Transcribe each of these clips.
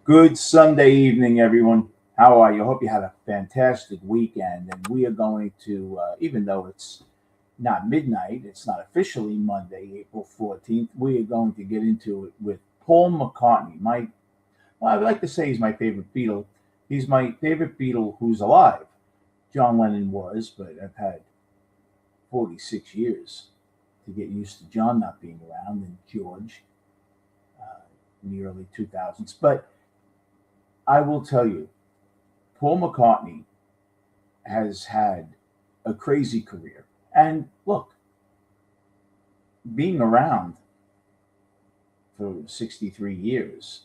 Good Sunday evening, everyone. How are you? Hope you had a fantastic weekend. And we are going to, even though it's not midnight, it's not officially Monday, April 14th, we are going to get into it with Paul McCartney. Well, I would like to say he's my favorite Beatle. He's my favorite Beatle who's alive. John Lennon was, but I've had 46 years to get used to John not being around and George in the early 2000s. But I will tell you, Paul McCartney has had a crazy career. And look, being around for 63 years,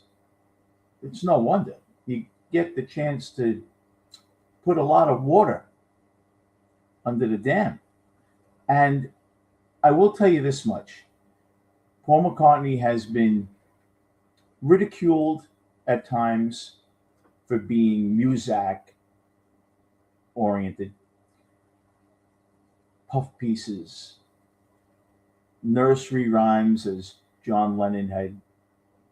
it's no wonder. You get the chance to put a lot of water under the dam. And I will tell you this much. Paul McCartney has been ridiculed at times for being Muzak oriented, puff pieces, nursery rhymes, as John Lennon had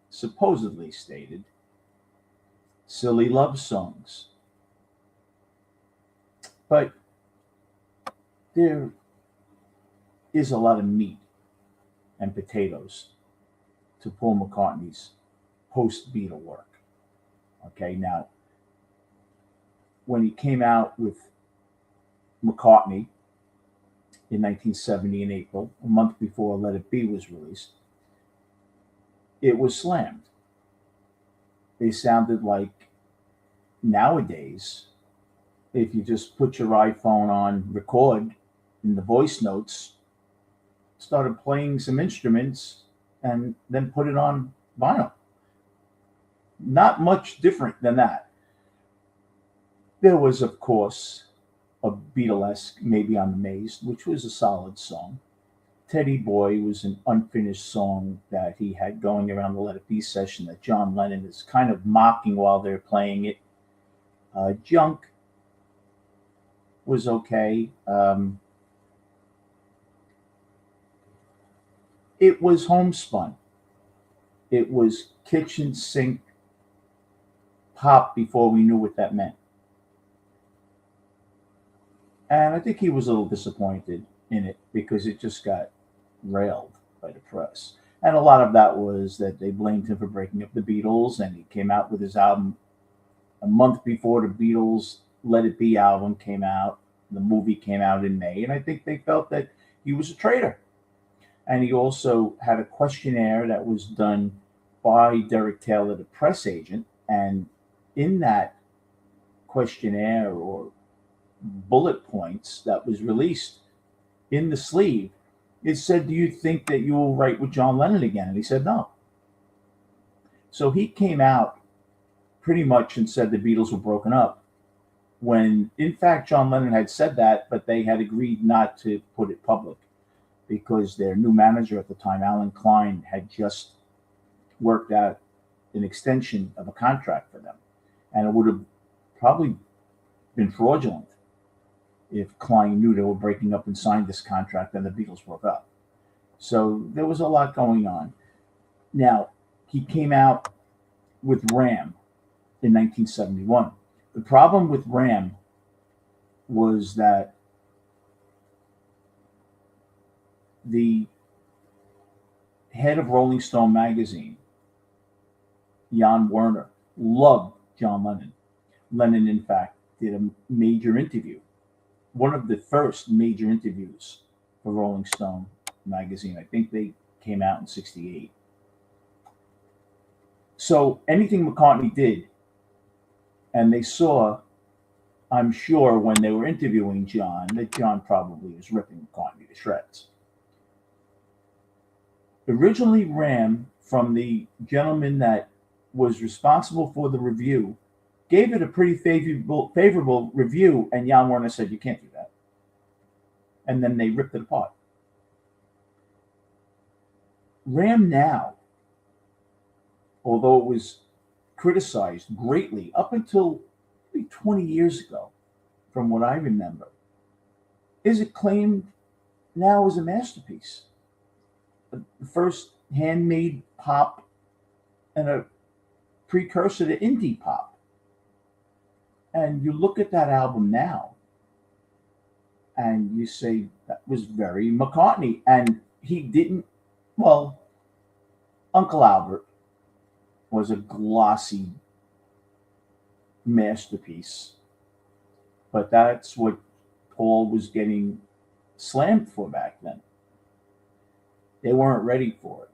supposedly stated, silly love songs. But there is a lot of meat and potatoes to Paul McCartney's post-Beatle work. Okay, now, when he came out with McCartney in 1970 in April, a month before Let It Be was released, it was slammed. They sounded like nowadays, if you just put your iPhone on record in the voice notes, started playing some instruments, and then put it on vinyl. Not much different than that. There was, of course, a Beatlesque, Maybe I'm Amazed, which was a solid song. Teddy Boy was an unfinished song that he had going around the Let It Be session that John Lennon is kind of mocking while they're playing it. Junk was okay. It was homespun. It was kitchen sink pop before we knew what that meant. And I think he was a little disappointed in it because it just got railed by the press. And a lot of that was that they blamed him for breaking up the Beatles, and he came out with his album a month before the Beatles' Let It Be album came out. The movie came out in May, and I think they felt that he was a traitor. And he also had a questionnaire that was done by Derek Taylor, the press agent, and in that questionnaire or bullet points that was released in the sleeve, it said, "Do you think that you will write with John Lennon again?" And he said no. So he came out pretty much and said the Beatles were broken up, when in fact John Lennon had said that, but they had agreed not to put it public because their new manager at the time, Alan Klein, had just worked out an extension of a contract for them. And it would have probably been fraudulent if Klein knew they were breaking up and signed this contract and the Beatles broke up. So there was a lot going on. Now, he came out with Ram in 1971. The problem with Ram was that the head of Rolling Stone magazine, Jan Werner, loved John Lennon. Lennon, in fact, did a major interview, one of the first major interviews for Rolling Stone magazine. I think they came out in '68. So anything McCartney did, and they saw, I'm sure, when they were interviewing John, that John probably was ripping McCartney to shreds. Originally, Ram, from the gentleman that was responsible for the review, gave it a pretty favorable review, and Jan Werner said, "You can't do that." And then they ripped it apart. Ram now, although it was criticized greatly up until maybe 20 years ago, from what I remember, is acclaimed now as a masterpiece. The first handmade pop and a precursor to indie pop. And you look at that album now and you say that was very McCartney. And he didn't, well, Uncle Albert was a glossy masterpiece, but that's what Paul was getting slammed for back then. They weren't ready for it.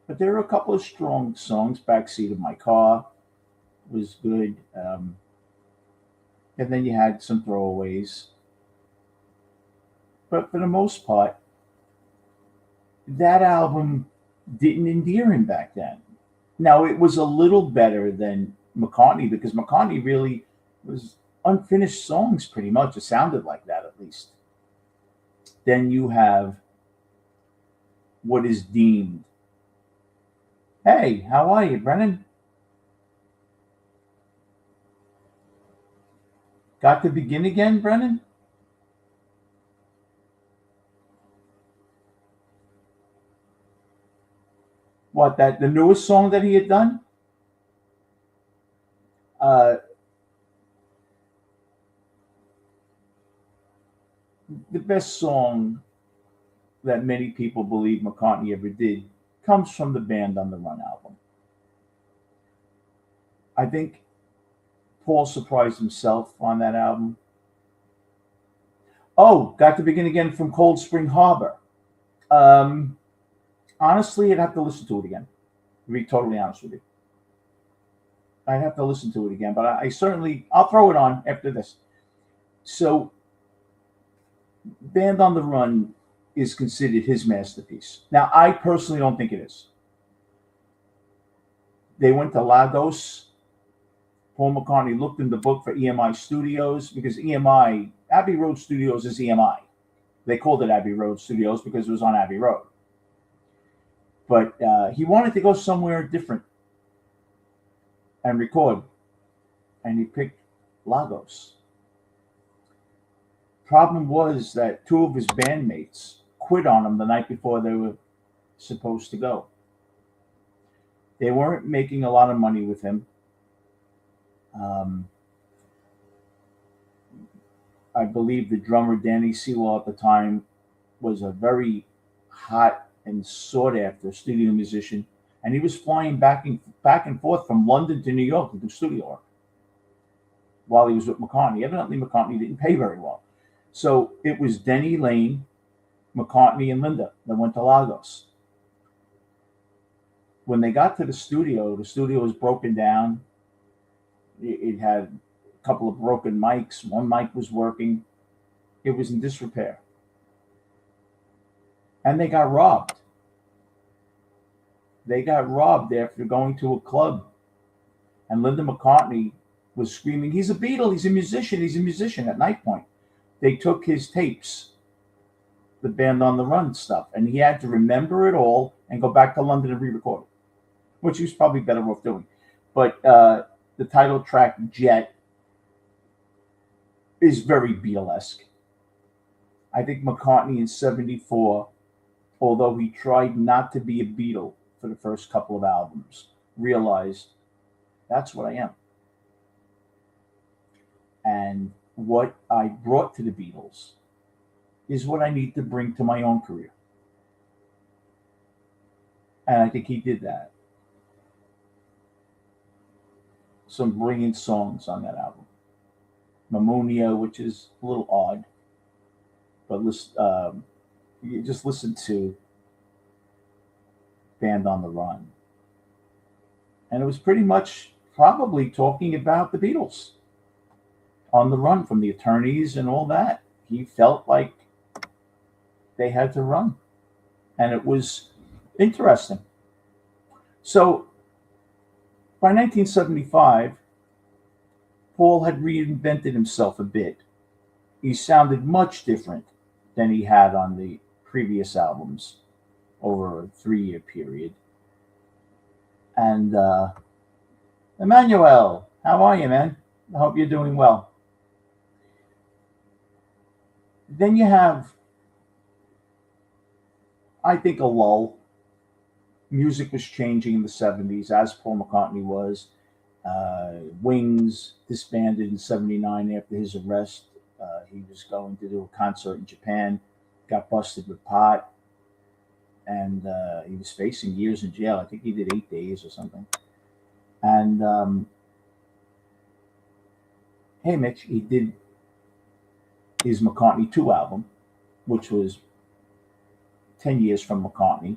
But there are a couple of strong songs. Backseat of My Car was good. And then you had some throwaways. But for the most part, that album didn't endear him back then. Now, it was a little better than McCartney because McCartney really was unfinished songs pretty much. It sounded like that at least. Then you have what is deemed. Hey, how are you, Brennan? Got to begin again, Brennan? What, that the newest song that he had done? Uh, the best song that many people believe McCartney ever did comes from the Band on the Run album. I think Paul surprised himself on that album. Oh, Got to Begin Again from Cold Spring Harbor. Honestly, I'd have to listen to it again, to be totally honest with you. I'd have to listen to it again, but I certainly, I'll throw it on after this. So, Band on the Run is considered his masterpiece. Now, I personally don't think it is. They went to Lagos. Paul McCartney looked in the book for EMI Studios because EMI, Abbey Road Studios is EMI. They called it Abbey Road Studios because it was on Abbey Road. But he wanted to go somewhere different and record. And he picked Lagos. Problem was that two of his bandmates quit on him the night before they were supposed to go. They weren't making a lot of money with him. I believe the drummer Danny Sewell at the time was a very hot and sought after studio musician, and he was flying back and forth from London to New York to do studio work while he was with McCartney. Evidently, McCartney didn't pay very well. So it was Denny Lane, McCartney, and Linda that went to Lagos. When they got to the studio was broken down. It had a couple of broken mics. One mic was working. It was in disrepair. And they got robbed. They got robbed after going to a club. And Linda McCartney was screaming, "He's a Beatle, he's a musician," at night point. They took his tapes, the Band on the Run stuff, and he had to remember it all and go back to London and re-record it, which he was probably better off doing. But the title track, Jet, is very Beatlesque. I think McCartney in 74, although he tried not to be a Beatle for the first couple of albums, realized that's what I am. And what I brought to the Beatles is what I need to bring to my own career. And I think he did that. Some brilliant songs on that album. Mamunia, which is a little odd, but you just listen to Band on the Run. And it was pretty much probably talking about the Beatles on the run from the attorneys and all that. He felt like they had to run. And it was interesting. So by 1975, Paul had reinvented himself a bit. He sounded much different than he had on the previous albums over a 3-year period. And Emmanuel, how are you, man? I hope you're doing well. Then you have, I think, a lull. music was changing in the 70s, as Paul McCartney was. Wings disbanded in 79 after his arrest. He was going to do a concert in Japan, got busted with pot, and he was facing years in jail. I think he did 8 days or something. And hey, Mitch, he did his McCartney 2 album, which was 10 years from McCartney.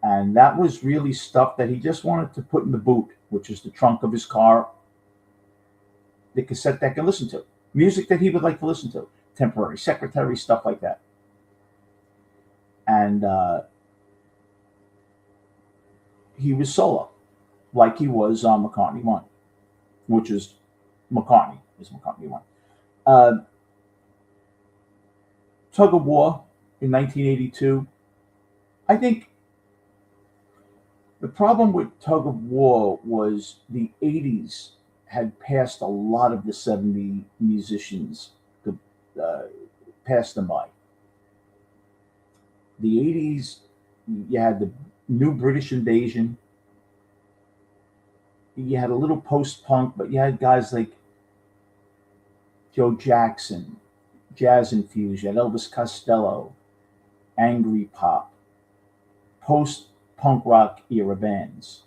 And that was really stuff that he just wanted to put in the boot, which is the trunk of his car, the cassette deck, and listen to. Music that he would like to listen to. Temporary Secretary, stuff like that. And he was solo, like he was on McCartney 1, which is McCartney 1. Tug of War in 1982. I think the problem with Tug of War was the 80s had passed a lot of the 70 musicians, passed them by. The 80s, you had the new British invasion. You had a little post-punk, but you had guys like Joe Jackson, Jazz Infused, you had Elvis Costello, Angry Pop, post-punk rock era bands,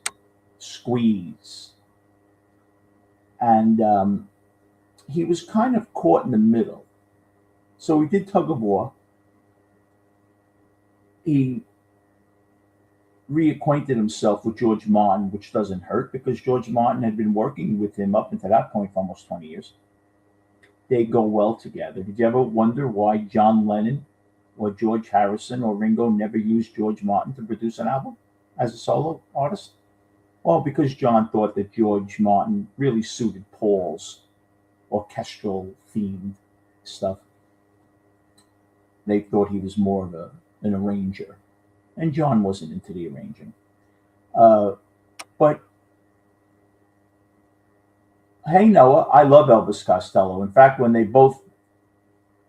Squeeze. And he was kind of caught in the middle. So he did Tug of War. He reacquainted himself with George Martin, which doesn't hurt because George Martin had been working with him up until that point for almost 20 years. They go well together. Did you ever wonder why John Lennon or George Harrison or Ringo never used George Martin to produce an album as a solo artist? Well, because John thought that George Martin really suited Paul's orchestral themed stuff. They thought he was more of an arranger. And John wasn't into the arranging. But hey, Noah, I love Elvis Costello. In fact, when they both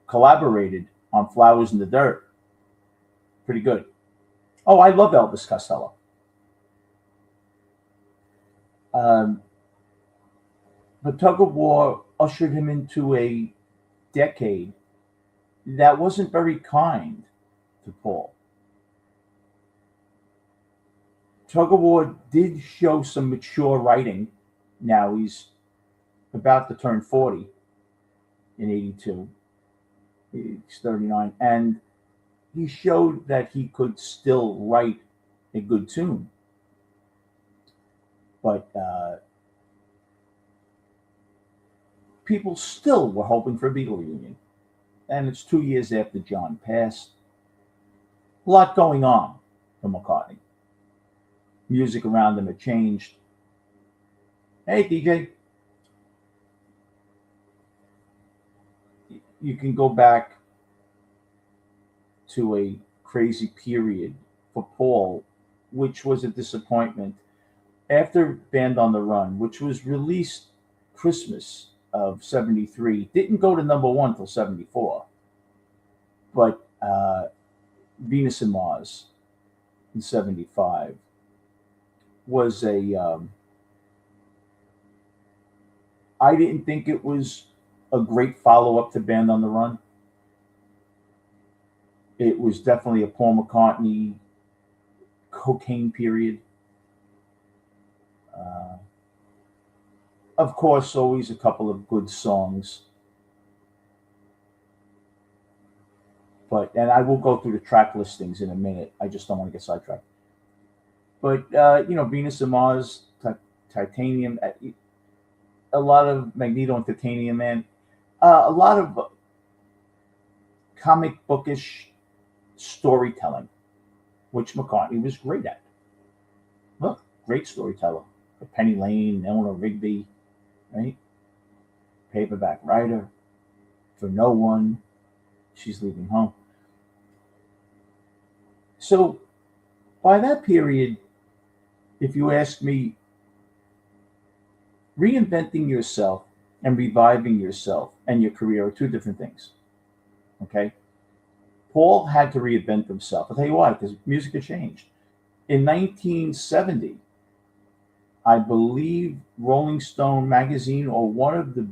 collaborated on Flowers in the Dirt, pretty good. Oh, I love Elvis Costello. But Tug of War ushered him into a decade that wasn't very kind to Paul. Tug of War did show some mature writing. Now he's about to turn 40 in 82. He's 39. And he showed that he could still write a good tune. But people still were hoping for a Beatle reunion. And it's 2 years after John passed. A lot going on for McCartney. Music around him had changed. Hey, DJ. You can go back to a crazy period for Paul, which was a disappointment. After Band on the Run, which was released Christmas of 73, didn't go to number 1 till 74. But Venus and Mars in 75 was I didn't think it was a great follow-up to Band on the Run. It was definitely a Paul McCartney cocaine period. Of course, always a couple of good songs. And I will go through the track listings in a minute. I just don't want to get sidetracked. But, Venus and Mars, Titanium, a lot of Magneto and Titanium Man, a lot of comic bookish storytelling, which McCartney was great at. Look, great storyteller. Penny Lane, Eleanor Rigby, right? Paperback Writer, For No One, She's Leaving Home. So by that period, if you ask me, reinventing yourself and reviving yourself and your career are two different things. Okay? Paul had to reinvent himself. I'll tell you why, because music had changed. In 1970, I believe Rolling Stone magazine or one of the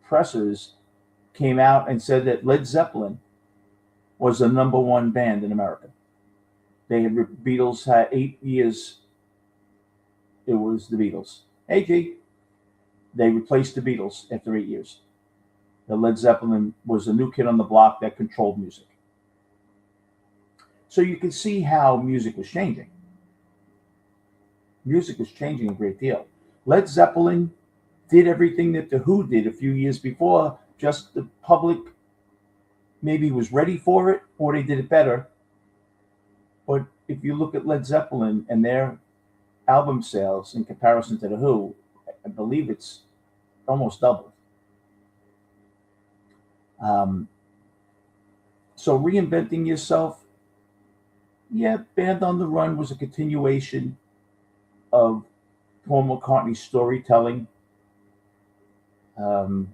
pressers came out and said that Led Zeppelin was the number one band in America. Beatles had 8 years. It was the Beatles. Hey, G. They replaced the Beatles after 8 years. The Led Zeppelin was the new kid on the block that controlled music. So you can see how music was changing. Music was changing a great deal. Led Zeppelin did everything that the Who did a few years before, just the public maybe was ready for it or they did it better. But if you look at Led Zeppelin and their album sales in comparison to the Who, I believe it's almost doubled. So reinventing yourself, yeah, Band on the Run was a continuation of Paul McCartney's storytelling. Tug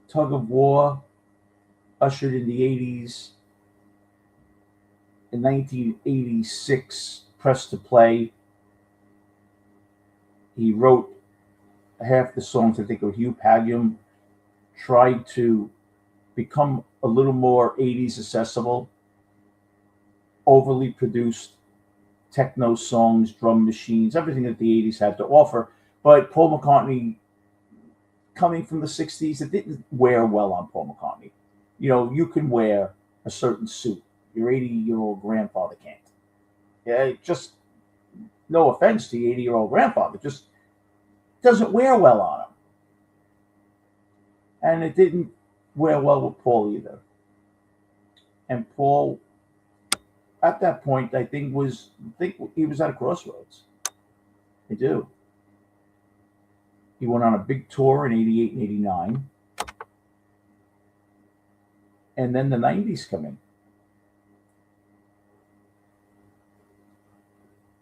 of War ushered in the 80s. In 1986, Press to Play, he wrote half the songs, I think, of Hugh Padgham, tried to become a little more 80s accessible, overly produced techno songs, drum machines, everything that the 80s had to offer. But Paul McCartney, coming from the 60s, it didn't wear well on Paul McCartney. You know, you can wear a certain suit. Your 80-year-old grandfather can't. Yeah, just no offense to your 80-year-old grandfather, just doesn't wear well on him. And it didn't wear well with Paul either. And Paul, at that point, I think he was at a crossroads. I do. He went on a big tour in 88 and 89. And then the 90s come in.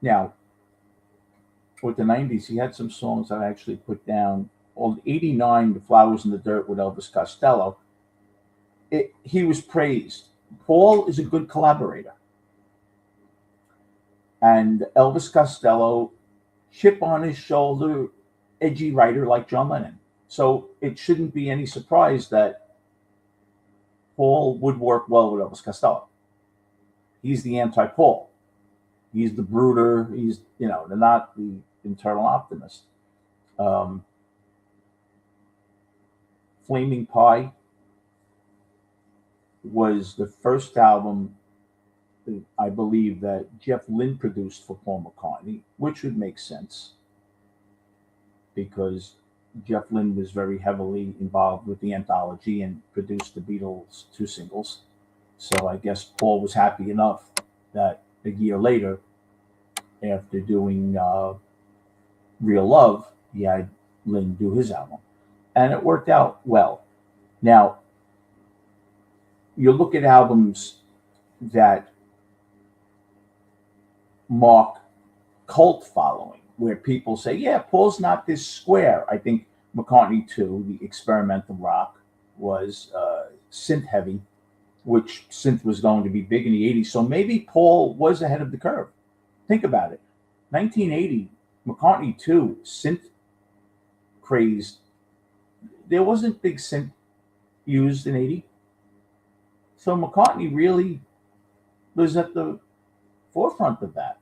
Now, with the 90s, he had some songs that I actually put down. On 89, The Flowers in the Dirt with Elvis Costello, he was praised. Paul is a good collaborator. And Elvis Costello, chip on his shoulder, edgy writer like John Lennon. So it shouldn't be any surprise that Paul would work well with Elvis Costello. He's the anti-Paul. He's the brooder. He's, they're not the internal optimist. Flaming Pie was the first album, I believe, that Jeff Lynne produced for Paul McCartney, which would make sense because Jeff Lynne was very heavily involved with the anthology and produced the Beatles' 2 singles. So I guess Paul was happy enough that a year later, after doing Real Love, he had Lynne do his album. And it worked out well. Now, you look at albums that mark cult following, where people say, yeah, Paul's not this square. I think McCartney 2, the experimental rock, was synth heavy, which synth was going to be big in the 80s. So maybe Paul was ahead of the curve. Think about it. 1980, McCartney 2, synth craze. There wasn't big synth used in 80. So McCartney really was at the forefront of that.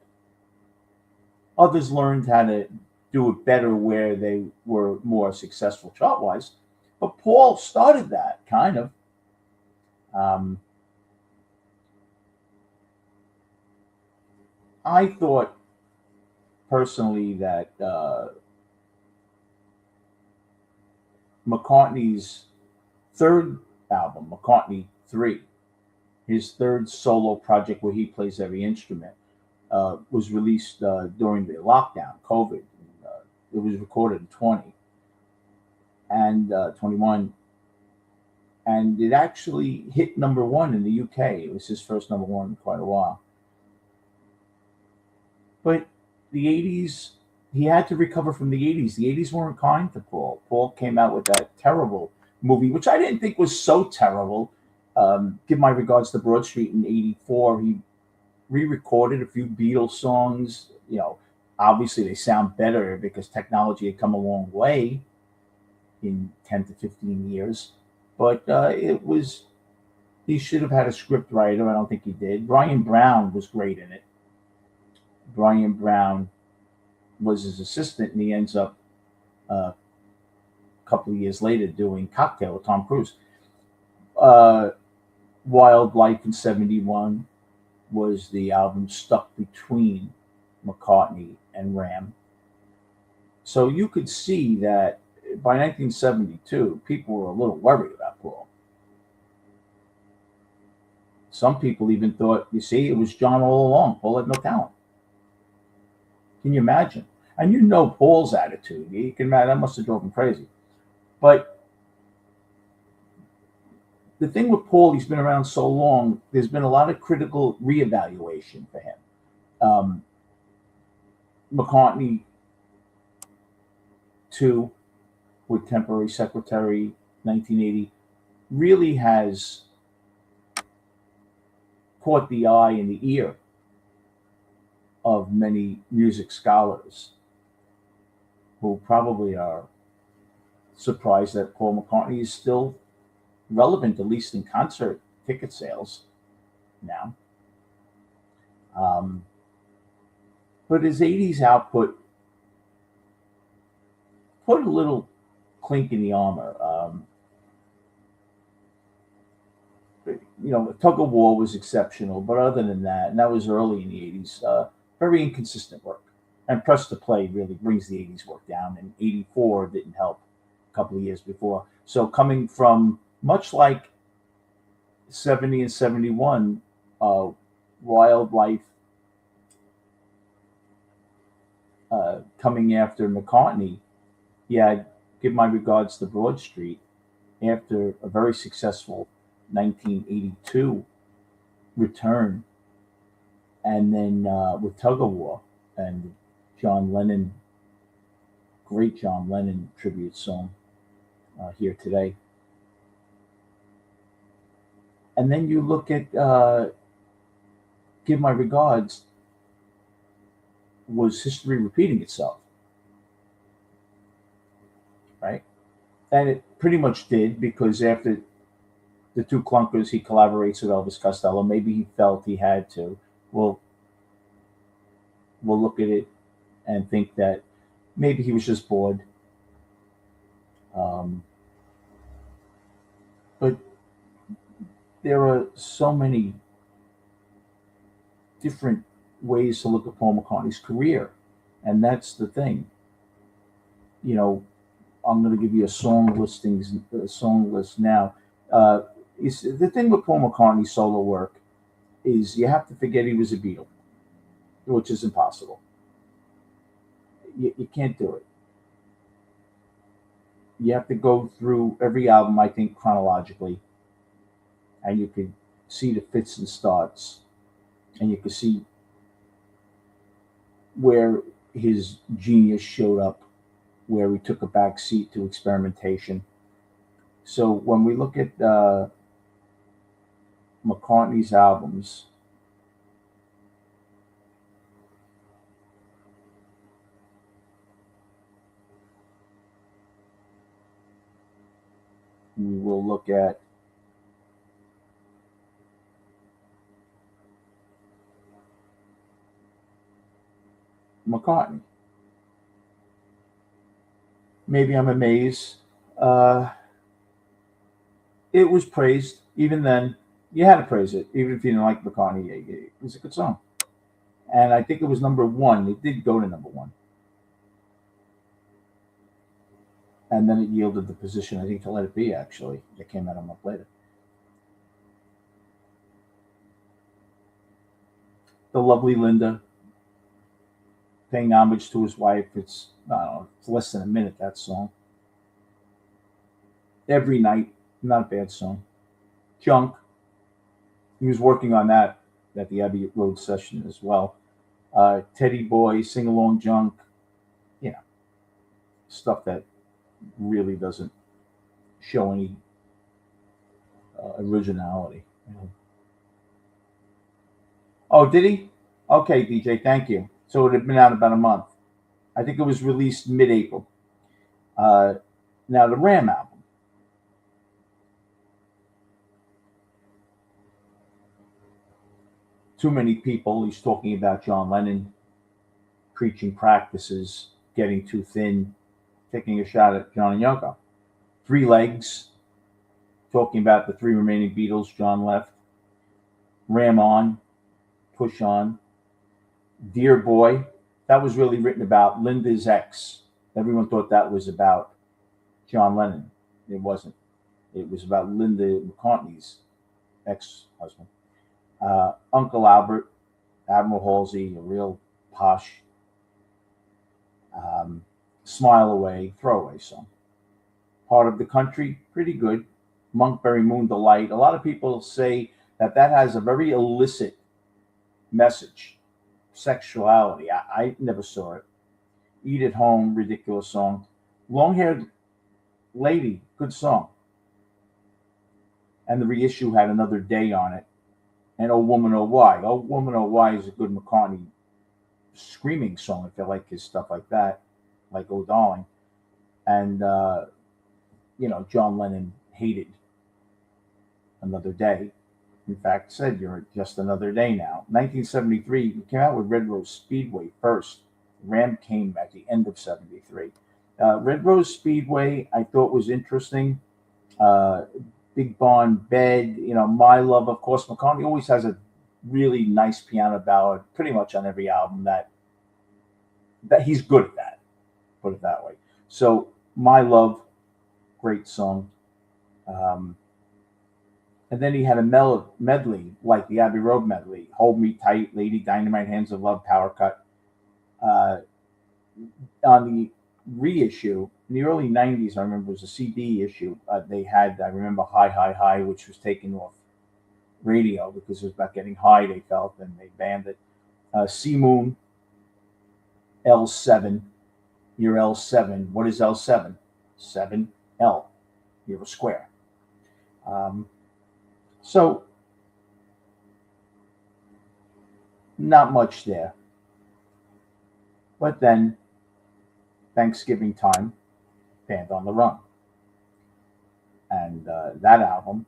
Others learned how to do it better where they were more successful chart-wise. But Paul started that, kind of. I thought personally that McCartney's third album, McCartney 3, his third solo project where he plays every instrument, was released during the lockdown, COVID. It was recorded in 20 and 21. And it actually hit number 1 in the UK. It was his first number 1 in quite a while. But the 80s, he had to recover from the 80s. The 80s weren't kind to Paul. Paul came out with that terrible movie, which I didn't think was so terrible. Give my regards to Broad Street in 84. He re-recorded a few Beatles songs. Obviously they sound better because technology had come a long way in 10 to 15 years. But he should have had a script writer. I don't think he did. Brian Brown was great in it. Brian Brown was his assistant, and he ends up a couple of years later doing Cocktail with Tom Cruise. Uh, Wildlife in '71 was the album stuck between McCartney and Ram. So you could see that by 1972, people were a little worried about Paul. Some people even thought, you see, it was John all along. Paul had no talent. Can you imagine? And Paul's attitude. You can imagine that must have drove him crazy. But the thing with Paul, he's been around so long, there's been a lot of critical reevaluation for him. McCartney, too, with Temporary Secretary, 1980, really has caught the eye and the ear of many music scholars who probably are surprised that Paul McCartney is still relevant, at least in concert ticket sales now. But his 80s output put a little clink in the armor. Tug of War was exceptional, but other than that, and that was early in the 80s, very inconsistent work. And Press to Play really brings the 80s work down, and 84 didn't help a couple of years before. So coming from, much like 70 and 71, Wildlife coming after McCartney, give my regards to Broad Street after a very successful 1982 return, and then with Tug of War and John Lennon, great John Lennon tribute song here today. And then you look at Give My Regards, was history repeating itself, right? And it pretty much did, because after the Two Clunkers, he collaborates with Elvis Costello. Maybe he felt he had to. We'll look at it and think that maybe he was just bored. But there are so many different ways to look at Paul McCartney's career, and that's the thing. I'm going to give you a song list now. The thing with Paul McCartney's solo work is you have to forget he was a Beatle, which is impossible. You can't do it. You have to go through every album, I think, chronologically, and you could see the fits and starts, and you could see where his genius showed up, where he took a back seat to experimentation. So when we look at McCartney's albums, we will look at McCartney. Maybe I'm Amazed. It was praised. Even then, you had to praise it, even if you didn't like McCartney. It was a good song. And I think it was number one. It did go to number one. And then it yielded the position, I think, to Let It Be, actually. That came out a month later. The Lovely Linda, paying homage to his wife. It's, I don't know, it's less than a minute, that song. Every Night, not a bad song. Junk, he was working on that at the Abbey Road session as well. Teddy Boy, Sing Along Junk, stuff that really doesn't show any originality. Oh, did he? Okay, DJ, thank you. So it had been out about a month. I think it was released mid-April. Uh, Now the Ram album. Too many people. He's talking about John Lennon preaching practices, getting too thin, taking a shot at John and Yoko. Three Legs, talking about the three remaining Beatles John left. Ram On, Push On. Dear Boy, that was really written about Linda's ex. Everyone thought that was about John Lennon. It wasn't. It was about Linda McCartney's ex-husband. Uncle Albert, Admiral Halsey, a real posh, Smile Away, throwaway song. Part of the Country, pretty good. Monkberry Moon Delight. A lot of people say that that has a very illicit message, sexuality. I never saw it. Eat at Home, ridiculous song. Long Haired Lady, good song. And the reissue had Another Day on it. And Oh Woman, Oh Why. Oh Woman, Oh Why is a good McCartney screaming song if you like his stuff like that, like Oh Darling. And, John Lennon hated Another Day. In fact, said, "You're just another day now." 1973, we came out with Red Rose Speedway first. Ram came at the end of 73. Red Rose Speedway, I thought was interesting. Uh, Big Barn Bed, My Love, of course. McCartney always has a really nice piano ballad, pretty much on every album that he's good at that, put it that way. So, My Love, great song. Um, and then he had a medley, like the Abbey Road medley, Hold Me Tight, Lady Dynamite, Hands of Love, Power Cut. Uh, on the reissue, in the early 90s, I remember it was a CD issue. They had, I remember, High, High, High, which was taken off radio because it was about getting high, they felt, and they banned it. Sea Moon, L7, you're L7. What is L7? 7L, you're a square. So, not much there. But then, Thanksgiving time, Band on the Run. And that album,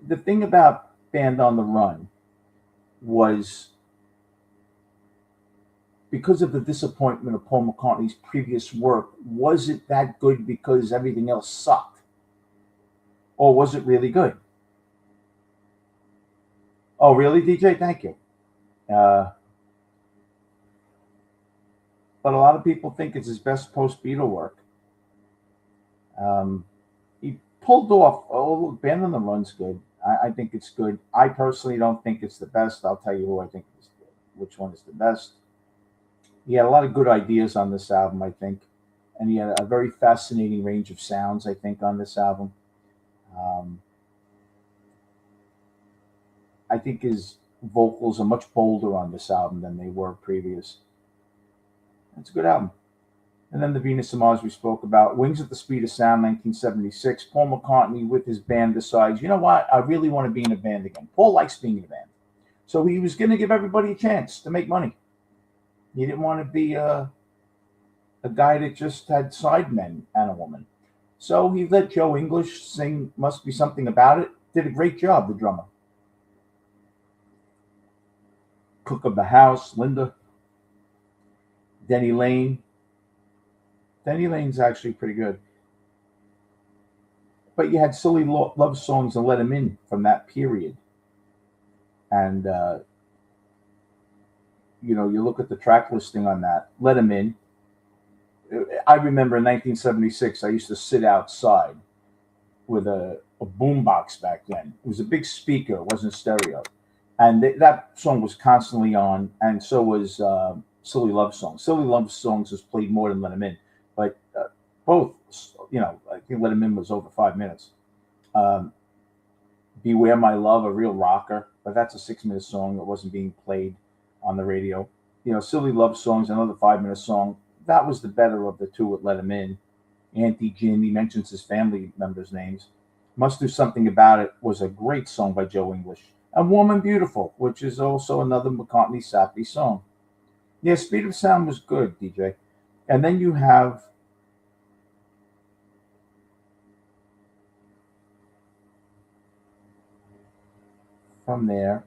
the thing about Band on the Run was because of the disappointment of Paul McCartney's previous work, was it that good because everything else sucked? Or was it really good? Oh, really, DJ? Thank you. Uh, but a lot of people think it's his best post-Beatle work. He pulled off, look, Band on the Run's good. I think it's good. I personally don't think it's the best. I'll tell you who I think is which one is the best. He had a lot of good ideas on this album, I think. And he had a very fascinating range of sounds, I think, on this album. Um, I think his vocals are much bolder on this album than they were previous. It's a good album. And then the Venus and Mars we spoke about. Wings at the Speed of Sound, 1976. Paul McCartney with his band decides, you know what? I really want to be in a band again. Paul likes being in a band. So he was going to give everybody a chance to make money. He didn't want to be a guy that just had sidemen and a woman. So he let Joe English sing Must Be Something About It. Did a great job, the drummer. Cook of the House, Linda. Denny Lane. Denny Lane's actually pretty good. But you had silly love songs and Let Him In from that period. And, you look at the track listing on that. Let Him In. I remember in 1976, I used to sit outside with a boombox back then. It was a big speaker. It wasn't stereo. And that song was constantly on, and so was Silly Love Songs. Silly Love Songs was played more than Let Him In. But both, I think Let Him In was over 5 minutes. Beware My Love, a real rocker, but that's a 6-minute song that wasn't being played on the radio. Silly Love Songs, another 5-minute song. That was the better of the two with Let Him In. Auntie Jim, he mentions his family members' names. Must Do Something About It was a great song by Joe English. And Warm and Beautiful, which is also another McCartney sappy song. Yeah, Speed of Sound was good, DJ. And then you have from there,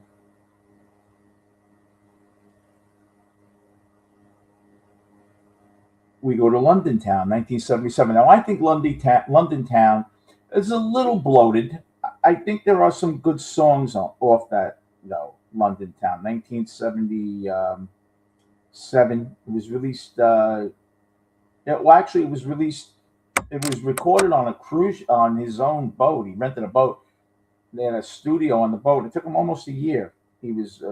we go to London Town, 1977. Now, I think London Town is a little bloated. I think there are some good songs off that, though. London Town, 1977. It was released. Well, actually, it was released. It was recorded on a cruise on his own boat. He rented a boat. They had a studio on the boat. It took him almost a year. He was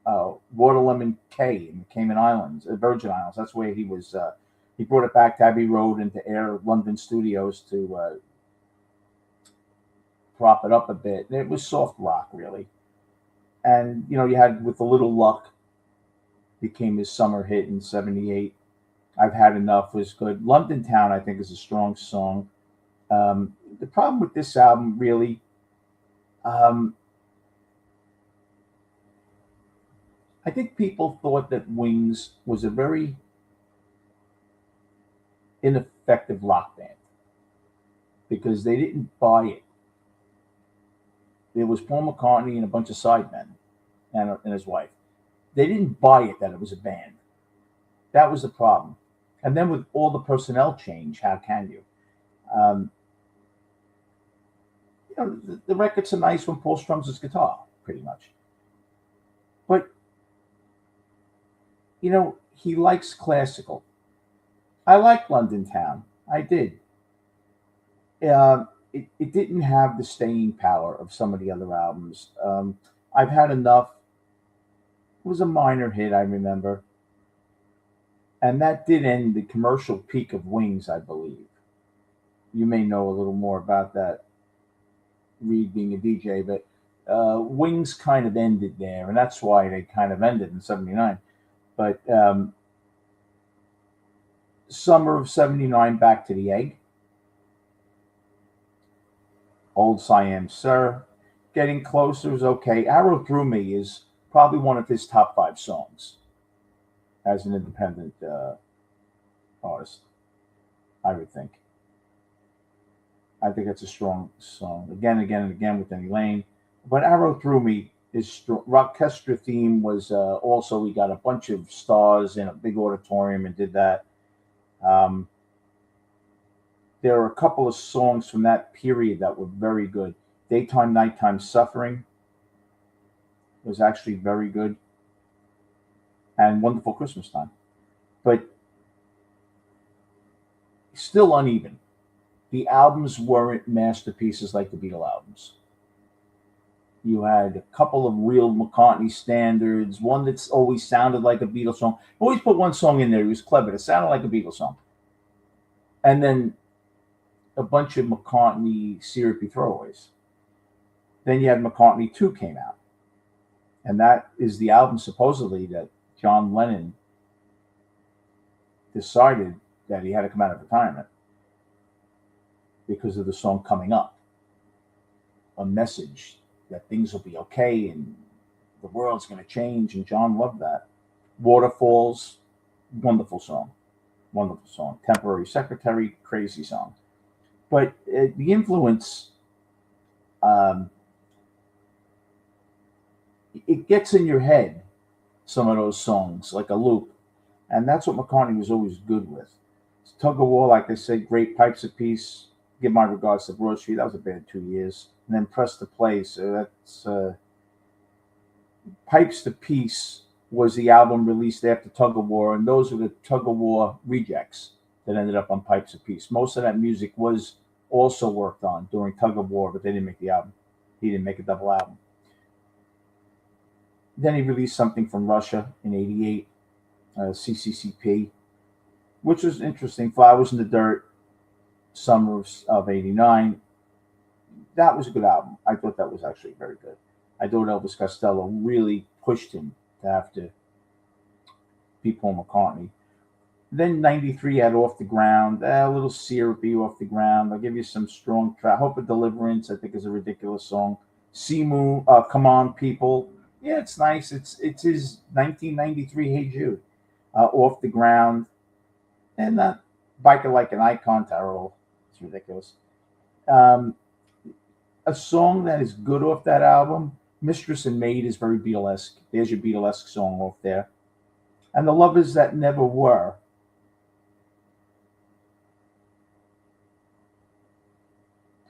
Waterlemon Cay in the Cayman Islands, Virgin Islands. That's where he was. He brought it back to Abbey Road and to Air London Studios to prop it up a bit. And it was soft rock, really. And you had With a Little Luck became his summer hit in '78. I've Had Enough was good. London Town, I think, is a strong song. The problem with this album, really, um, I think people thought that Wings was a very ineffective rock band because they didn't buy it. There was Paul McCartney and a bunch of sidemen and his wife. They didn't buy it that it was a band. That was the problem. And then with all the personnel change, how can you? Um, the records are nice when Paul strums his guitar, pretty much. But he likes classical. I like London Town. I did. It didn't have the staying power of some of the other albums. I've Had Enough. It was a minor hit, I remember, and that did end the commercial peak of Wings, I believe. You may know a little more about that, Reed being a DJ, but Wings kind of ended there, and that's why they kind of ended in '79. But summer of '79, Back to the Egg, Old Siam Sir, Getting Closer is okay. Arrow Through Me is probably one of his top five songs as an independent artist, I would think. I think it's a strong song. Again, again, and again with Denny Lane. But Arrow Through Me is strong. Rockestra theme was also, we got a bunch of stars in a big auditorium and did that. Um, there are a couple of songs from that period that were very good. Daytime, Nighttime Suffering was actually very good. And Wonderful Christmas Time. But still uneven. The albums weren't masterpieces like the Beatle albums. You had a couple of real McCartney standards, one that's always sounded like a Beatles song. Always put one song in there. It was clever. It sounded like a Beatles song. And then a bunch of McCartney syrupy throwaways. Then you had McCartney 2 came out. And that is the album supposedly that John Lennon decided that he had to come out of retirement because of the song Coming Up. A message that things will be okay and the world's going to change. And John loved that. Waterfalls, wonderful song. Wonderful song. Temporary Secretary, crazy song. But the influence, it gets in your head, some of those songs, like a loop. And that's what McCartney was always good with. Tug of War, like I said, great. Pipes of Peace, give my regards to Broad Street. That was a bad 2 years. And then Press to Play. So that's Pipes to Peace was the album released after Tug of War, and those were the Tug of War rejects that ended up on Pipes of Peace. Most of that music was also worked on during Tug of War, but they didn't make the album. He didn't make a double album. Then he released something from Russia in '88, CCCP, which was interesting. Flowers in the Dirt, summer of '89. That was a good album. I thought that was actually very good. I thought Elvis Costello really pushed him to have to be Paul McCartney. Then '93 had Off the Ground, a little syrupy Off the Ground. I'll give you some strong track. Hope of Deliverance, I think, is a ridiculous song. Moon, Come On People. Yeah, it's nice. It's his 1993 Hey Jude, Off the Ground, and that Biker Like an Icon, terrible. It's ridiculous. Um, a song that is good off that album, Mistress and Maid, is very Beatlesque. There's your Beatlesque song off there. And The Lovers That Never Were,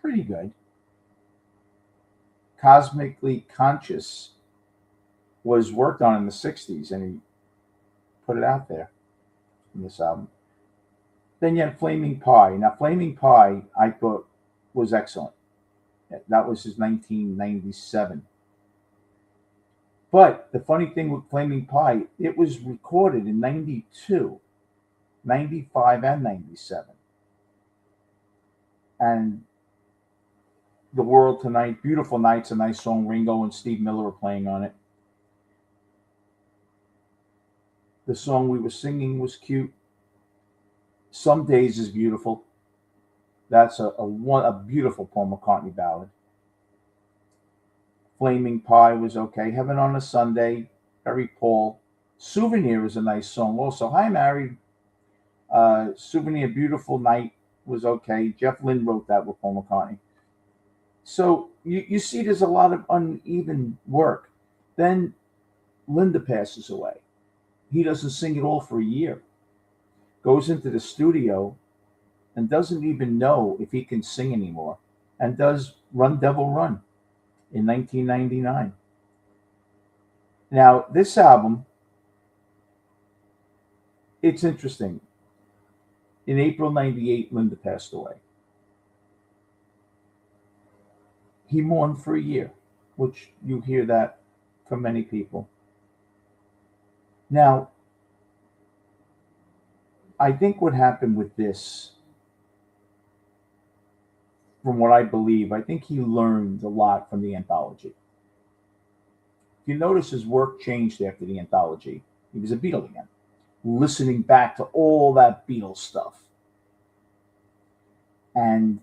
pretty good. Cosmically Conscious was worked on in the 60s, and he put it out there in this album. Then you had Flaming Pie. Now, Flaming Pie, I thought, was excellent. That was his 1997. But the funny thing with Flaming Pie, it was recorded in 92, 95, and 97. And The World Tonight, Beautiful Night's a nice song. Ringo and Steve Miller are playing on it. The song we were singing was cute. Some Days is beautiful. That's a beautiful Paul McCartney ballad. Flaming Pie was okay. Heaven on a Sunday, very Paul. Souvenir is a nice song also. Hi, Married. Souvenir, Beautiful Night was okay. Jeff Lynne wrote that with Paul McCartney. So you see there's a lot of uneven work. Then Linda passes away. He doesn't sing at all for a year. Goes into the studio and doesn't even know if he can sing anymore, and does Run Devil Run in 1999. Now, this album, it's interesting. In April 98, Linda passed away. He mourned for a year, which you hear that from many people. Now, I think what happened with this, from what I believe, I think he learned a lot from the anthology. If you notice, his work changed after the anthology. He was a Beatle again, listening back to all that Beatles stuff. And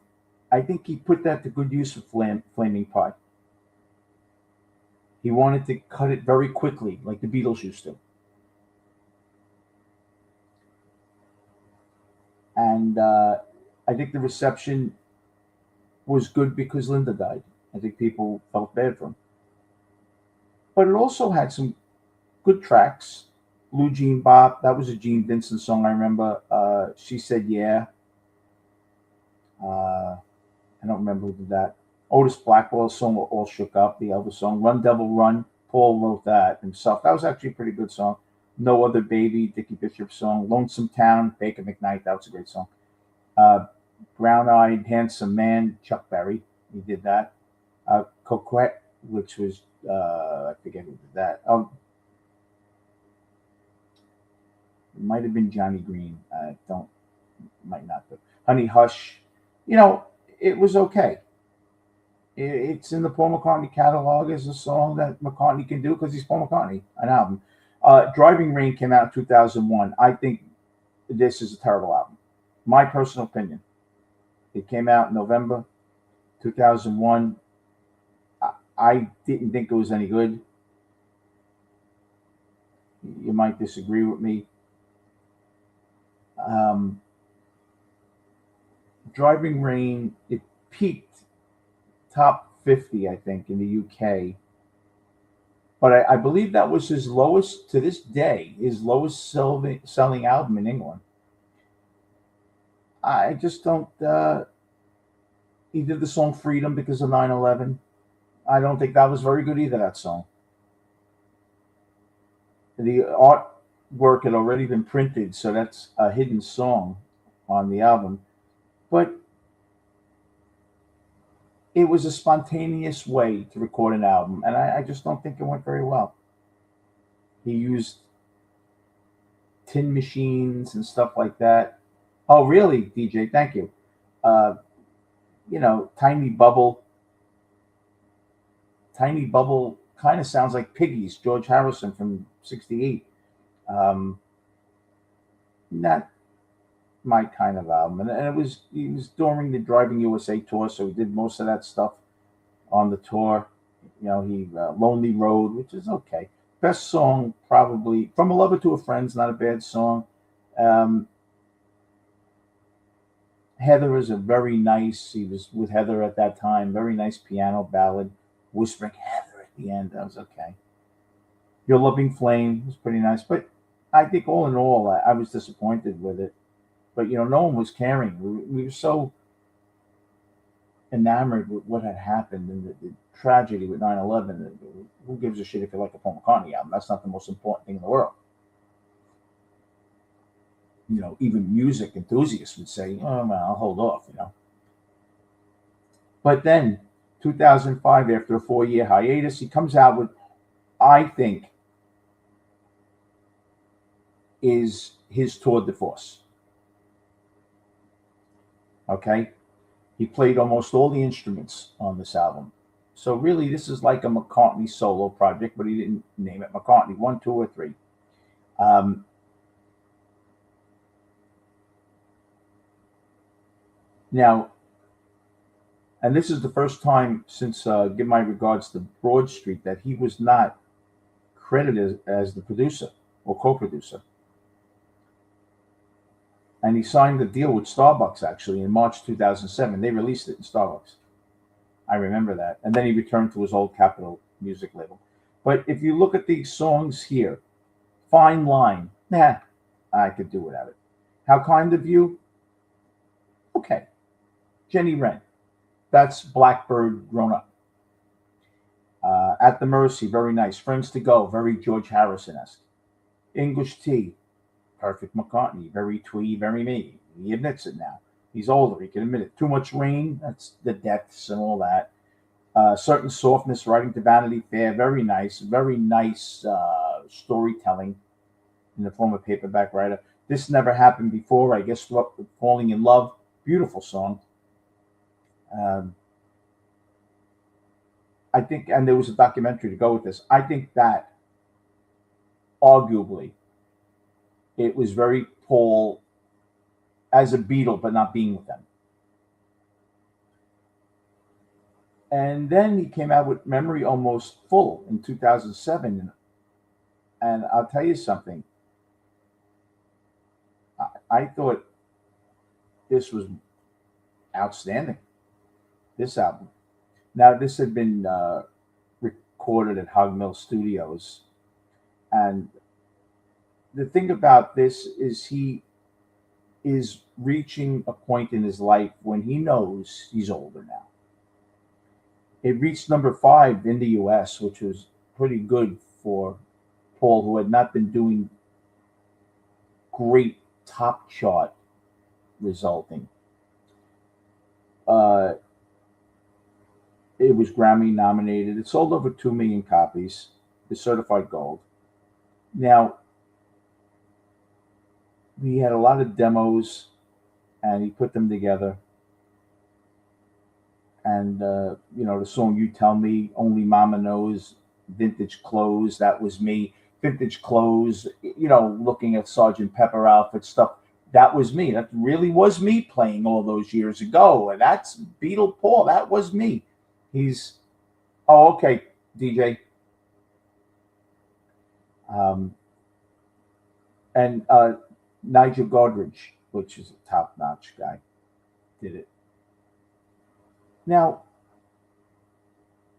I think he put that to good use with Flaming Pie. He wanted to cut it very quickly, like the Beatles used to. And I think the reception was good because Linda died. I think people felt bad for him. But it also had some good tracks. Blue Jean Bop, that was a Gene Vincent song, I remember. She Said Yeah. I don't remember who did that. Otis Blackwell's song, All Shook Up, the Elvis song. Run Devil Run, Paul wrote that himself. That was actually a pretty good song. No Other Baby, Dickie Bishop's song. Lonesome Town, Baker McKnight, that was a great song. Brown Eyed Handsome Man, Chuck Berry, he did that. Coquette, which was, I forget who did that. It might have been Johnny Green. Might not be. Honey Hush, it was okay. It's in the Paul McCartney catalog as a song that McCartney can do because he's Paul McCartney, an album. Driving Rain came out in 2001. I think this is a terrible album. My personal opinion. It came out in November 2001. I didn't think it was any good. You might disagree with me. Driving Rain, it peaked top 50, I think, in the UK. But I believe that was his lowest, to this day, his lowest selling album in England. I just don't. He did the song Freedom because of 9/11. I don't think that was very good either, that song. The artwork had already been printed, so that's a hidden song on the album. But it was a spontaneous way to record an album, and I just don't think it went very well. He used tin machines and stuff like that. Oh, really, DJ? Thank you. Uh, Tiny Bubble. Tiny Bubble kind of sounds like Piggies, George Harrison from '68. Um, not my kind of album, and he was during the Driving USA tour, so he did most of that stuff on the tour. he Lonely Road, which is okay. Best song probably From a Lover to a Friend's not a bad song. Um, Heather is a very nice. He was with Heather at that time. Very nice piano ballad. Whispering Heather at the end. That was okay. Your Loving Flame was pretty nice, but I think all in all, I was disappointed with it. But no one was caring. We were so enamored with what had happened and the tragedy with 9/11. Who gives a shit if you like a Paul McCartney album? That's not the most important thing in the world. Even music enthusiasts would say, "Oh, well, I'll hold off." But then, 2005, after a 4-year hiatus, he comes out with, I think, is his tour de force. Okay, he played almost all the instruments on this album. So really, this is like a McCartney solo project, but he didn't name it McCartney 1, 2, or 3. Um, Now, and this is the first time since Give My Regards to Broad Street that he was not credited as the producer or co-producer. And he signed the deal with Starbucks actually in March 2007. They released it in Starbucks. I remember that. And then he returned to his old Capitol music label. But if you look at these songs here, Fine Line, nah, I could do without it. How Kind of You, okay. Jenny Wren, that's Blackbird grown up. At the Mercy, very nice. Friends to Go, very George Harrison-esque. English Tea, perfect McCartney, very twee, very me. He admits it now. He's older, he can admit it. Too Much Rain, that's the depths and all that. Certain Softness, Writing to Vanity Fair, very nice storytelling in the form of paperback writer. This Never Happened Before, I guess, Falling in Love, beautiful song. Um, I think, and there was a documentary to go with this. I think that arguably it was very Paul as a Beatle, but not being with them. And then he came out with Memory Almost Full in 2007. And I'll tell you something. I thought this was outstanding, this album. Now, this had been recorded at Hog Mill Studios. And the thing about this is he is reaching a point in his life when he knows he's older now. It reached number 5 in the US, which was pretty good for Paul, who had not been doing great top chart resulting. Uh, it was Grammy nominated. It sold over 2 million copies. It's certified gold. Now, he had a lot of demos and he put them together. And, the song You Tell Me, Only Mama Knows, Vintage Clothes, that was me. Vintage Clothes, looking at Sergeant Pepper outfit stuff, that was me. That really was me playing all those years ago. And that's Beatle Paul. That was me. Oh, okay, DJ. And Nigel Godrich, which is a top-notch guy, did it. Now,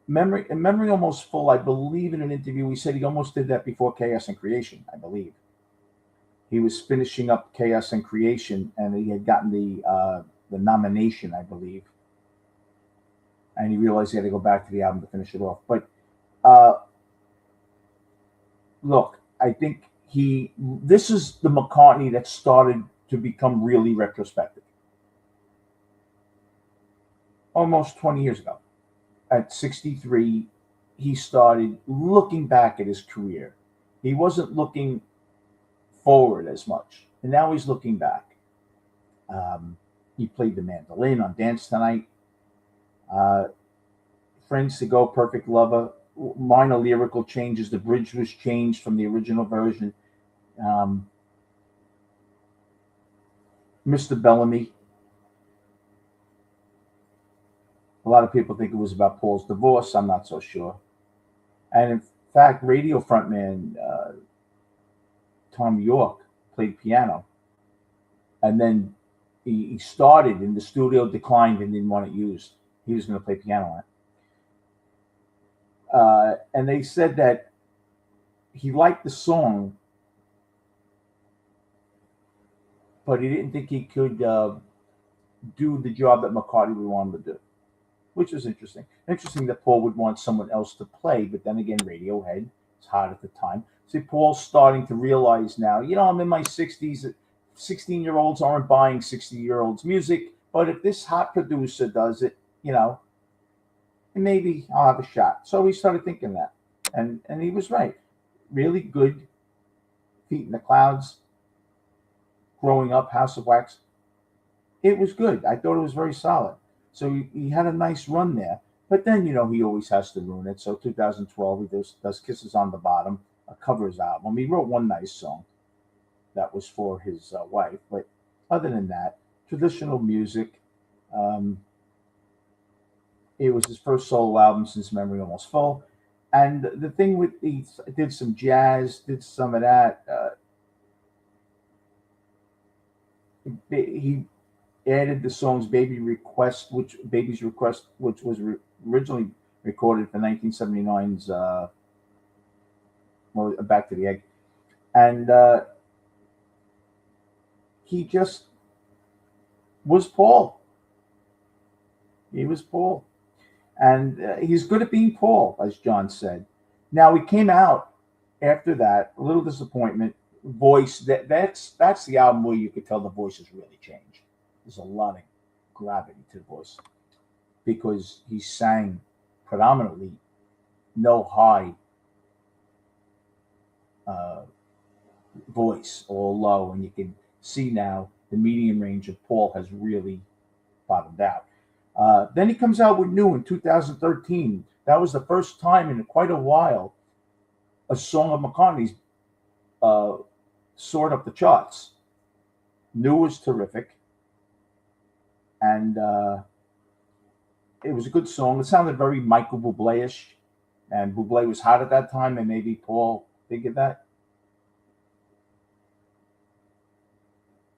Memory Almost Full, I believe in an interview, he said he almost did that before Chaos and Creation, I believe. He was finishing up Chaos and Creation, and he had gotten the nomination, I believe. And he realized he had to go back to the album to finish it off. But look, I think this is the McCartney that started to become really retrospective. Almost 20 years ago. At 63, he started looking back at his career. He wasn't looking forward as much. And now he's looking back. He played the mandolin on Dance Tonight. Friends to Go, Perfect Lover. Minor lyrical changes. The bridge was changed from the original version. Mr. Bellamy. A lot of people think it was about Paul's divorce. I'm not so sure. And in fact, radio frontman Tom York played piano, and then he started in the studio, declined, and didn't want it used. He was going to play piano on it. And they said that he liked the song, but he didn't think he could do the job that McCartney would want him to do, which was interesting. Interesting that Paul would want someone else to play, but then again, Radiohead was hot at the time. See, Paul's starting to realize now, I'm in my 60s. 16-year-olds aren't buying 60-year-olds music, but if this hot producer does it, maybe I'll have a shot. So he started thinking that, and he was right. Really good, Feet in the Clouds, Growing Up, House of Wax. It was good. I thought it was very solid. So he had a nice run there. But then, he always has to ruin it. So 2012, he does Kisses on the Bottom, a covers album. He wrote one nice song that was for his wife. But other than that, traditional music. It was his first solo album since Memory Almost Full. And the thing with he did some jazz, did some of that. He added the songs Baby's Request, which was originally recorded for 1979's Back to the Egg. And he just was Paul. He was Paul. And he's good at being Paul, as John said. Now, he came out after that, a little disappointment. Voice, that's the album where you could tell the voice has really changed. There's a lot of gravity to the voice because he sang predominantly no high voice, all low, and you can see now the medium range of Paul has really bottomed out. Then he comes out with New in 2013. That was the first time in quite a while a song of McCartney's soared up the charts. New was terrific, and it was a good song. It sounded very Michael Bublé-ish, and Bublé was hot at that time, and maybe Paul figured that.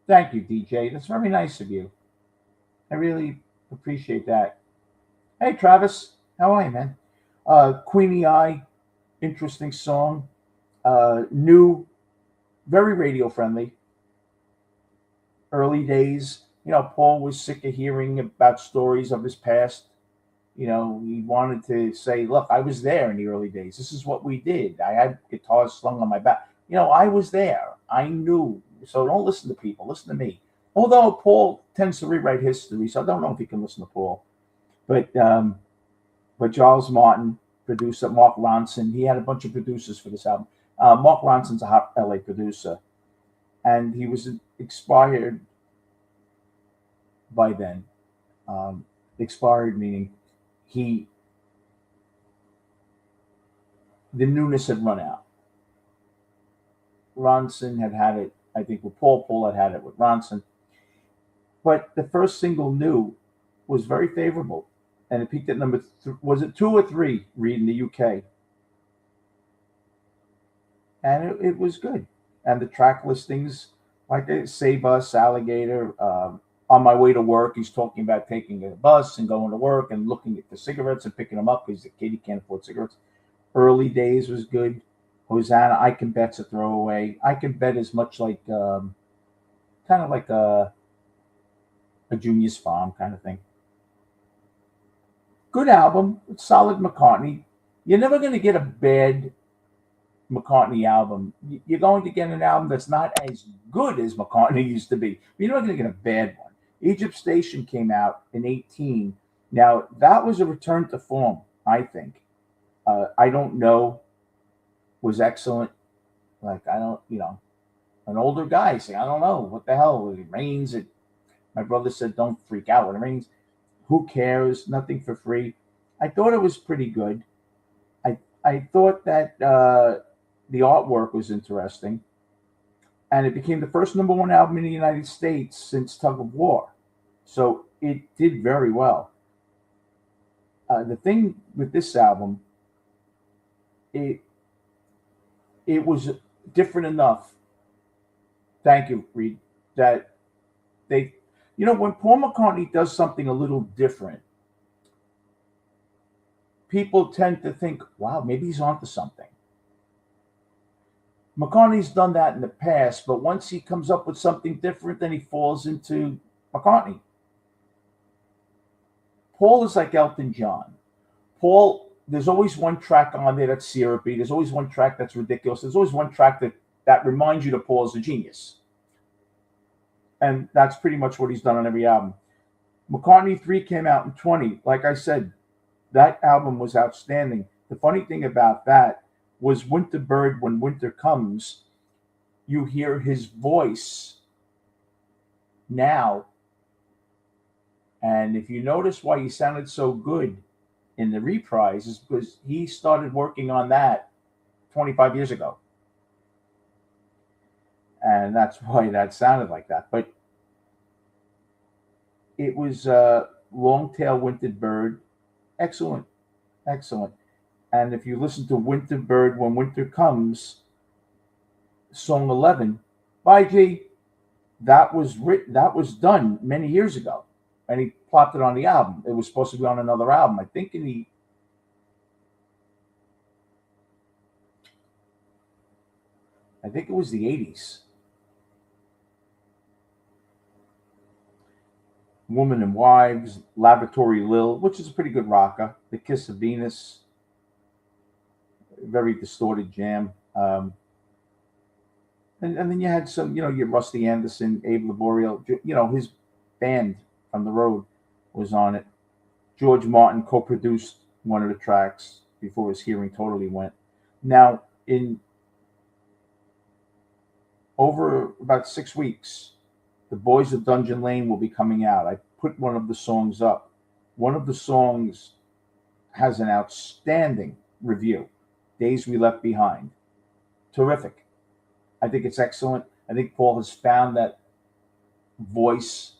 Thank you, DJ. That's very nice of you. I really appreciate that. Hey, Travis. How are you, man? Queenie Eye, interesting song. New, very radio friendly. Early days, Paul was sick of hearing about stories of his past. He wanted to say, look, I was there in the early days. This is what we did. I had guitars slung on my back. I was there. I knew. So don't listen to people. Listen to me. Although Paul tends to rewrite history, so I don't know if you can listen to Paul. But Charles Martin, producer, Mark Ronson, he had a bunch of producers for this album. Mark Ronson's a hot LA producer, and he was expired by then. Expired meaning the newness had run out. Ronson had it, I think, with Paul. Paul had it with Ronson. But the first single, New, was very favorable. And it peaked at number, was it 2 or 3, Read, in the UK? And it was good. And the track listings, like Save Us, Alligator, On My Way to Work, he's talking about taking a bus and going to work and looking at the cigarettes and picking them up because the kid, he can't afford cigarettes. Early Days was good. Hosanna, I Can Bet's a throwaway. I Can Bet is much like, kind of like a Junior's Farm kind of thing. Good album. It's solid McCartney. You're never going to get a bad McCartney album. You're going to get an album that's not as good as McCartney used to be. You're not going to get a bad one. Egypt Station came out in 2018. Now, that was a return to form, I think. I Don't Know was excellent. Like, I don't, an older guy saying, I don't know, what the hell? It rains. My brother said, don't freak out when it rains. Who cares? Nothing for free. I thought it was pretty good. I thought that the artwork was interesting. And it became the first number 1 album in the United States since Tug of War. So it did very well. The thing with this album, it it was different enough. Thank you, Reed. That they, when Paul McCartney does something a little different, people tend to think, "Wow, maybe he's onto something." McCartney's done that in the past, but once he comes up with something different, then he falls into McCartney. Paul is like Elton John. Paul, there's always one track on there that's syrupy. There's always one track that's ridiculous. There's always one track that reminds you that Paul is a genius. And that's pretty much what he's done on every album. McCartney 3 came out in 20. Like I said, that album was outstanding. The funny thing about that was Winter Bird, When Winter Comes, you hear his voice now. And if you notice why he sounded so good in the reprise, is because he started working on that 25 years ago. And that's why that sounded like that. But it was Long Tail Winter Bird. Excellent. Excellent. And if you listen to Winter Bird, When Winter Comes, song 11, by G, that was done many years ago. And he plopped it on the album. It was supposed to be on another album. I think it was the 80s. Woman and Wives, Laboratory Lil, which is a pretty good rocker. The Kiss of Venus, very distorted jam. And then you had some, your Rusty Anderson, Abe Laboriel, his band from the road was on it. George Martin co-produced one of the tracks before his hearing totally went. Now, in over about 6 weeks, The Boys of Dungeon Lane will be coming out. I put one of the songs up. One of the songs has an outstanding review, Days We Left Behind. Terrific. I think it's excellent. I think Paul has found that voice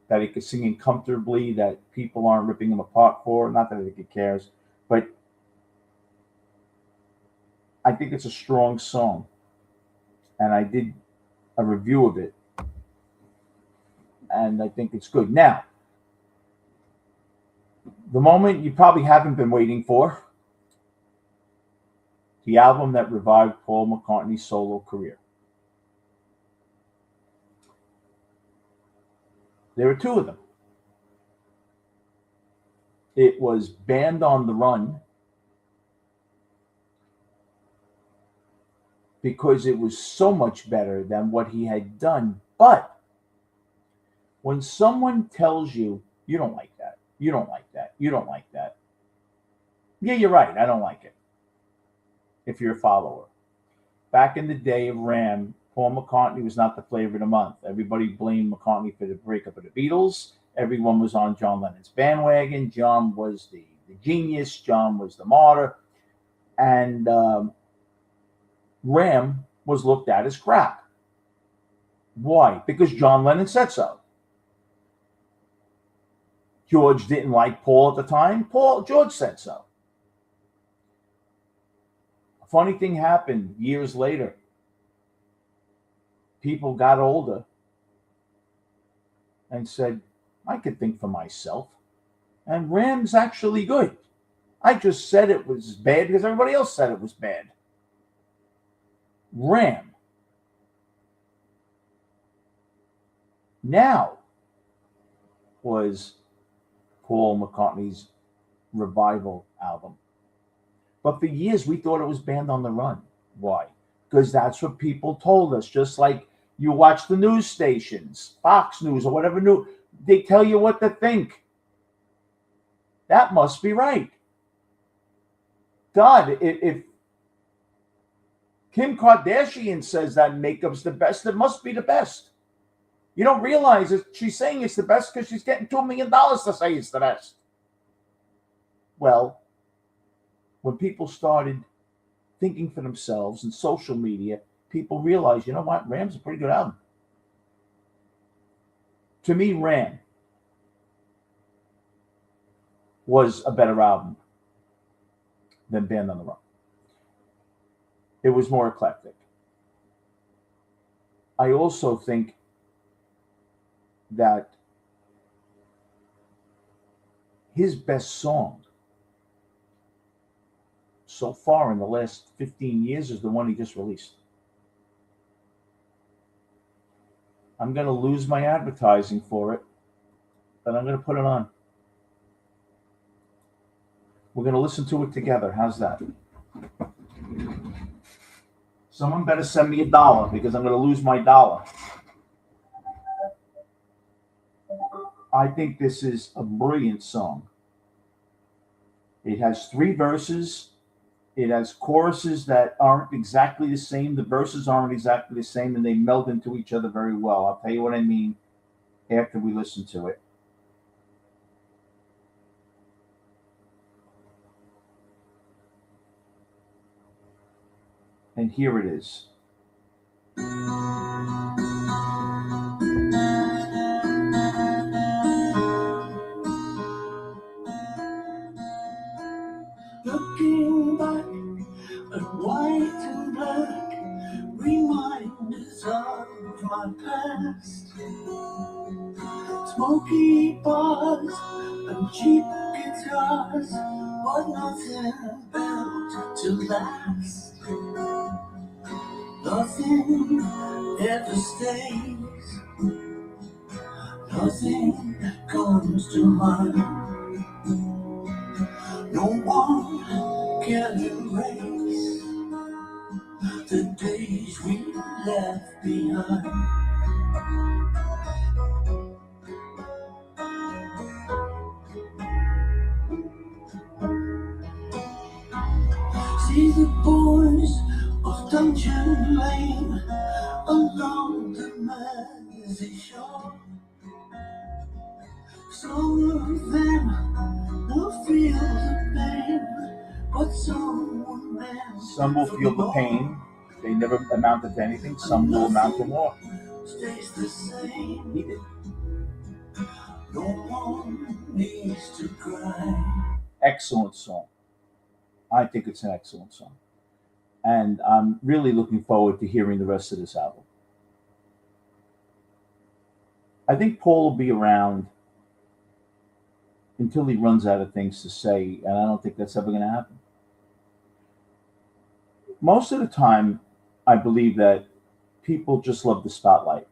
that he could sing in comfortably, that people aren't ripping him apart for. Not that I think he cares, but I think it's a strong song. And I did a review of it, and I think it's good. Now, the moment you probably haven't been waiting for, the album that revived Paul McCartney's solo career. There were two of them. It was Band on the Run, because it was so much better than what he had done. But when someone tells you, you don't like that, you don't like that, you don't like that, yeah, you're right, I don't like it. If you're a follower. Back in the day of Ram, Paul McCartney was not the flavor of the month. Everybody blamed McCartney for the breakup of the Beatles. Everyone was on John Lennon's bandwagon. John was the genius. John was the martyr. And Ram was looked at as crap. Why? Because John Lennon said so. George didn't like Paul at the time. George said so. A funny thing happened years later. People got older and said, I could think for myself. And Ram's actually good. I just said it was bad because everybody else said it was bad. Ram. Now was Paul McCartney's revival album. But for years we thought it was Band on the Run. Why? Because that's what people told us. Just like you watch the news stations, Fox News or whatever news, they tell you what to think. That must be right. God, if Kim Kardashian says that makeup's the best, it must be the best. You don't realize that she's saying it's the best because she's getting $2 million to say it's the best. Well, when people started thinking for themselves in social media, people realized, you know what, Ram's a pretty good album. To me, Ram was a better album than Band on the Run. It was more eclectic. I also think that his best song so far in the last 15 years is the one he just released. I'm going to lose my advertising for it, but I'm going to put it on. We're going to listen to it together. How's that? Someone better send me $1 because I'm going to lose my dollar. I think this is a brilliant song. It has 3 verses. It has choruses that aren't exactly the same. The verses aren't exactly the same, and they meld into each other very well. I'll tell you what I mean after we listen to it. And here it is. Looking back at white and black, reminders of my past. Smoky bars and cheap guitars, but nothing built to last. Nothing ever stays. Nothing comes to mind. No one can erase the days we left behind. See the boys of Dungeon Lane along the Mersey shore. Some of them will feel the pain, but some will feel the pain. They never amounted to anything. Some will amount to more. Stays the same. He did. No one needs to cry. Excellent song. I think it's an excellent song. And I'm really looking forward to hearing the rest of this album. I think Paul will be around until he runs out of things to say, and I don't think that's ever going to happen. Most of the time, I believe that people just love the spotlight.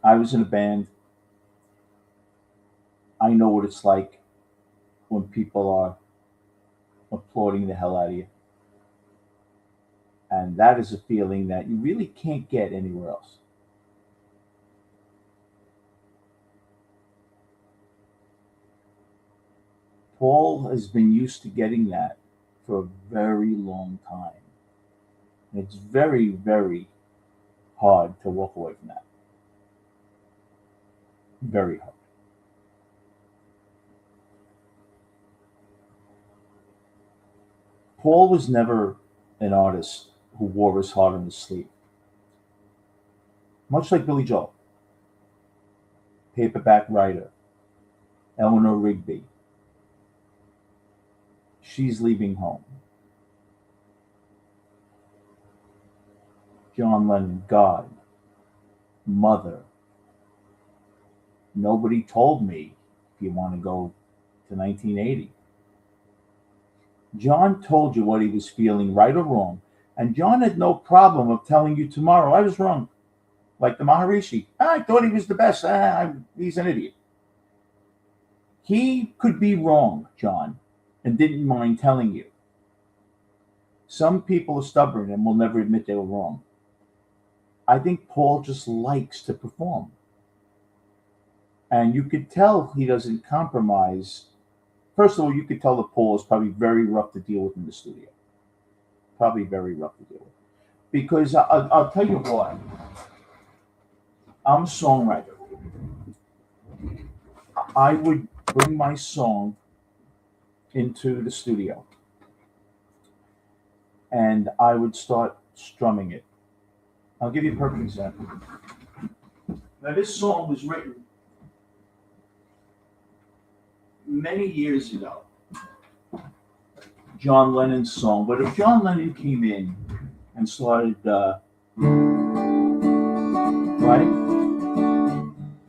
I was in a band. I know what it's like when people are applauding the hell out of you. And that is a feeling that you really can't get anywhere else. Paul has been used to getting that for a very long time. And it's very, very hard to walk away from that. Very hard. Paul was never an artist who wore his heart on his sleeve. Much like Billy Joel, paperback writer, Eleanor Rigby, She's Leaving Home, John Lennon, God, Mother, Nobody Told Me, if you want to go to 1980. John told you what he was feeling, right or wrong, and John had no problem of telling you tomorrow, I was wrong. Like the Maharishi. I thought he was the best. He's an idiot. He could be wrong, John, and didn't mind telling you. Some people are stubborn and will never admit they were wrong. I think Paul just likes to perform. And you could tell he doesn't compromise. First of all, you could tell that Paul is probably very rough to deal with in the studio. Probably very rough to deal with. Because I'll tell you what. I'm a songwriter. I would bring my song into the studio and I would start strumming it. I'll give you a perfect example. Now, this song was written many years ago. John Lennon's song, but if John Lennon came in and started, right?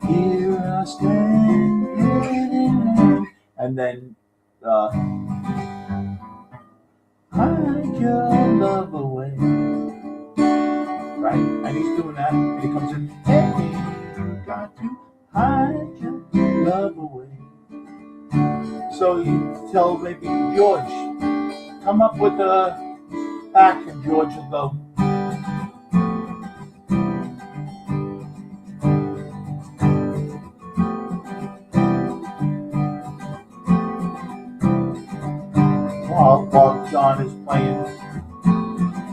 Here I stand, and then hide your love away, right? And he's doing that, and he comes in, hey, you got to hide your love away. So you tell maybe George, come up with a act, and George will go, while John is playing,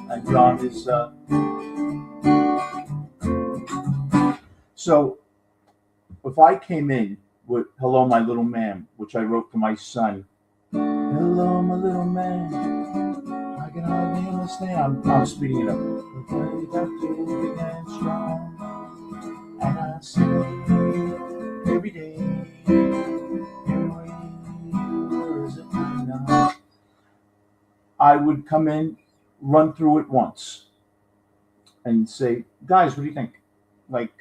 and John is so if I came in with "Hello, My Little Man," which I wrote to my son, "Hello, my little man, I can hardly understand." I'm speeding it up. "You got to big and strong, and I say every day, every word is a night." I would come in, run through it once, and say, "Guys, what do you think?" Like,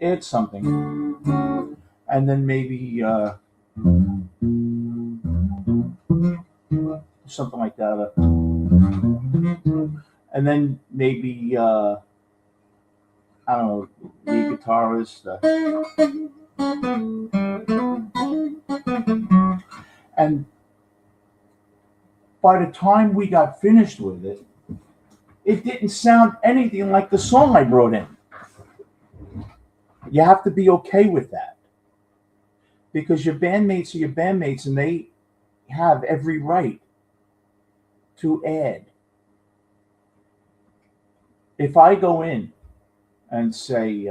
add something, and then maybe something like that, and then maybe I don't know, lead guitarist, and by the time we got finished with it, it didn't sound anything like the song I brought in. You have to be okay with that, because your bandmates are your bandmates, and they have every right to add. If I go in and say,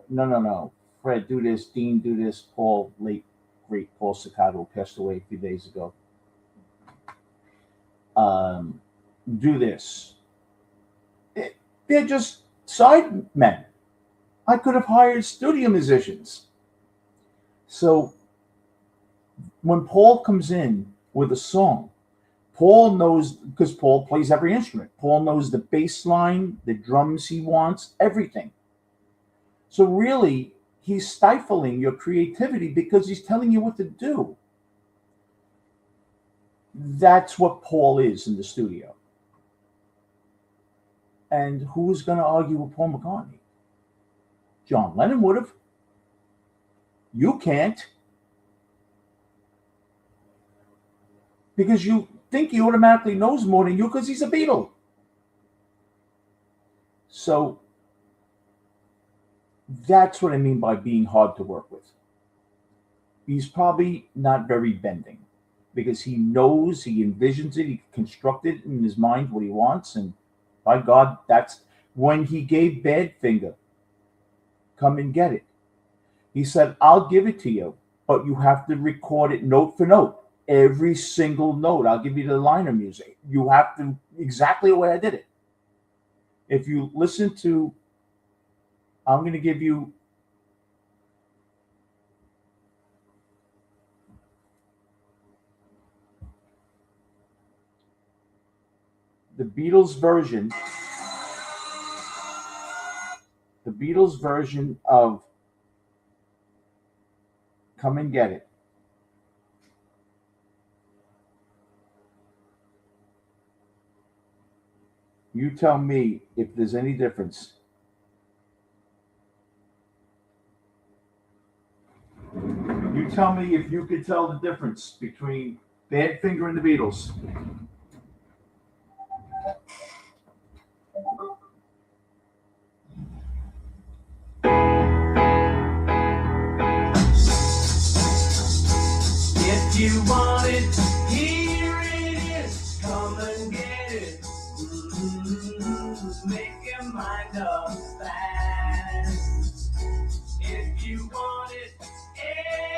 no, Fred, do this, Dean, do this, Paul, late great Paul Staccato, passed away a few days ago, do this. They're just side men. I could have hired studio musicians. So when Paul comes in with a song, Paul knows, because Paul plays every instrument. Paul knows the bass line, the drums he wants, everything. So really, he's stifling your creativity because he's telling you what to do. That's what Paul is in the studio. And who's going to argue with Paul McCartney? John Lennon would have. You can't. Because you think he automatically knows more than you because he's a Beatle. So that's what I mean by being hard to work with. He's probably not very bending because he knows, he envisions it, he constructed in his mind what he wants, and by God, that's when he gave Badfinger, "Come and Get It." He said, "I'll give it to you, but you have to record it note for note. Every single note. I'll give you the liner music. You have to, exactly the way I did it." If you listen to, I'm going to give you the Beatles version of "Come and Get It." You tell me if there's any difference. You tell me if you could tell the difference between Badfinger and the Beatles. If you want it, here it is. Come and get it. Make your mind up fast. If you want it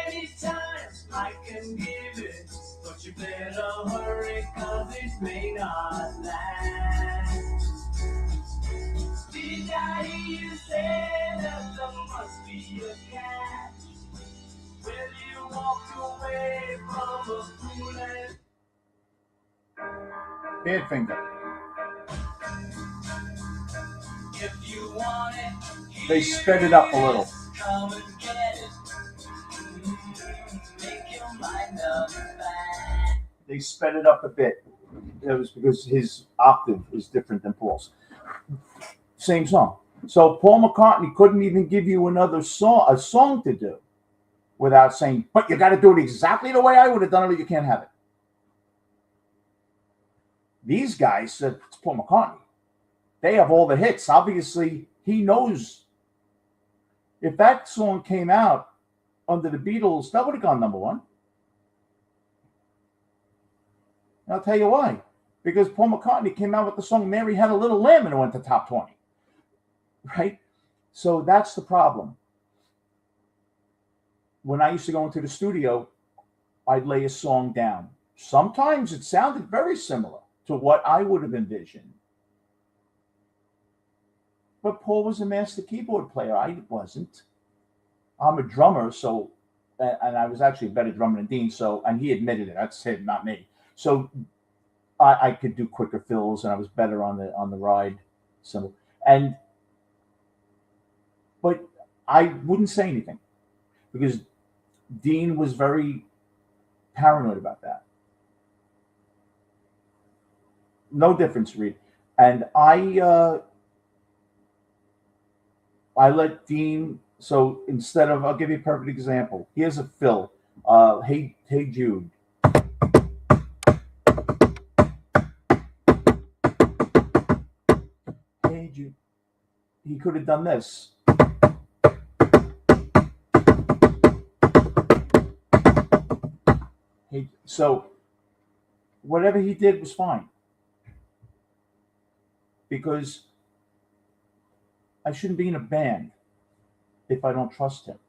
anytime, I can give it. But you better hurry, cause it may not last. Did I hear you say that there must be a catch? Well, you walked away from a fool. Badfinger. If you want it, They sped it up a little. come and get it. Make your mind up fast. They sped it up a bit. That was because his octave is different than Paul's. Same song. So Paul McCartney couldn't even give you a song to do without saying, but you got to do it exactly the way I would have done it or you can't have it. These guys said, it's Paul McCartney. They have all the hits. Obviously, he knows. If that song came out under the Beatles, that would have gone number one. And I'll tell you why. Because Paul McCartney came out with the song Mary Had a Little Lamb and it went to top 20. Right? So that's the problem. When I used to go into the studio, I'd lay a song down. Sometimes it sounded very similar to what I would have envisioned. But Paul was a master keyboard player. I wasn't. I'm a drummer, so, and I was actually a better drummer than Dean, so, and he admitted it. That's him, not me. So I could do quicker fills, and I was better on the ride cymbal. But I wouldn't say anything because Dean was very paranoid about that. No difference, Reed. And I let Dean. So instead of, I'll give you a perfect example. Here's a fill. Hey Jude. Hey Jude. He could have done this. So whatever he did was fine. Because I shouldn't be in a band if I don't trust him.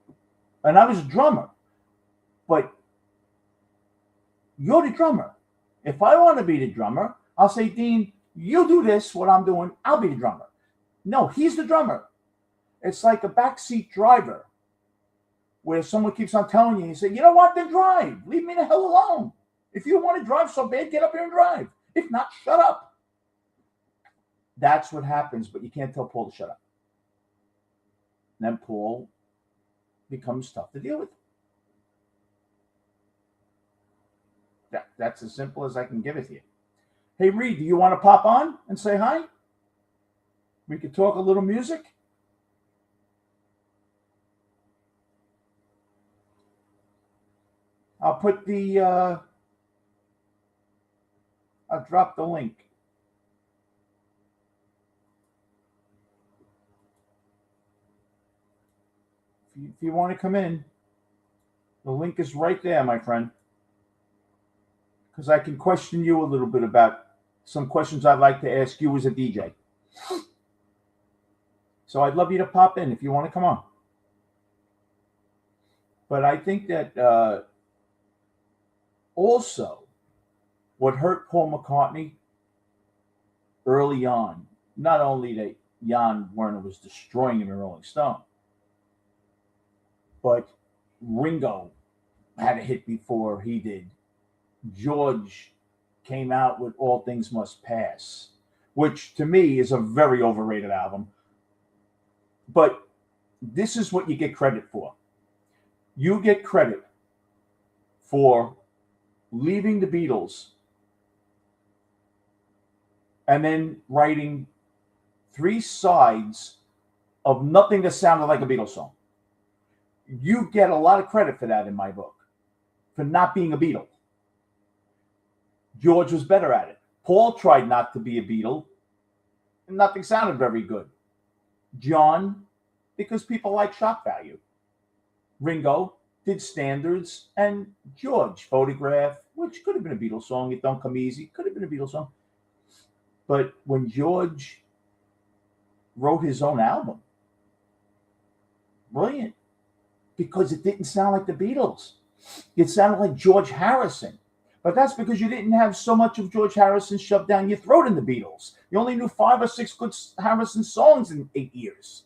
And I was a drummer. But you're the drummer. If I want to be the drummer, I'll say, Dean, you do this, what I'm doing, I'll be the drummer. No, he's the drummer. It's like a backseat driver where someone keeps on telling you, you say, you know what, then drive. Leave me the hell alone. If you want to drive so bad, get up here and drive. If not, shut up. That's what happens, but you can't tell Paul to shut up. And then Paul becomes tough to deal with. That's as simple as I can give it to you. Hey, Reed, do you want to pop on and say hi? We could talk a little music. I'll put the, I'll drop the link. If you want to come in, the link is right there, my friend. Because I can question you a little bit about some questions I'd like to ask you as a DJ. So I'd love you to pop in if you want to come on. But I think that also what hurt Paul McCartney early on, not only that Jan Werner was destroying him in Rolling Stone, but Ringo had a hit before he did. George came out with All Things Must Pass, which to me is a very overrated album. But this is what you get credit for. You get credit for leaving the Beatles and then writing 3 sides of nothing that sounded like a Beatles song. You get a lot of credit for that in my book, for not being a Beatle. George was better at it. Paul tried not to be a Beatle, and nothing sounded very good. John, because people like shock value. Ringo did standards, and George, Photograph, which could have been a Beatles song. It Don't Come Easy, could have been a Beatles song. But when George wrote his own album, brilliant, because it didn't sound like the Beatles. It sounded like George Harrison. But that's because you didn't have so much of George Harrison shoved down your throat in the Beatles. You only knew 5 or 6 good Harrison songs in 8 years.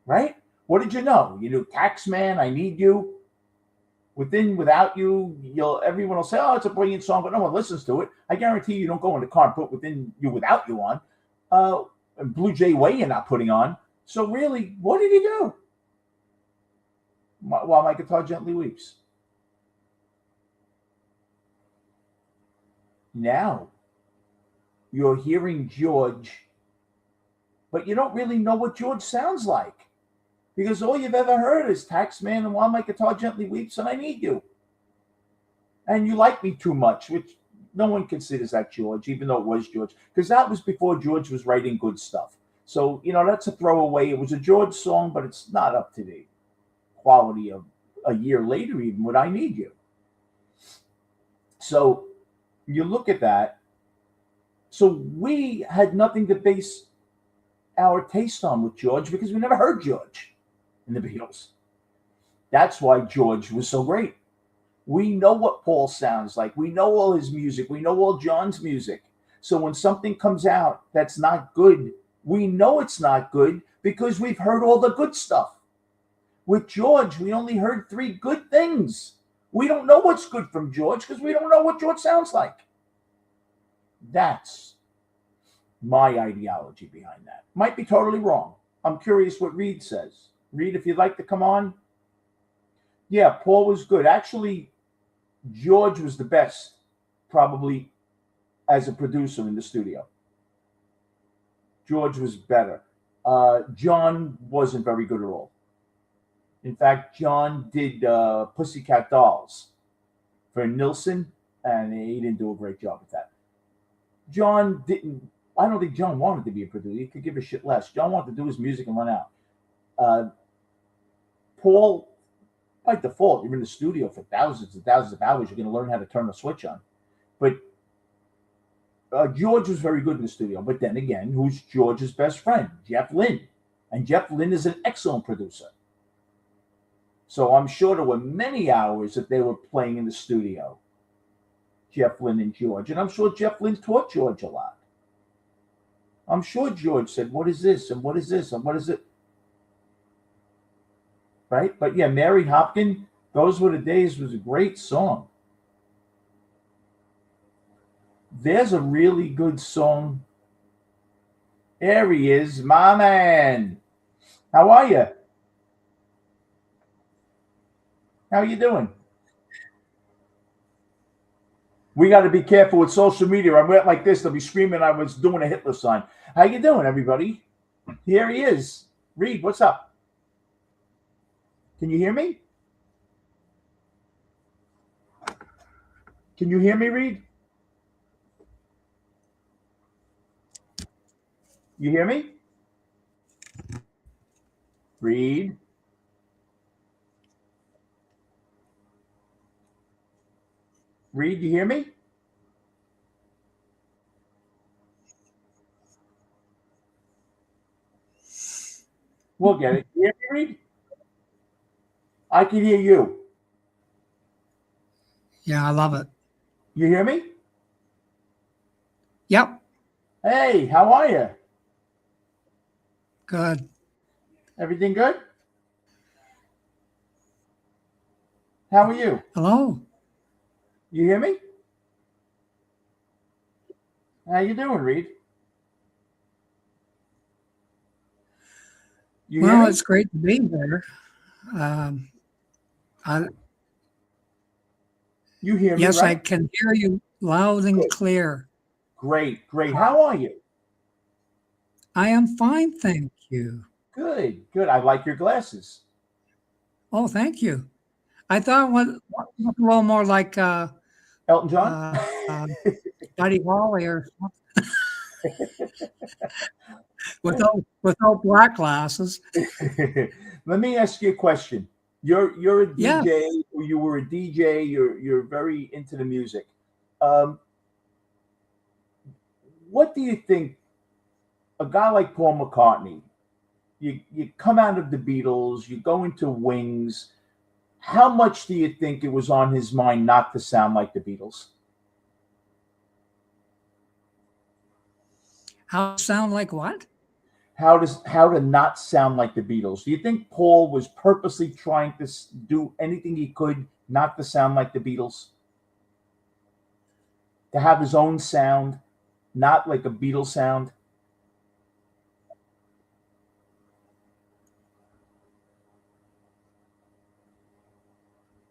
Right? What did you know? You knew Taxman, I Need You. Without you, everyone will say, "Oh, it's a brilliant song," but no one listens to it. I guarantee you don't go in the car and put Within You Without You on. And Blue Jay Way you're not putting on. So really, what did he do? While My Guitar Gently Weeps. Now you're hearing George, but you don't really know what George sounds like, because all you've ever heard is Taxman and While My Guitar Gently Weeps and I Need You. And You Like Me Too Much, which no one considers that George, even though it was George, because that was before George was writing good stuff. So, that's a throwaway. It was a George song, but it's not up to the quality of a year later, even with I Need You. So you look at that. So we had nothing to base our taste on with George because we never heard George in the Beatles. That's why George was so great. We know what Paul sounds like. We know all his music. We know all John's music. So when something comes out that's not good, we know it's not good because we've heard all the good stuff. With George, we only heard 3 good things. We don't know what's good from George because we don't know what George sounds like. That's my ideology behind that. Might be totally wrong. I'm curious what Reed says. Reed, if you'd like to come on. Yeah, Paul was good. Actually, George was the best, probably, as a producer in the studio. George was better. John wasn't very good at all. In fact, John did Pussycat Dolls for Nilsson, and he didn't do a great job with that. John didn't. I don't think John wanted to be a producer. He could give a shit less. John wanted to do his music and run out. Paul, by default, you're in the studio for thousands and thousands of hours. You're going to learn how to turn a switch on. But George was very good in the studio. But then again, who's George's best friend? Jeff Lynne. And Jeff Lynne is an excellent producer. So I'm sure there were many hours that they were playing in the studio, Jeff Lynne and George. And I'm sure Jeff Lynne taught George a lot. I'm sure George said, "What is this? And what is this? And what is it?" Right? But yeah, Mary Hopkin, Those Were the Days was a great song. There's a really good song. There he is, my man. How are you? How you doing? We got to be careful with social media. I went like this, they'll be screaming I was doing a Hitler sign. How you doing, everybody? Here he is. Reed, what's up? Can you hear me? Can you hear me, Reed? You hear me? Reed? Reed, you hear me? We'll get it. You hear me, Reed? I can hear you. Yeah, I love it. You hear me? Yep. Hey, how are you? Good. Everything good? How are you? Hello. You hear me? How you doing, Reed? You hear Well, me? it's great to be there. I, You hear me, yes, I right? can hear you loud and Good. clear. Great. How are you? I am fine, thank you. Good. I like your glasses. Oh, thank you. I thought it was a little more like Elton John? Buddy Holly or something. without black glasses. Let me ask you a question. You're a DJ, Yeah. or you were a DJ, you're very into the music. What do you think a guy like Paul McCartney, you come out of the Beatles, you go into Wings, how much do you think it was on his mind not to sound like the Beatles? How sound like what? How to not sound like the Beatles? Do you think Paul was purposely trying to do anything he could not to sound like the Beatles, to have his own sound, not like a Beatles sound.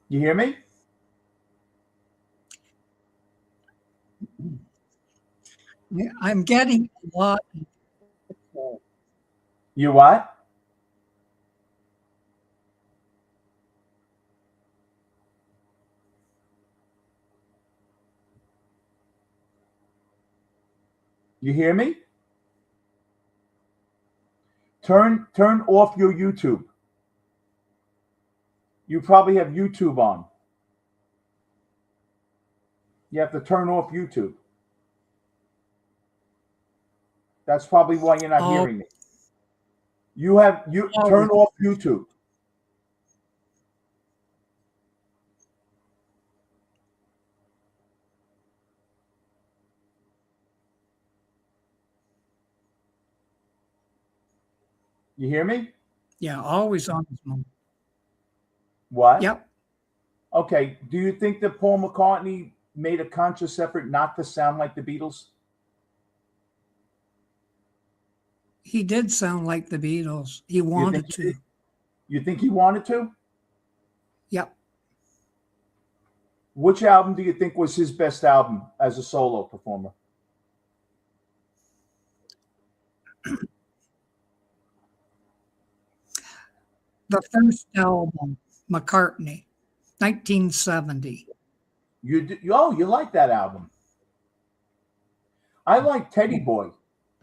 You hear me? Yeah, I'm getting a lot. You what? You hear me? Turn off your YouTube. You probably have YouTube on. You have to turn off YouTube. That's probably why you're not Oh, hearing me. You turn off YouTube. You hear me? yeah, always on his mind. What? Yep. Okay. Do you think that Paul McCartney made a conscious effort not to sound like the Beatles? He did sound like the Beatles. He You think wanted he to. did? You think he wanted to? Yep. Which album do you think was his best album as a solo performer? The first album, McCartney, 1970. You like that album? I like Teddy Boy.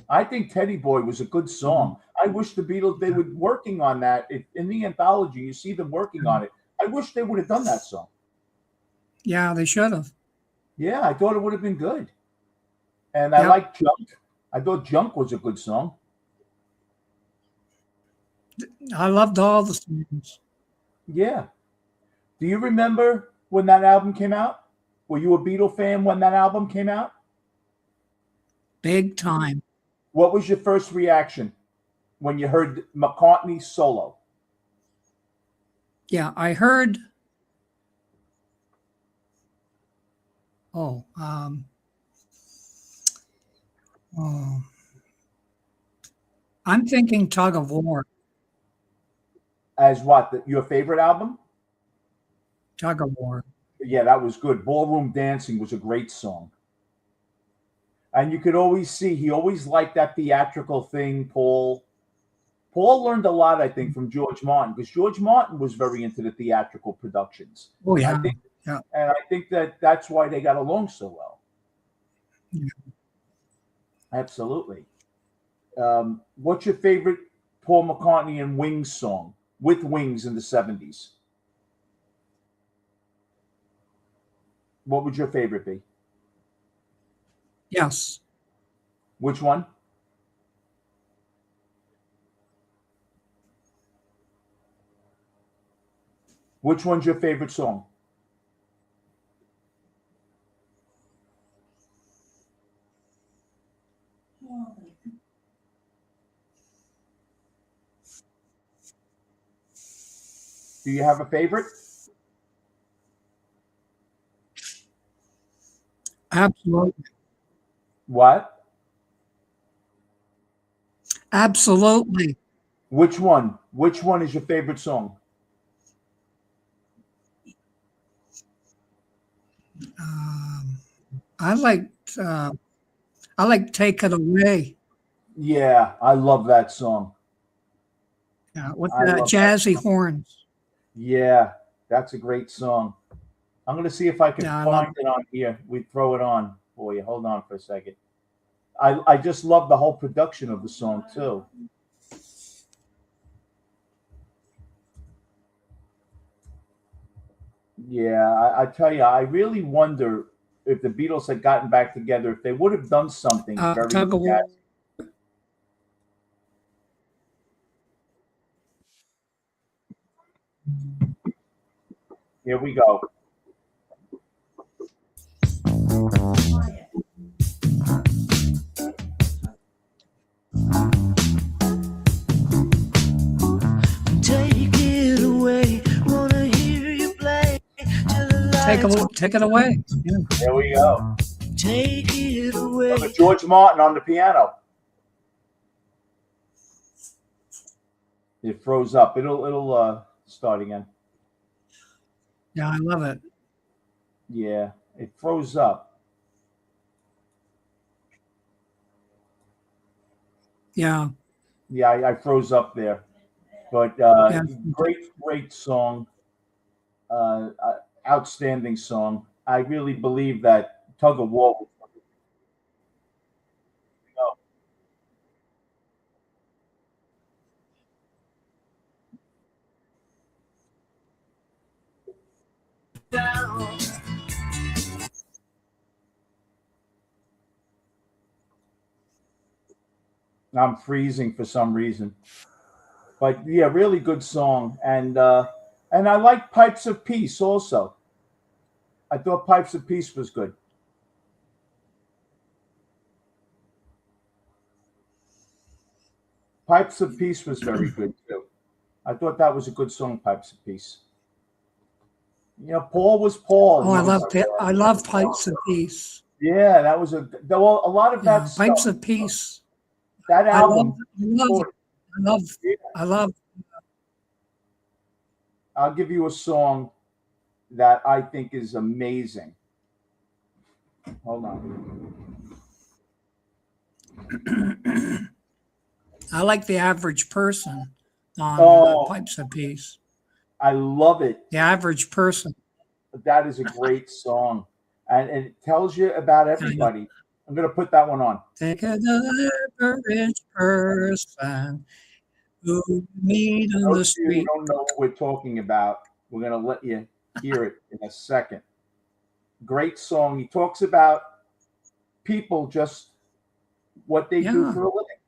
I think Teddy Boy was a good song. I wish the Beatles they were working on that. In the anthology, you see them working on it. I wish they would have done that song. Yeah, they should have. Yeah, I thought it would have been good. And I Yep. like Junk. I thought Junk was a good song. I loved all the songs. Yeah. Do you remember when that album came out? Were you a Beatle fan when that album came out? Big time. What was your first reaction when you heard McCartney solo? Yeah, I heard. Oh, oh, I'm thinking Tug of War. As what? Your favorite album? Tug of War. Yeah, that was good. Ballroom Dancing was a great song. And you could always see he always liked that theatrical thing, Paul. Paul learned a lot, I think, from George Martin because George Martin was very into the theatrical productions. Oh, I yeah. think, Yeah. and I think that's why they got along so well. Yeah. Absolutely. What's your favorite Paul McCartney and Wings song with Wings in the 70s? What would your favorite be? Yes. Which one? Which one's your favorite song? Do you have a favorite? Absolutely. What? Absolutely. Which one? Which one is your favorite song? Um, I liked. I like Take It Away. Yeah, I love that song. Yeah, with I the love that jazzy song. horns. Yeah, that's a great song. I'm gonna see if I can Yeah, I love. find it on here. We throw it on for you. Hold on for a second. I just love the whole production of the song too. Yeah, I tell you, I really wonder if the Beatles had gotten back together, if they would have done something very Tug of War. jazzy. Here we go. Take it away, wanna hear you play. take it away. Yeah. There we go. Take it away. George Martin on the piano. It froze up. It'll start again. Yeah, I love it. Yeah, it froze up. Yeah. Yeah, I froze up there. But Yeah. great song. Outstanding song. I really believe that Tug of War was Down. I'm freezing for some reason. But yeah, really good song. And I like Pipes of Peace also. I thought Pipes of Peace was good. Pipes of Peace was very good too. I thought that was a good song, Pipes of Peace. You know, Paul was Paul. Oh, I love Pipes of Peace. Yeah, that was a lot of Yeah, that Pipes stuff. of Peace. That album. I love. I'll give you a song that I think is amazing. Hold on. I like The Average Person on Pipes of Peace. I love it. The Average Person. That is a great song. And it tells you about everybody. I'm going to put that one on. Take an average person who you meet on the Those of you who street. don't know what we're talking about, we're going to let you hear it in a second. Great song. He talks about people, just what they do for a living.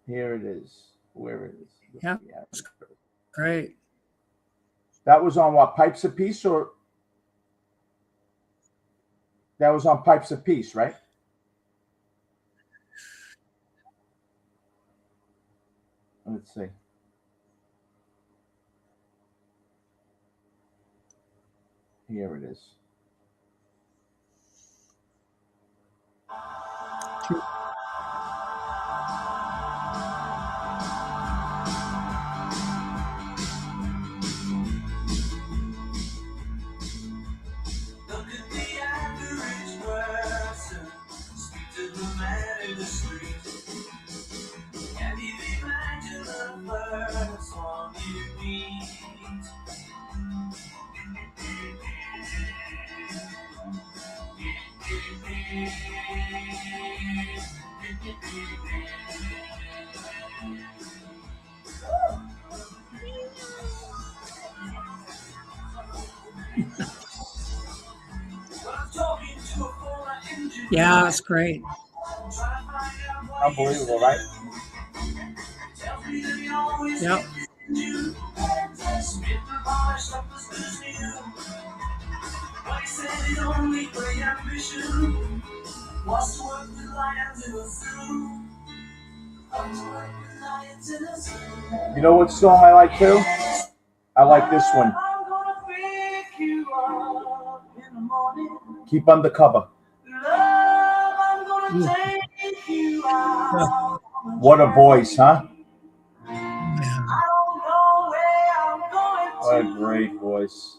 Here it is. Where it is. Yeah. Great. That was on what? Pipes of Peace, or that was on Pipes of Peace, right? Let's see. Here it is. Look at the average person, speak to the man in the street. Can you imagine the first one you meet? Yeah, it's great. Unbelievable, right? Yep. You know what song I like too? I like this one. Keep Undercover. What a voice, huh? Yeah. What a great voice.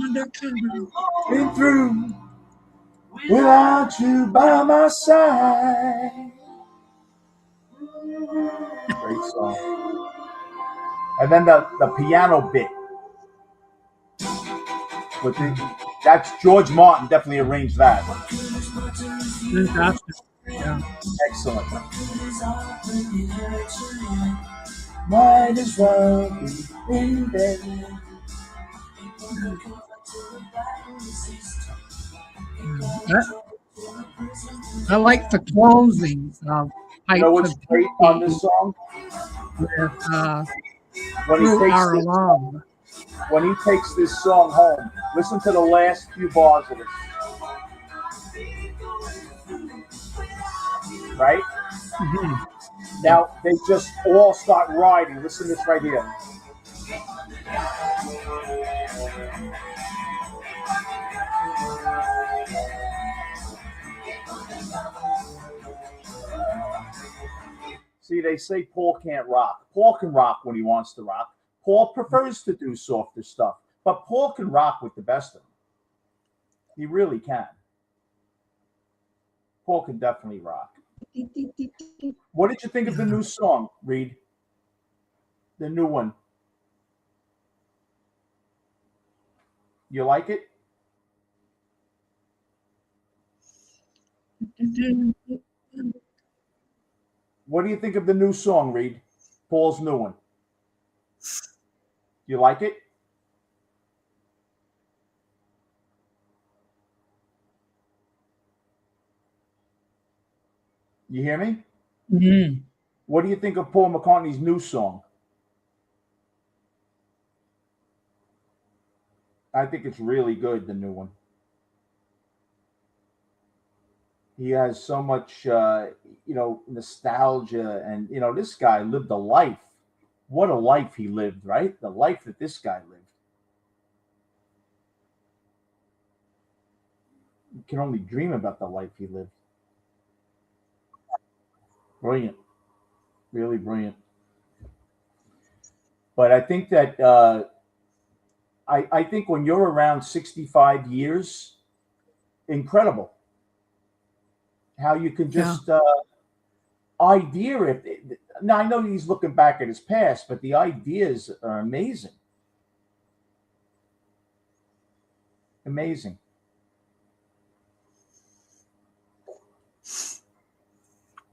Undercover. Been through without you by my side. Great song. And then the piano bit. With that's George Martin definitely arranged that. Fantastic. Yeah. Excellent. Might as well be in bed. I like the closing of You know what's great on this song? with When he Through takes Our this, Love. when he takes this song home, listen to the last few bars of it. Right? Mhm. Now they just all start riding. Listen to this right here. See, they say Paul can't rock. Paul can rock when he wants to rock. Paul prefers to do softer stuff, but Paul can rock with the best of them. He really can. Paul can definitely rock. What did you think of the new song, Reed? The new one. You like it? What do you think of the new song, Reed? Paul's new one. You like it? You hear me? Mm. What do you think of Paul McCartney's new song? I think it's really good, the new one. He has so much, nostalgia, and this guy lived a life. What a life he lived, right? The life that this guy lived. You can only dream about the life he lived. Brilliant, really brilliant. But I think that I think when you're around 65 years, incredible how you can just idea it. Now I know he's looking back at his past, but the ideas are amazing. Amazing.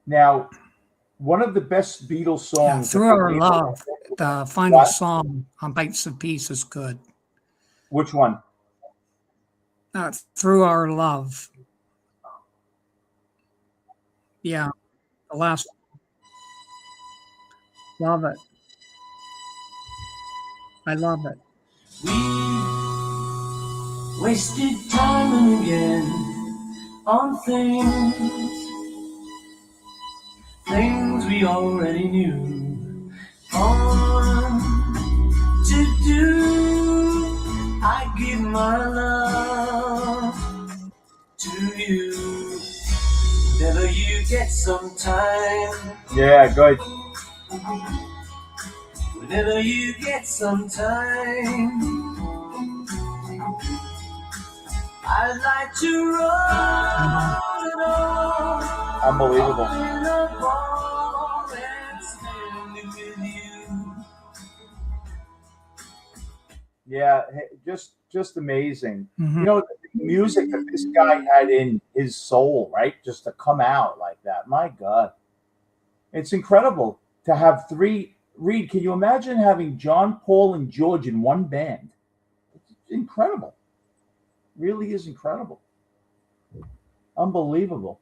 Now, one of the best Beatles songs. Through Our Love, the final song on Bites of Peace is good. Which one? Through Our Love. Yeah, the last. Love it. I love it. We wasted time and again on things we already knew. On to do, I give my love to you. Whenever you get some time. Yeah, good. Whenever you get some time, I'd like to run it all. Unbelievable. In a ball and stand with you. Yeah, just amazing. Mm-hmm. The music that this guy had in his soul, right? Just to come out like that. My God. It's incredible to have three. Reed, can you imagine having John, Paul, and George in one band? It's incredible. Really is incredible. Unbelievable.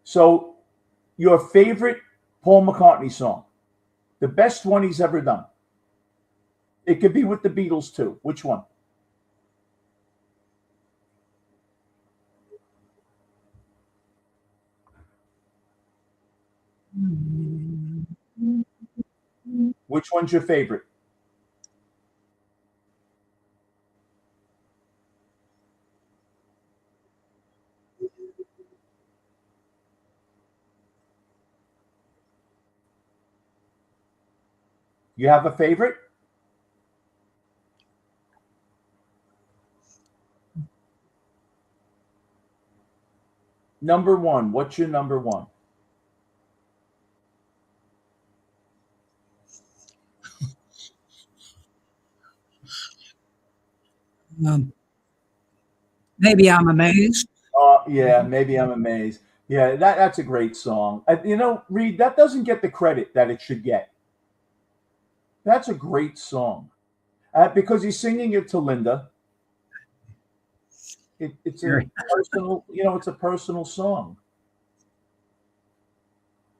So, your favorite Paul McCartney song? The best one he's ever done? It could be with the Beatles too. Which one? Which one's your favorite? You have a favorite? Number one. What's your number one? Maybe I'm Amazed. Yeah, maybe I'm amazed. Yeah, that's a great song. Reed, that doesn't get the credit that it should get. That's a great song because he's singing it to Linda. It's a personal, it's a personal song.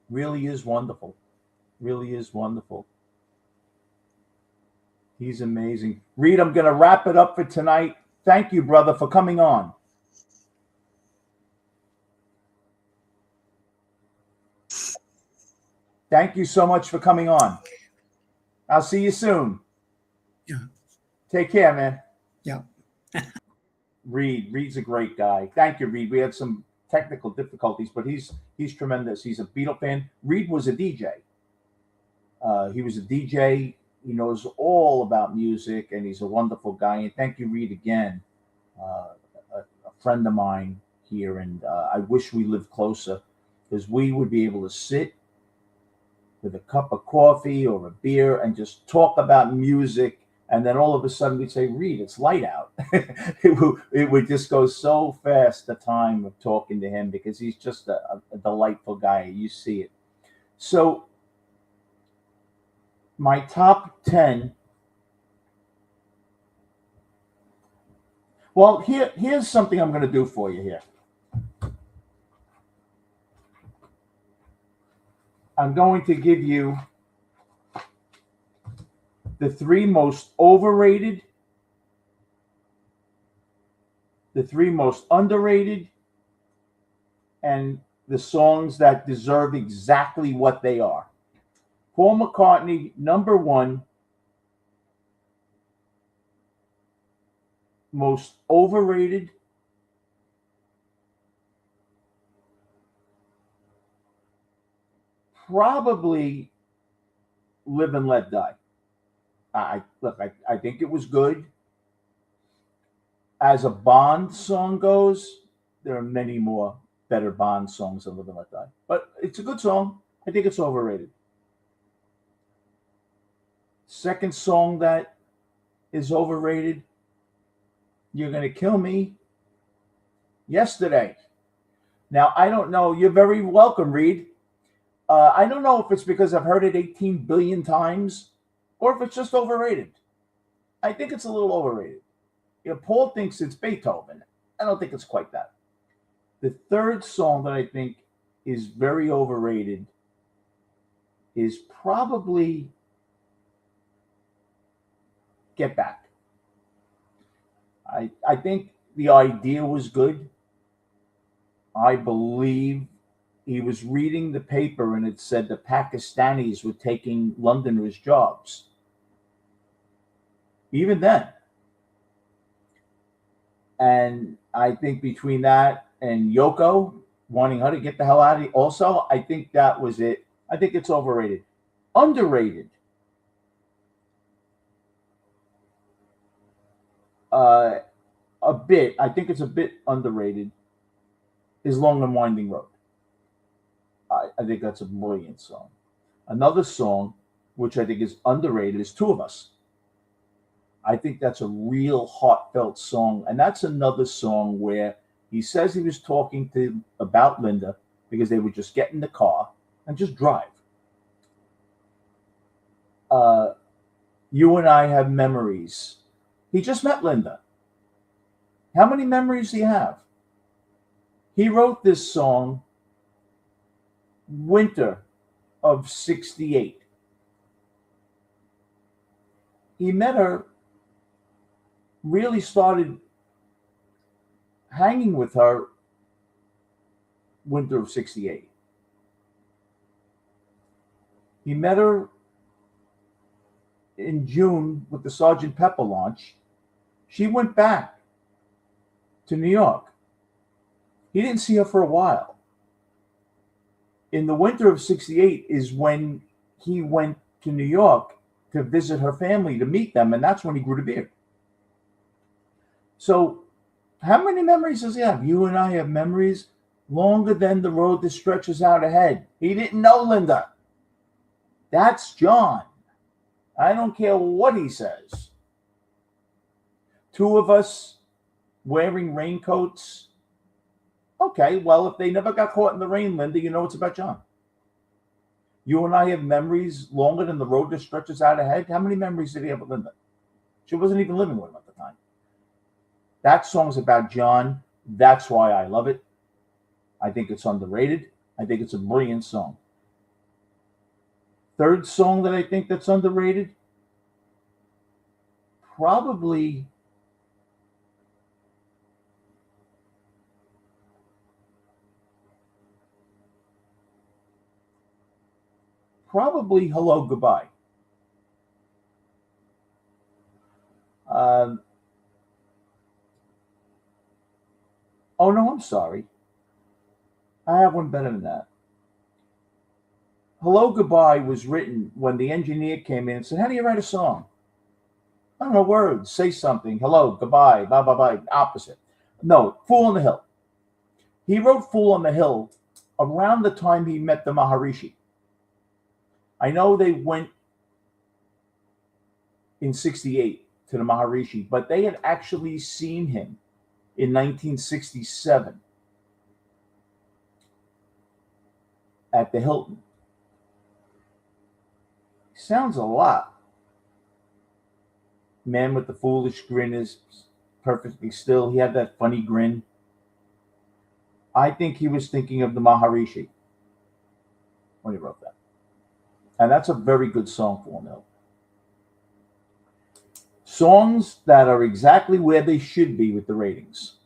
Really is wonderful. Really is wonderful. He's amazing. Reed, I'm going to wrap it up for tonight. Thank you, brother, for coming on. Thank you so much for coming on. I'll see you soon. Yeah. Take care, man. Yeah. Reed's a great guy. Thank you, Reed. We had some technical difficulties, but he's tremendous. He's a Beatle fan. Reed was a DJ. He was a DJ. He knows all about music, and he's a wonderful guy. And thank you, Reed, again. A friend of mine here, and I wish we lived closer because we would be able to sit with a cup of coffee or a beer and just talk about music. And then all of a sudden we'd say, Reed, it's light out. it would just go so fast, the time of talking to him, because he's just a delightful guy. You see it. So my top 10. Well, here's something I'm going to do for you here. I'm going to give you the 3 most overrated, the 3 most underrated, and the songs that deserve exactly what they are. Paul McCartney, number 1, most overrated. Probably Live and Let Die. I think it was good. As a Bond song goes, there are many more better Bond songs than Live and Let Die. But it's a good song. I think it's overrated. Second song that is overrated, You're Gonna Kill Me, Yesterday. Now, I don't know. You're very welcome, Reed. I don't know if it's because I've heard it 18 billion times or if it's just overrated. I think it's a little overrated. Paul thinks it's Beethoven. I don't think it's quite that. The third song that I think is very overrated is probably Get Back. I think the idea was good. I believe he was reading the paper and it said the Pakistanis were taking Londoners' jobs. Even then. And I think between that and Yoko wanting her to get the hell out of here, also, I think that was it. I think it's overrated. Underrated. A bit. I think it's a bit underrated. Is Long and Winding Road. I think that's a brilliant song. Another song, which I think is underrated, is Two of Us. I think that's a real heartfelt song. And that's another song where he says he was talking about Linda because they would just get in the car and just drive. You and I Have Memories. He just met Linda. How many memories do you have? He wrote this song winter of 68. He met her, really started hanging with her winter of 68. He met her in June with the Sgt. Pepper launch. She went back to New York. He didn't see her for a while. In the winter of 68 is when he went to New York to visit her family, to meet them, and that's when he grew the beard. So how many memories does he have? You and I have memories longer than the road that stretches out ahead. He didn't know Linda. That's John. I don't care what he says. Two of Us wearing raincoats. Okay, well, if they never got caught in the rain, Linda, you know it's about John. You and I have memories longer than the road that stretches out ahead. How many memories did he have with Linda? She wasn't even living with him at the time. That song's about John. That's why I love it. I think it's underrated. I think it's a brilliant song. Third song that I think that's underrated, probably Hello, Goodbye. Um, oh no, I'm sorry. I have one better than that. Hello Goodbye was written when the engineer came in and said, "How do you write a song?" I don't know words. Say something. Hello, goodbye, bye, bye, bye. Opposite. No, Fool on the Hill. He wrote Fool on the Hill around the time he met the Maharishi. I know they went in 68 to the Maharishi, but they had actually seen him in 1967 at the Hilton. Sounds a lot. Man with the foolish grin is perfectly still. He had that funny grin. I think he was thinking of the Maharishi when he wrote that. And that's a very good song for him, though. Songs that are exactly where they should be with the ratings.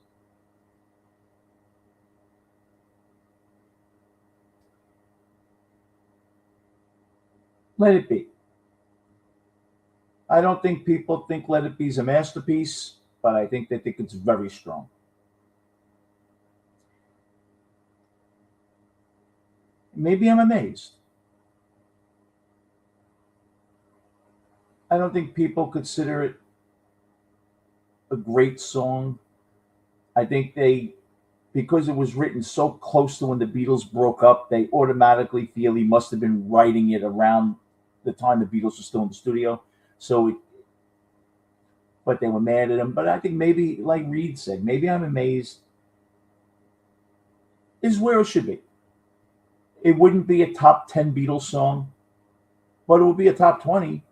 Let It Be. I don't think people think Let It Be is a masterpiece, but I think they think it's very strong. Maybe I'm amazed. I don't think people consider it a great song. I think because it was written so close to when the Beatles broke up, they automatically feel he must have been writing it around the time the Beatles were still in the studio. But they were mad at him. But I think maybe, like Reed said, maybe I'm amazed is where it should be. It wouldn't be a top 10 Beatles song, but it would be a top 20.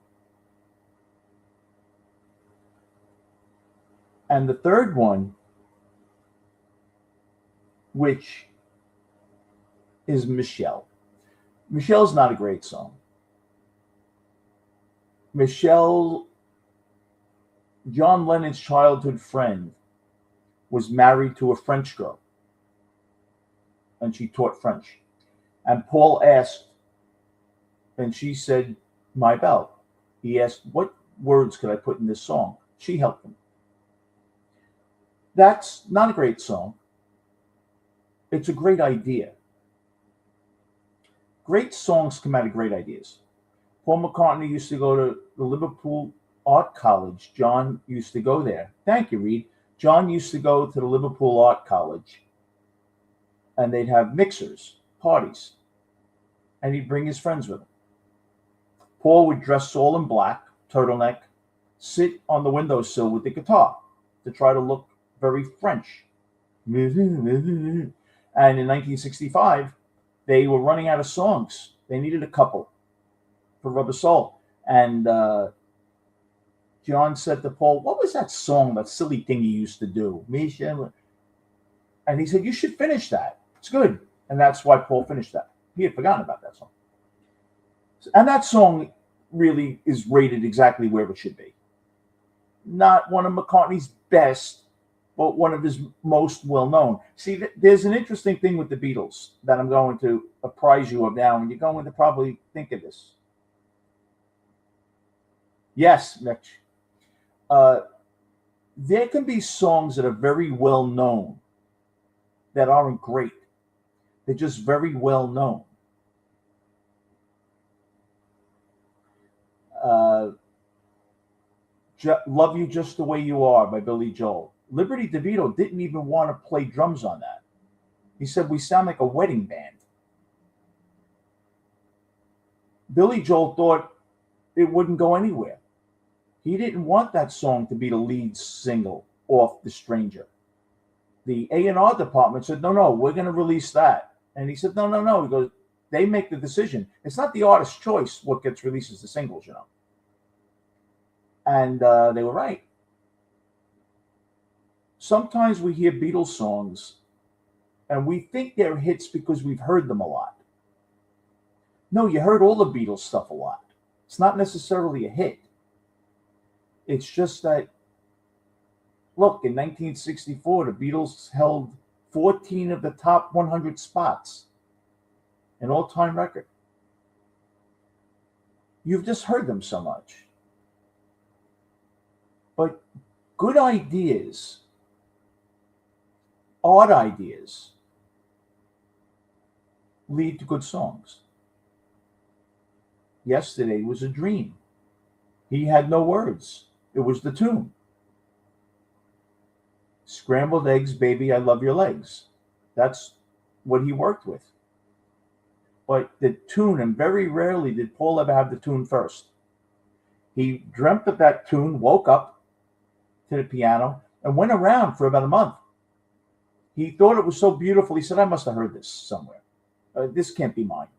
And the third one, which is Michelle. Michelle's not a great song. Michelle, John Lennon's childhood friend, was married to a French girl, and she taught French. And Paul asked, and she said, "My belle." He asked, "What words could I put in this song?" She helped him. That's not a great song. It's a great idea. Great songs come out of great ideas. Paul McCartney used to go to the Liverpool Art College. John used to go there. Thank you, Reed. John used to go to the Liverpool Art College, and they'd have mixers, parties, and he'd bring his friends with him. Paul would dress all in black, turtleneck, sit on the windowsill with the guitar to try to look very French. And in 1965, they were running out of songs. They needed a couple for Rubber Soul. And John said to Paul, "What was that song, that silly thing you used to do?" And he said, "You should finish that. It's good." And that's why Paul finished that. He had forgotten about that song. And that song really is rated exactly where it should be. Not one of McCartney's best, but one of his most well-known. See, there's an interesting thing with the Beatles that I'm going to apprise you of now, and you're going to probably think of this. Yes, Mitch. There can be songs that are very well-known that aren't great. They're just very well-known. Love You Just the Way You Are by Billy Joel. Liberty DeVito didn't even want to play drums on that. He said, "We sound like a wedding band." Billy Joel thought it wouldn't go anywhere. He didn't want that song to be the lead single off The Stranger. The A&R department said, no, we're going to release that. And he said, no. He goes, they make the decision. It's not the artist's choice what gets released as the singles, And they were right. Sometimes we hear Beatles songs and we think they're hits because we've heard them a lot. No, you heard all the Beatles stuff a lot. It's not necessarily a hit. It's just that, look, in 1964, the Beatles held 14 of the top 100 spots, an all-time record. You've just heard them so much. But good ideas, odd ideas, lead to good songs. Yesterday was a dream. He had no words. It was the tune. Scrambled eggs, baby, I love your legs. That's what he worked with. But the tune, and very rarely did Paul ever have the tune first. He dreamt of that tune, woke up to the piano, and went around for about a month. He thought it was so beautiful, he said, I must have heard this somewhere. This can't be mine.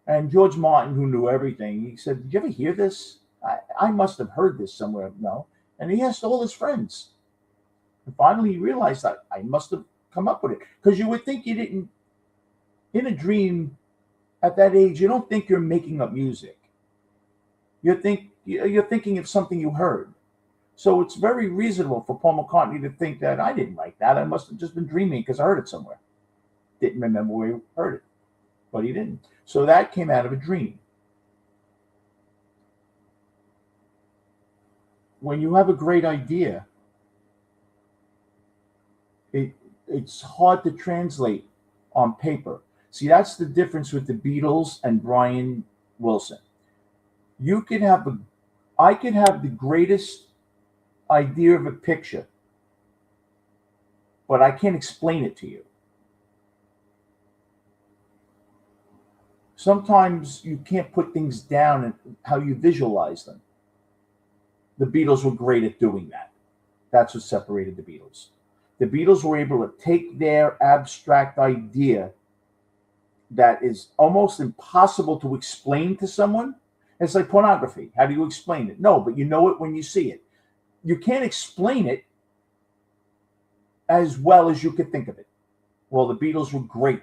And George Martin, who knew everything, he said, did you ever hear this? I must have heard this somewhere. No. And he asked all his friends. And finally he realized that I must have come up with it. Because you would think you didn't, in a dream at that age, you don't think you're making up music. You're thinking of something you heard. So it's very reasonable for Paul McCartney to think that I didn't write that. I must have just been dreaming because I heard it somewhere. Didn't remember where he heard it, but he didn't. So that came out of a dream. When you have a great idea, it's hard to translate on paper. See, that's the difference with the Beatles and Brian Wilson. I could have the greatest idea of a picture, but I can't explain it to you. Sometimes you can't put things down and how you visualize them. The Beatles were great at doing that. That's what separated the Beatles. The Beatles were able to take their abstract idea that is almost impossible to explain to someone. It's like pornography. How do you explain it? No, but you know it when you see it. You can't explain it as well as you could think of it. Well, the Beatles were great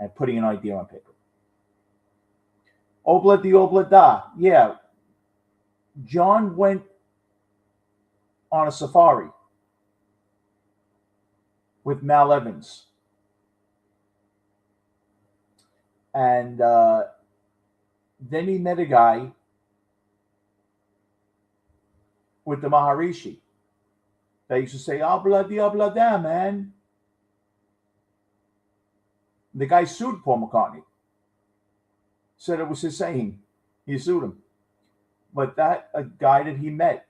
at putting an idea on paper. Obla di obla da. Yeah. John went on a safari with Mal Evans. And then he met a guy with the Maharishi. They used to say, obla da, man. The guy sued Paul McCartney. Said it was his saying. He sued him. But that a guy that he met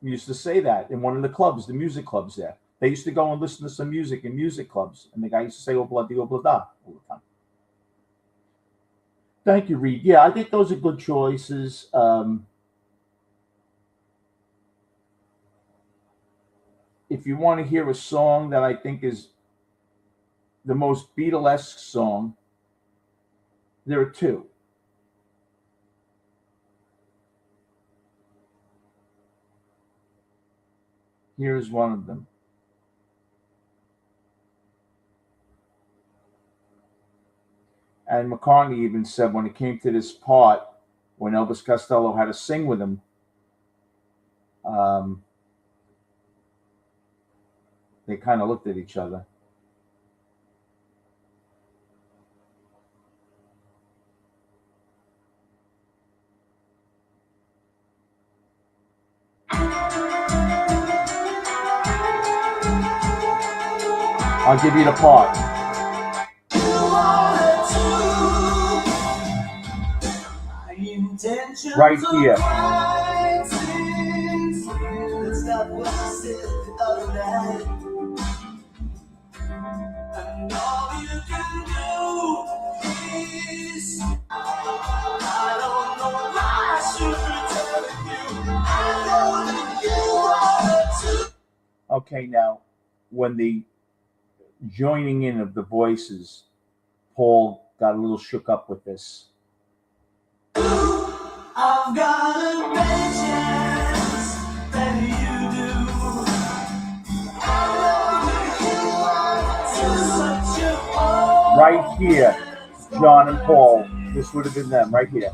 used to say that in one of the clubs, the music clubs there. They used to go and listen to some music in music clubs. And the guy used to say, obla di obla da all the time. Thank you, Reed. Yeah, I think those are good choices. If you want to hear a song that I think is the most Beatlesque song, there are two. Here's one of them. And McCartney even said when it came to this part, when Elvis Costello had to sing with him, they kind of looked at each other. I'll give you the part. Right here. Okay, now, when the joining in of the voices, Paul got a little shook up with this. I've got a better chance than you do. Right here, John and Paul. This would have been them right here.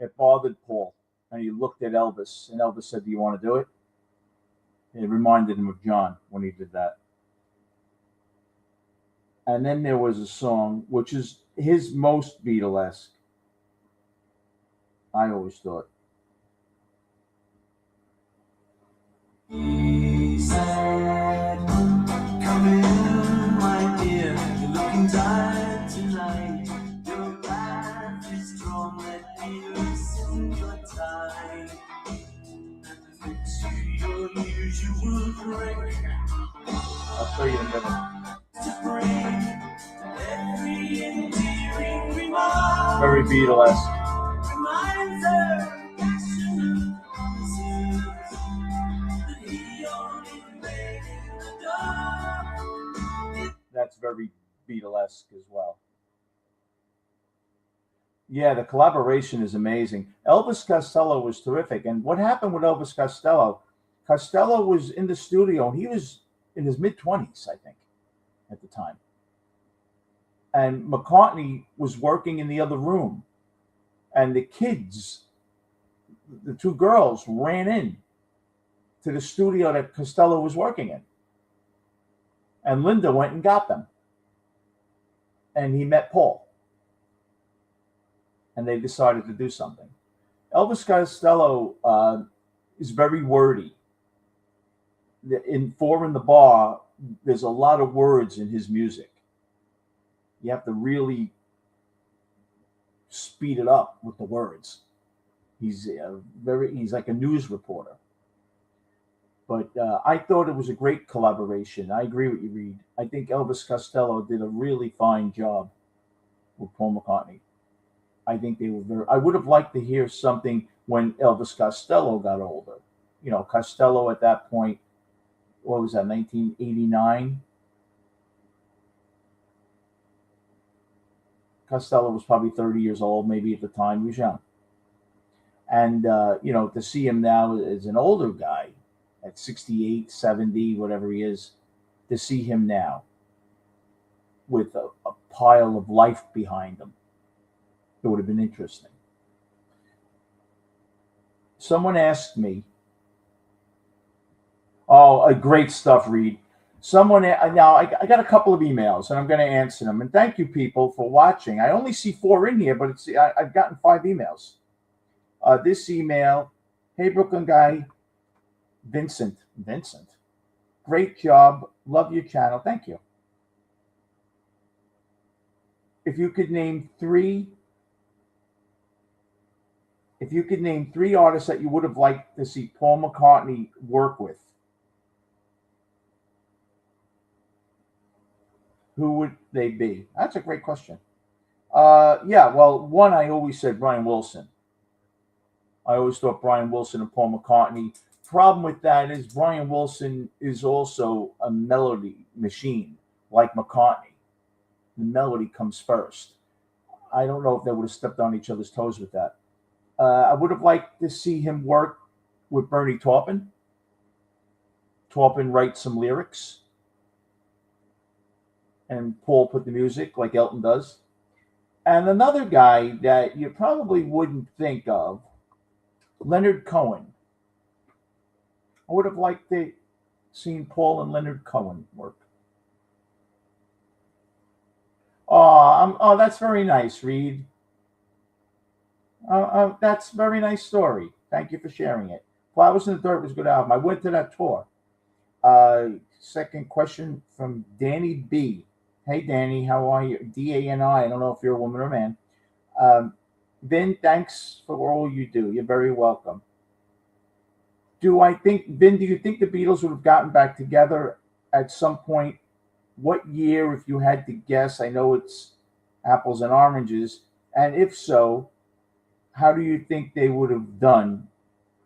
It bothered Paul, and he looked at Elvis, and Elvis said, do you want to do it? It reminded him of John when he did that. And then there was a song which is his most Beatlesque, I always thought. He said, "Come in, my dear. You're looking tired tonight. Your bath is strong. Let me loosen your tie and fix you your usual drink I'll show you in a minute. to bring every endearing remark. Very Beatlesque. Reminds her passionate promises that he only made in the dark. That's very Beatlesque as well. Yeah, the collaboration is amazing. Elvis Costello was terrific. And what happened with Elvis Costello? Costello was in the studio, and he was in his mid-20s, I think, at the time. And McCartney was working in the other room. And the kids, the two girls, ran in to the studio that Costello was working in. And Linda went and got them. And he met Paul. And they decided to do something. Elvis Costello is very wordy. In Four in the Bar, there's a lot of words in his music. You have to really speed it up with the words. He's like a news reporter. But I thought it was a great collaboration. I agree with you, Reed. I think Elvis Costello did a really fine job with Paul McCartney. I think they were very. I would have liked to hear something when Elvis Costello got older. You know, Costello at that point, what was that, 1989? Costello was probably 30 years old, maybe at the time. He was young. And, to see him now as an older guy at 68, 70, whatever he is, to see him now with a pile of life behind him, it would have been interesting. Someone asked me, great stuff, Reed. I got a couple of emails and I'm going to answer them. And thank you, people, for watching. I only see 4 in here, but I've gotten 5 emails. This email, hey, Brooklyn guy, Vincent, great job. Love your channel. Thank you. If you could name 3 artists that you would have liked to see Paul McCartney work with, who would they be? That's a great question. One, I always said Brian Wilson. I always thought Brian Wilson and Paul McCartney. Problem with that is Brian Wilson is also a melody machine, like McCartney. The melody comes first. I don't know if they would have stepped on each other's toes with that. I would have liked to see him work with Bernie Taupin. Taupin writes some lyrics, and Paul put the music like Elton does. And another guy that you probably wouldn't think of, Leonard Cohen. I would have liked to seen Paul and Leonard Cohen work. That's very nice, Reed. That's a very nice story. Thank you for sharing it. Flowers in the Dirt was a good album. I went to that tour. Second question from Danny B. Hey, Danny, how are you? Dani. I don't know if you're a woman or a man. Vin, thanks for all you do. You're very welcome. Do you think the Beatles would have gotten back together at some point? What year, if you had to guess? I know it's apples and oranges. And if so, how do you think they would have done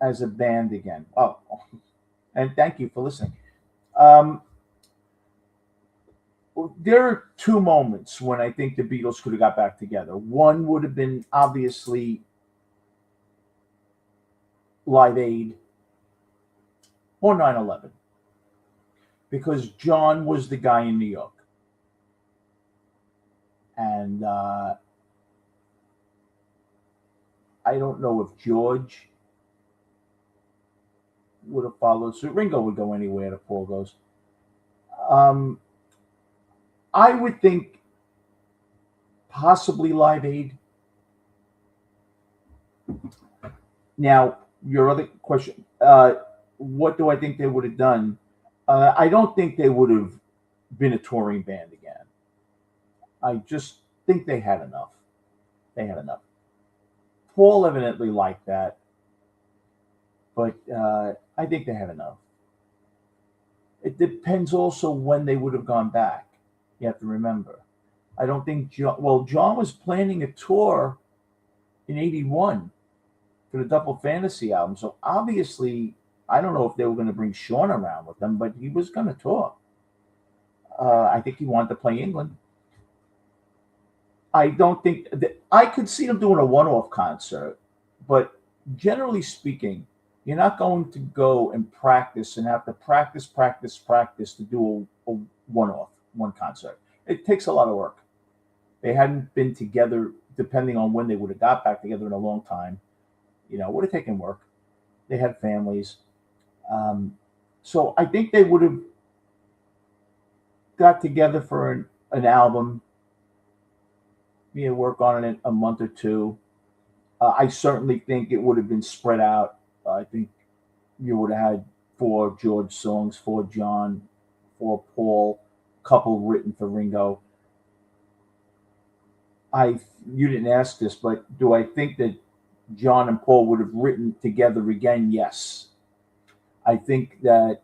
as a band again? Oh, and thank you for listening. There are 2 moments when I think the Beatles could have got back together. One would have been obviously Live Aid or 9/11, because John was the guy in New York. And I don't know if George would have followed suit. Ringo would go anywhere that Paul goes. I would think possibly Live Aid. Now, your other question, what do I think they would have done? I don't think they would have been a touring band again. I just think they had enough. They had enough. Paul evidently liked that, but I think they had enough. It depends also when they would have gone back. You have to remember. I don't think John was planning a tour in '81 for the Double Fantasy album. So obviously, I don't know if they were going to bring Sean around with them, but he was going to tour. I think he wanted to play England. I don't think that I could see them doing a one-off concert, but generally speaking, you're not going to go and practice and have to practice to do a one-off, one concert. It takes a lot of work. They hadn't been together, depending on when they would have got back together in a long time. It would have taken work. They had families. So I think they would have got together for an album, work on it a month or two. I certainly think it would have been spread out. I think you would have had 4 George songs, 4 John, 4 Paul, couple written for Ringo. You didn't ask this, but do I think that John and Paul would have written together again? Yes. I think that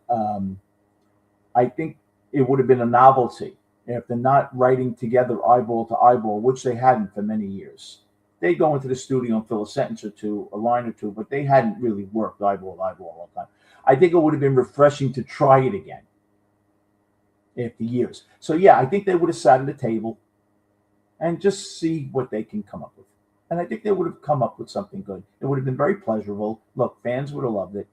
I think it would have been a novelty if they're not writing together eyeball to eyeball, which they hadn't for many years. They go into the studio and fill a sentence or two, a line or two, but they hadn't really worked eyeball to eyeball all the time. I think it would have been refreshing to try it again after years. So yeah, I think they would have sat at the table and just see what they can come up with. And I think they would have come up with something good. It would have been very pleasurable. Look, fans would have loved it.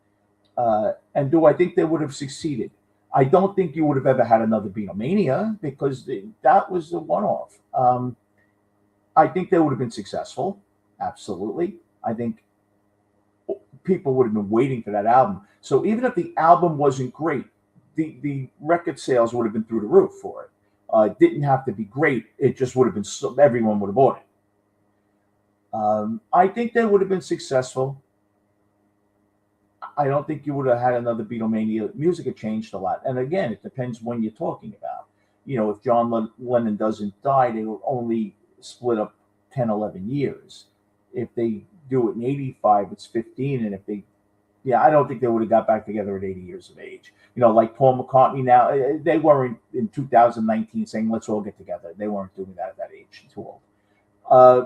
And do I think they would have succeeded? I don't think you would have ever had another Beatlemania because that was a one-off. I think they would have been successful. Absolutely. I think people would have been waiting for that album. So even if the album wasn't great, the record sales would have been through the roof for it. It didn't have to be great. It just would have been, everyone would have bought it. I think they would have been successful. I don't think you would have had another Beatlemania. Music had changed a lot. And again, it depends when you're talking about. If John Lennon doesn't die, they will only split up 10, 11 years. If they do it in 85, it's 15. And I don't think they would have got back together at 80 years of age. Like Paul McCartney now, they weren't in 2019 saying, let's all get together. They weren't doing that at that age, too old.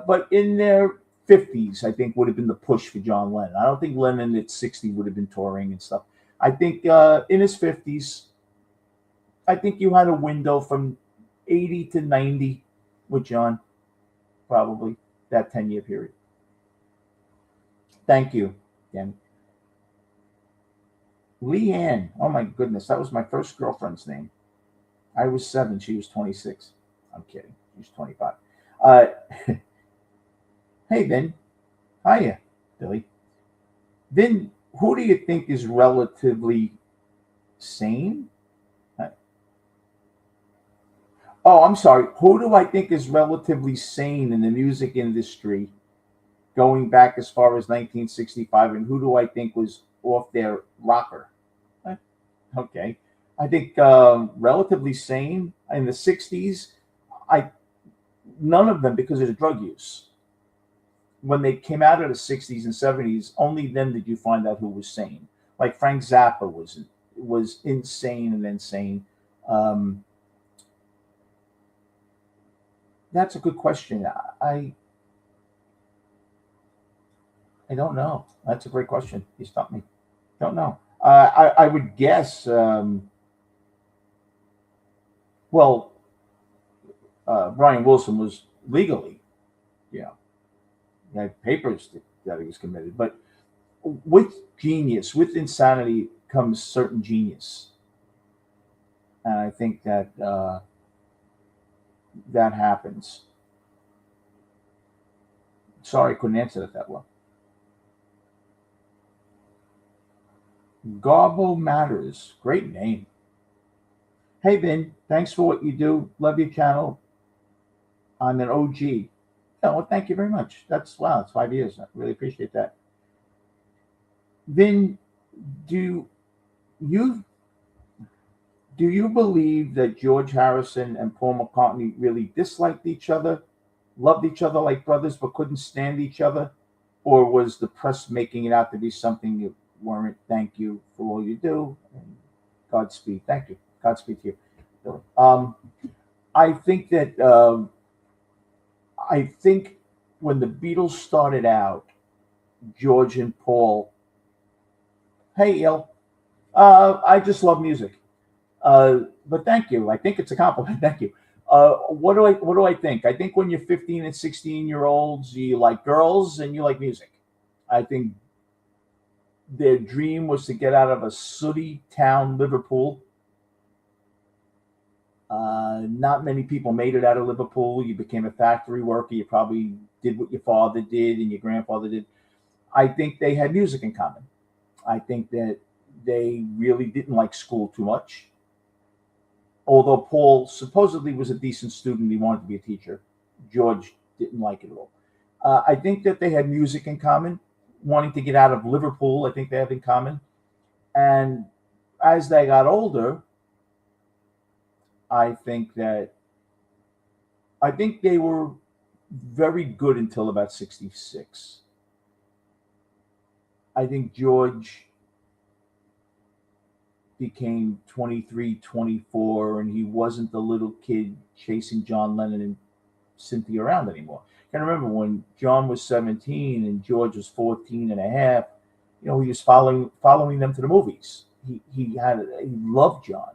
But in their 50s, I think, would have been the push for John Lennon. I don't think Lennon at 60 would have been touring and stuff. I think in his 50s, I think you had a window from 80 to 90 with John, probably, that 10-year period. Thank you, again. Leanne, oh my goodness, that was my first girlfriend's name. I was 7, she was 26. I'm kidding, she was 25. Hey, Vin. Hiya, Billy. Vin, who do you think is relatively sane? Oh, I'm sorry. Who do I think is relatively sane in the music industry going back as far as 1965? And who do I think was off their rocker? Okay. I think relatively sane in the 60s. None of them because of the drug use. When they came out of the 60s and 70s, only then did you find out who was sane. Like Frank Zappa was insane and then sane. That's a good question. I don't know. That's a great question. You stumped me. Don't know. I would guess. Brian Wilson was legally, he had papers that he was committed. But with genius, with insanity, comes certain genius, and I think that that happens. Sorry, I couldn't answer that well. Garbo Matters, great name. Hey, Vin, thanks for what you do. Love your channel. I'm an OG. Yeah, well, thank you very much. That's wow, it's 5 years. I really appreciate that. Vin, do you do you believe that George Harrison and Paul McCartney really disliked each other, loved each other like brothers, but couldn't stand each other? Or was the press making it out to be something you weren't? Thank you for all you do. And Godspeed. Thank you. Godspeed to you. Billy. I think that I think when the Beatles started out, George and Paul. Hey, Il. I just love music. But thank you. I think it's a compliment. Thank you. What do I think? I think when you're 15 and 16-year olds, you like girls and you like music. I think their dream was to get out of a sooty town, Liverpool. Not many people made it out of Liverpool. You became a factory worker. You probably did what your father did and your grandfather did. I think they had music in common. I think that they really didn't like school too much. Although Paul supposedly was a decent student, he wanted to be a teacher. George didn't like it at all. I think that they had music in common, wanting to get out of Liverpool. I think they have in common. And as they got older, I think that I think they were very good until about 66. I think George became 23, 24, and he wasn't the little kid chasing John Lennon and Cynthia around anymore. I can remember when John was 17 and George was 14 and a half, he was following them to the movies. He loved John.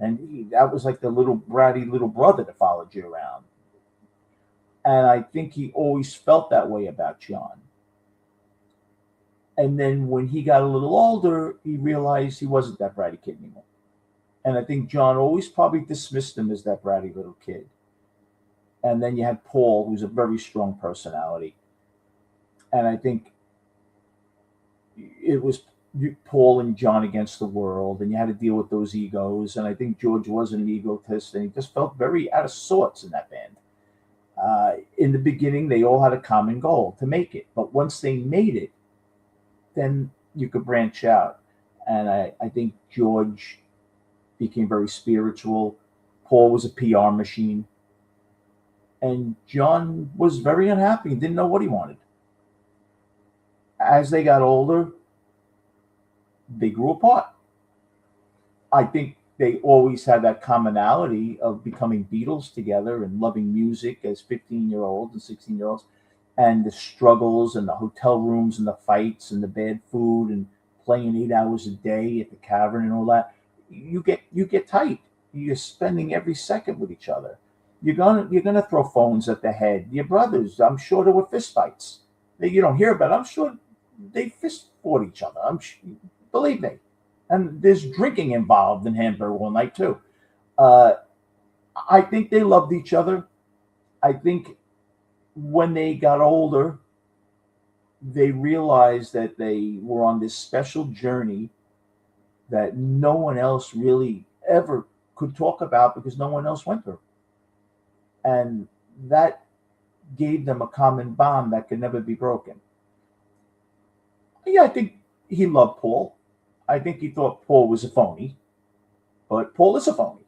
And that was like the little bratty little brother that followed you around. And I think he always felt that way about John. And then when he got a little older, he realized he wasn't that bratty kid anymore. And I think John always probably dismissed him as that bratty little kid. And then you had Paul, who's a very strong personality. And I think it was Paul and John against the world, and you had to deal with those egos. And I think George was an egotist, and he just felt very out of sorts in that band. In the beginning, they all had a common goal to make it. But once they made it, then you could branch out. And I think George became very spiritual. Paul was a PR machine. And John was very unhappy and didn't know what he wanted. As they got older, they grew apart. I think they always had that commonality of becoming Beatles together and loving music as 15-year-olds and 16-year-olds, and the struggles and the hotel rooms and the fights and the bad food and playing 8 hours a day at the cavern and all that. You get tight. You're spending every second with each other. You're gonna throw phones at the head. Your brothers, I'm sure there were fist fights. You don't hear about it. I'm sure they fist fought each other. Believe me. And there's drinking involved in Hamburg one night too. Uh, I think they loved each other. I think when they got older, they realized that they were on this special journey that no one else really ever could talk about because no one else went through. And that gave them a common bond that could never be broken. Yeah, I think he loved Paul. I think he thought Paul was a phony, but Paul is a phony.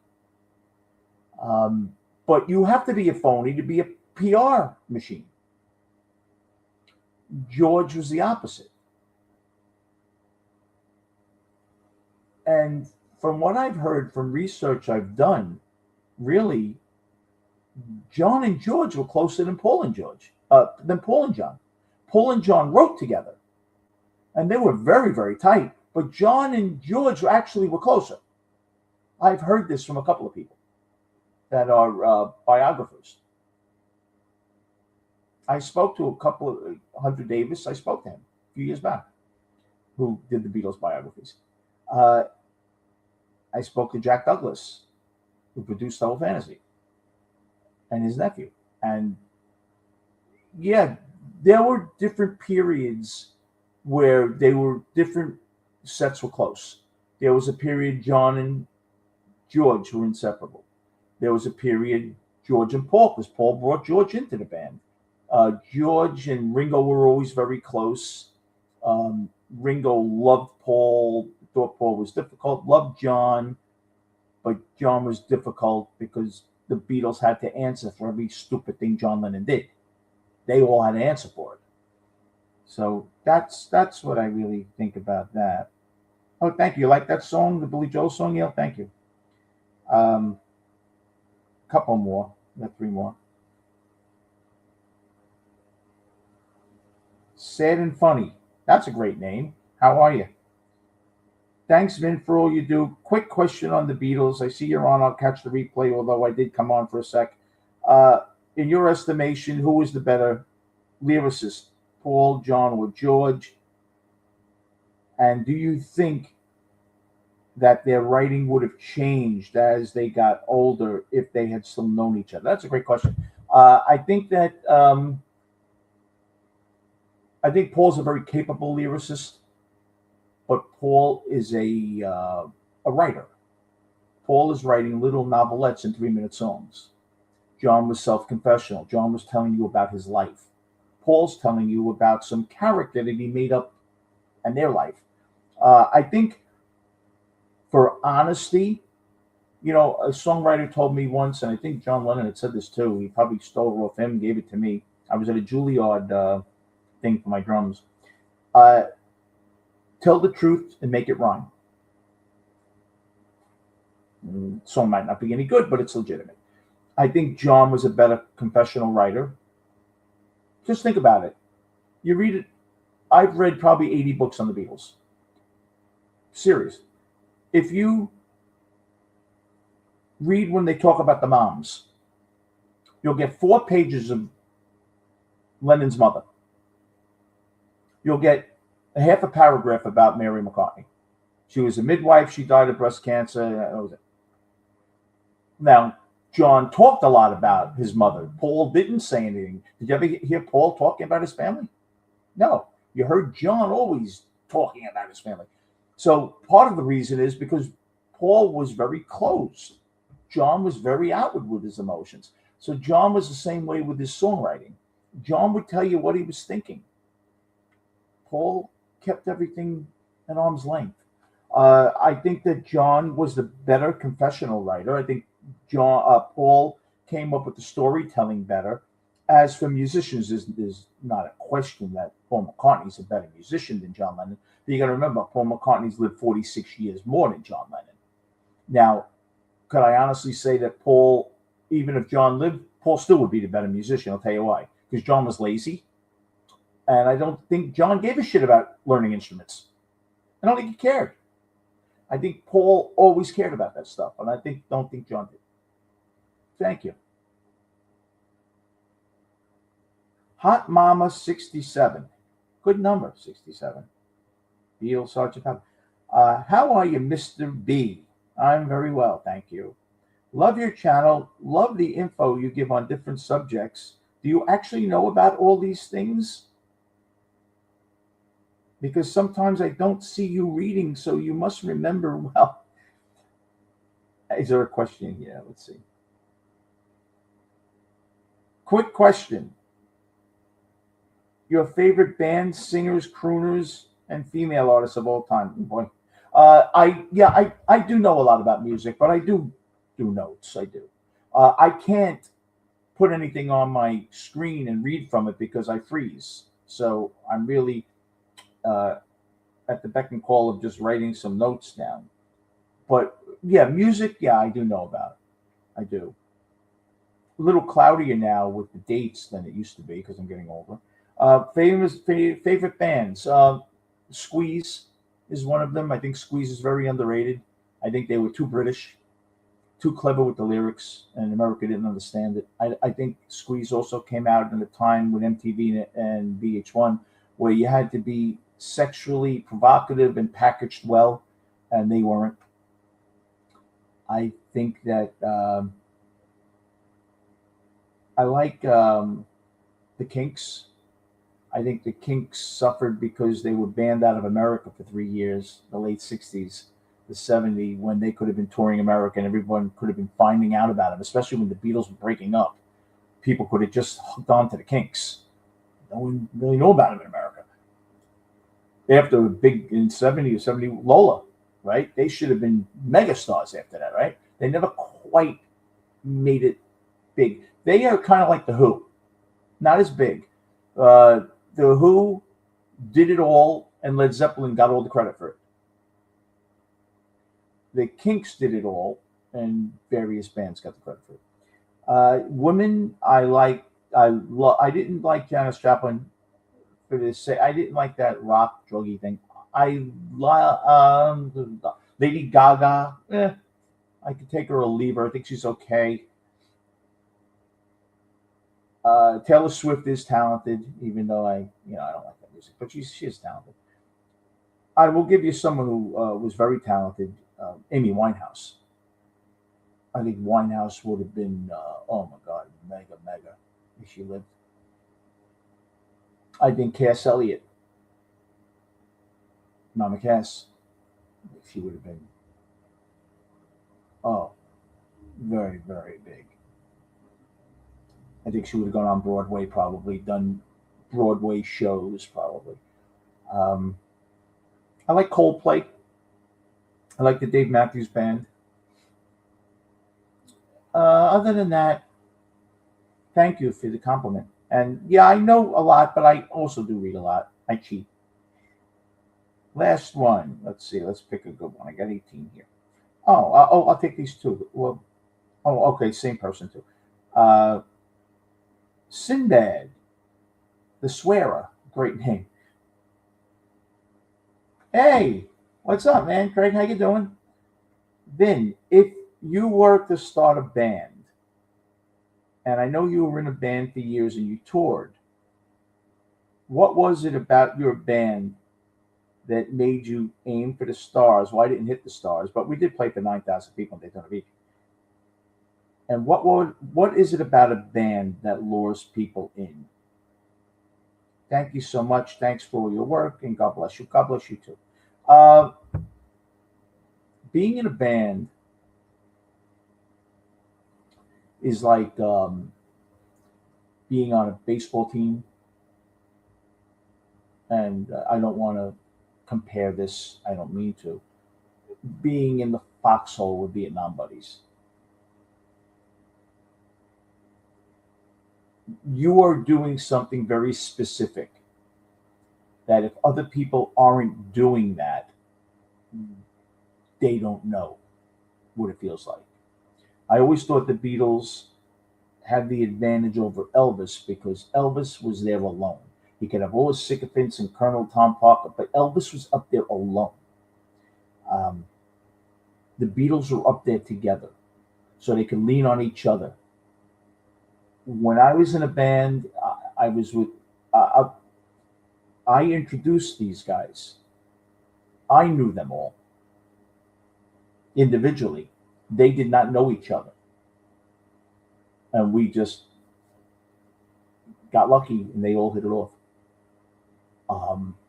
But you have to be a phony to be a PR machine. George was the opposite. And from what I've heard from research I've done, really, John and George were closer than Paul and George, than Paul and John. Paul and John wrote together, and they were very, very tight. But John and George actually were closer. I've heard this from a couple of people that are biographers. I spoke to a couple of Hunter Davis. I spoke to him a few years back, who did the Beatles biographies. Uh, I spoke to Jack Douglas, who produced Double Fantasy, and his nephew. And yeah, there were different periods where they were different sets were close. There was a period John and George were inseparable. There was a period George and Paul, because Paul brought George into the band. George and Ringo were always very close. Ringo loved Paul, thought Paul was difficult, loved John, but John was difficult because the Beatles had to answer for every stupid thing John Lennon did. They all had to answer for it. So that's what I really think about that. Oh, thank you. You like that song, the Billy Joel song? Yeah, thank you. Couple more. Got three more. Sad and Funny. That's a great name. How are you? Thanks, Vin, for all you do. Quick question on the Beatles. I see you're on. I'll catch the replay, although I did come on for a sec. In your estimation, who was the better lyricist, Paul, John, or George? And do you think that their writing would have changed as they got older if they had still known each other? That's a great question. I think Paul's a very capable lyricist, but Paul is a writer. Paul is writing little novelettes in 3-minute songs. John was self-confessional. John was telling you about his life. Paul's telling you about some character that he made up in their life. I think for honesty, a songwriter told me once, and I think John Lennon had said this too. He probably stole it off him, gave it to me. I was at a Juilliard thing for my drums. Tell the truth and make it rhyme. Song might not be any good, but it's legitimate. I think John was a better confessional writer. Just think about it. You read it. I've read probably 80 books on the Beatles. Serious. If you read when they talk about the moms, you'll get 4 pages of Lennon's mother. You'll get a half a paragraph about Mary McCartney. She was a midwife. She died of breast cancer. That was it. Now, John talked a lot about his mother. Paul didn't say anything. Did you ever hear Paul talking about his family? No. You heard John always talking about his family. So part of the reason is because Paul was very closed. John was very outward with his emotions. So John was the same way with his songwriting. John would tell you what he was thinking. Paul kept everything at arm's length. I think that John was the better confessional writer. I think Paul came up with the storytelling better. As for musicians, there's not a question that Paul McCartney's a better musician than John Lennon. But you got to remember, Paul McCartney's lived 46 years more than John Lennon. Now, could I honestly say that Paul, even if John lived, Paul still would be the better musician? I'll tell you why. Because John was lazy. And I don't think John gave a shit about learning instruments. I don't think he cared. I think Paul always cared about that stuff. And I don't think John did. Thank you. Hot Mama 67. Good number, 67. Beal Sergeant Pepper. How are you, Mr. B? I'm very well, thank you. Love your channel. Love the info you give on different subjects. Do you actually know about all these things? Because sometimes I don't see you reading, so you must remember well. Is there a question here? Let's see. Quick question. Your favorite bands, singers, crooners, and female artists of all time? Boy, I do know a lot about music, but I do notes. I do. I can't put anything on my screen and read from it because I freeze. So I'm really at the beck and call of just writing some notes down. But yeah, music, yeah, I do know about it. I do. A little cloudier now with the dates than it used to be because I'm getting older. Favorite bands. Squeeze is one of them. I think Squeeze is very underrated. I think they were too British, too clever with the lyrics, and America didn't understand it. I think Squeeze also came out in a time with MTV and VH1 where you had to be sexually provocative and packaged well, and they weren't. I think that I like the Kinks. I think the Kinks suffered because they were banned out of America for 3 years, the late 60s. the 70s, when they could have been touring America and everyone could have been finding out about them, especially when the Beatles were breaking up. People could have just hooked on to the Kinks. No one really knew about them in America. After a big in 70 or 70 Lola, right? They should have been megastars after that, right? They never quite made it big. They are kind of like the Who, not as big. The Who did it all, and Led Zeppelin got all the credit for it. The Kinks did it all, and various bands got the credit for it. Women, I like. I didn't like Janis Joplin for this. Say, I didn't like that rock druggy thing. Lady Gaga. I could take her or leave her. I think she's okay. Taylor Swift is talented, even though I don't like that music, but she is talented. I will give you someone who was very talented, Amy Winehouse. I think Winehouse would have been, oh my God, mega, if she lived. I think Cass Elliot, Mama Cass, if she would have been, oh, very, very big. I think she would have gone on Broadway, probably done Broadway shows, probably. Um, I like Coldplay. I like the Dave Matthews Band. Other than that, thank you for the compliment. And yeah, I know a lot, but I also do read a lot. I cheat. Last one. Let's see. Let's pick a good one. I got 18 here. I'll take these two. Well, okay, same person too. Sinbad, the Swearer, great name. Hey, what's up, man? Craig, how you doing? Vin, if you were to start a band, and I know you were in a band for years and you toured, what was it about your band that made you aim for the stars? Well, I didn't hit the stars, but we did play for 9,000 people in Daytona Beach. And what is it about a band that lures people in? Thank you so much. Thanks for all your work, and God bless you. God bless you too. Uh, Being in a band is like being on a baseball team, and I don't want to compare this. I don't mean to. Being in the foxhole with Vietnam buddies. You are doing something very specific that if other people aren't doing that, they don't know what it feels like. I always thought the Beatles had the advantage over Elvis because Elvis was there alone. He could have all his sycophants and Colonel Tom Parker, but Elvis was up there alone. Um, the Beatles were up there together, so they could lean on each other. When I was in a band, I was with. I introduced these guys. I knew them all individually. They did not know each other, and we just got lucky, and they all hit it off.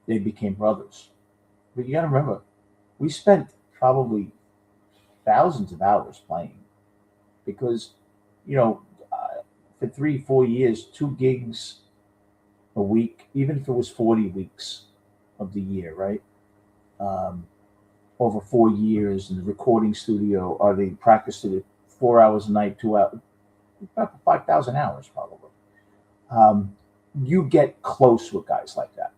They became brothers. But you got to remember, we spent probably thousands of hours playing because, you know, for 3-4 years, 2 gigs a week, even if it was 40 weeks of the year, right? Over 4 years in the recording studio or the practice studio, 4 hours a night, 2 hours, about 5,000 hours probably. You get close with guys like that.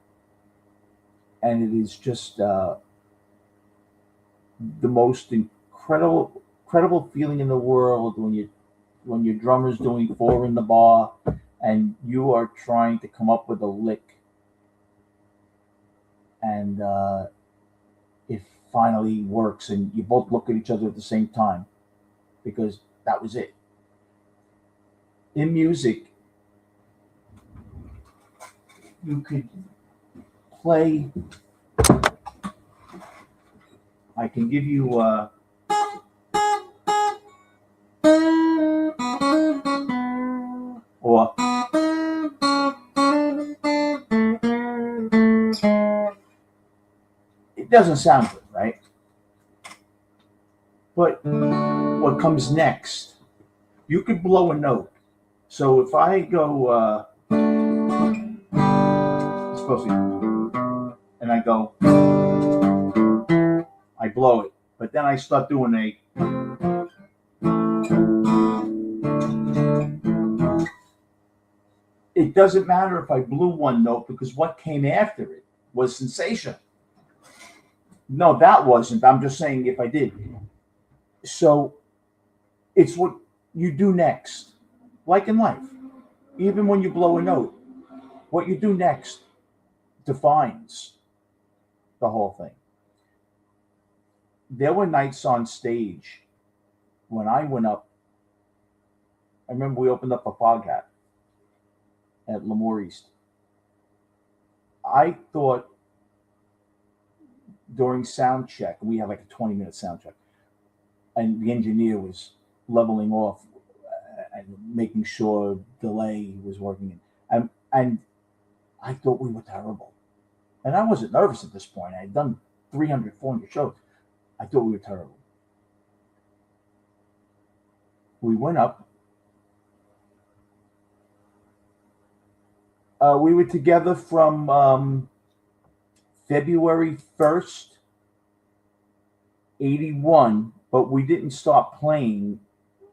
And it is just the most incredible feeling in the world when your drummer's doing 4 in the bar and you are trying to come up with a lick, and it finally works, and you both look at each other at the same time because that was it. In music, you could play. I can give you. Or it doesn't sound good, right? what comes next. You could blow a note. So if I go, it's supposed to, and I go, I blow it, but then I start doing it doesn't matter if I blew one note because what came after it was sensation. No, that wasn't. I'm just saying if I did. So it's what you do next, like in life. Even when you blow a note, what you do next defines the whole thing. There were nights on stage when I went up. I remember we opened up a Foghat at Lemoore East. I thought during sound check, we had like a 20-minute sound check, and the engineer was leveling off and making sure delay was working. And I thought we were terrible. And I wasn't nervous at this point. I had done 300, 400 shows. I thought we were terrible. We went up. We were together from February 1st, 81, but we didn't start playing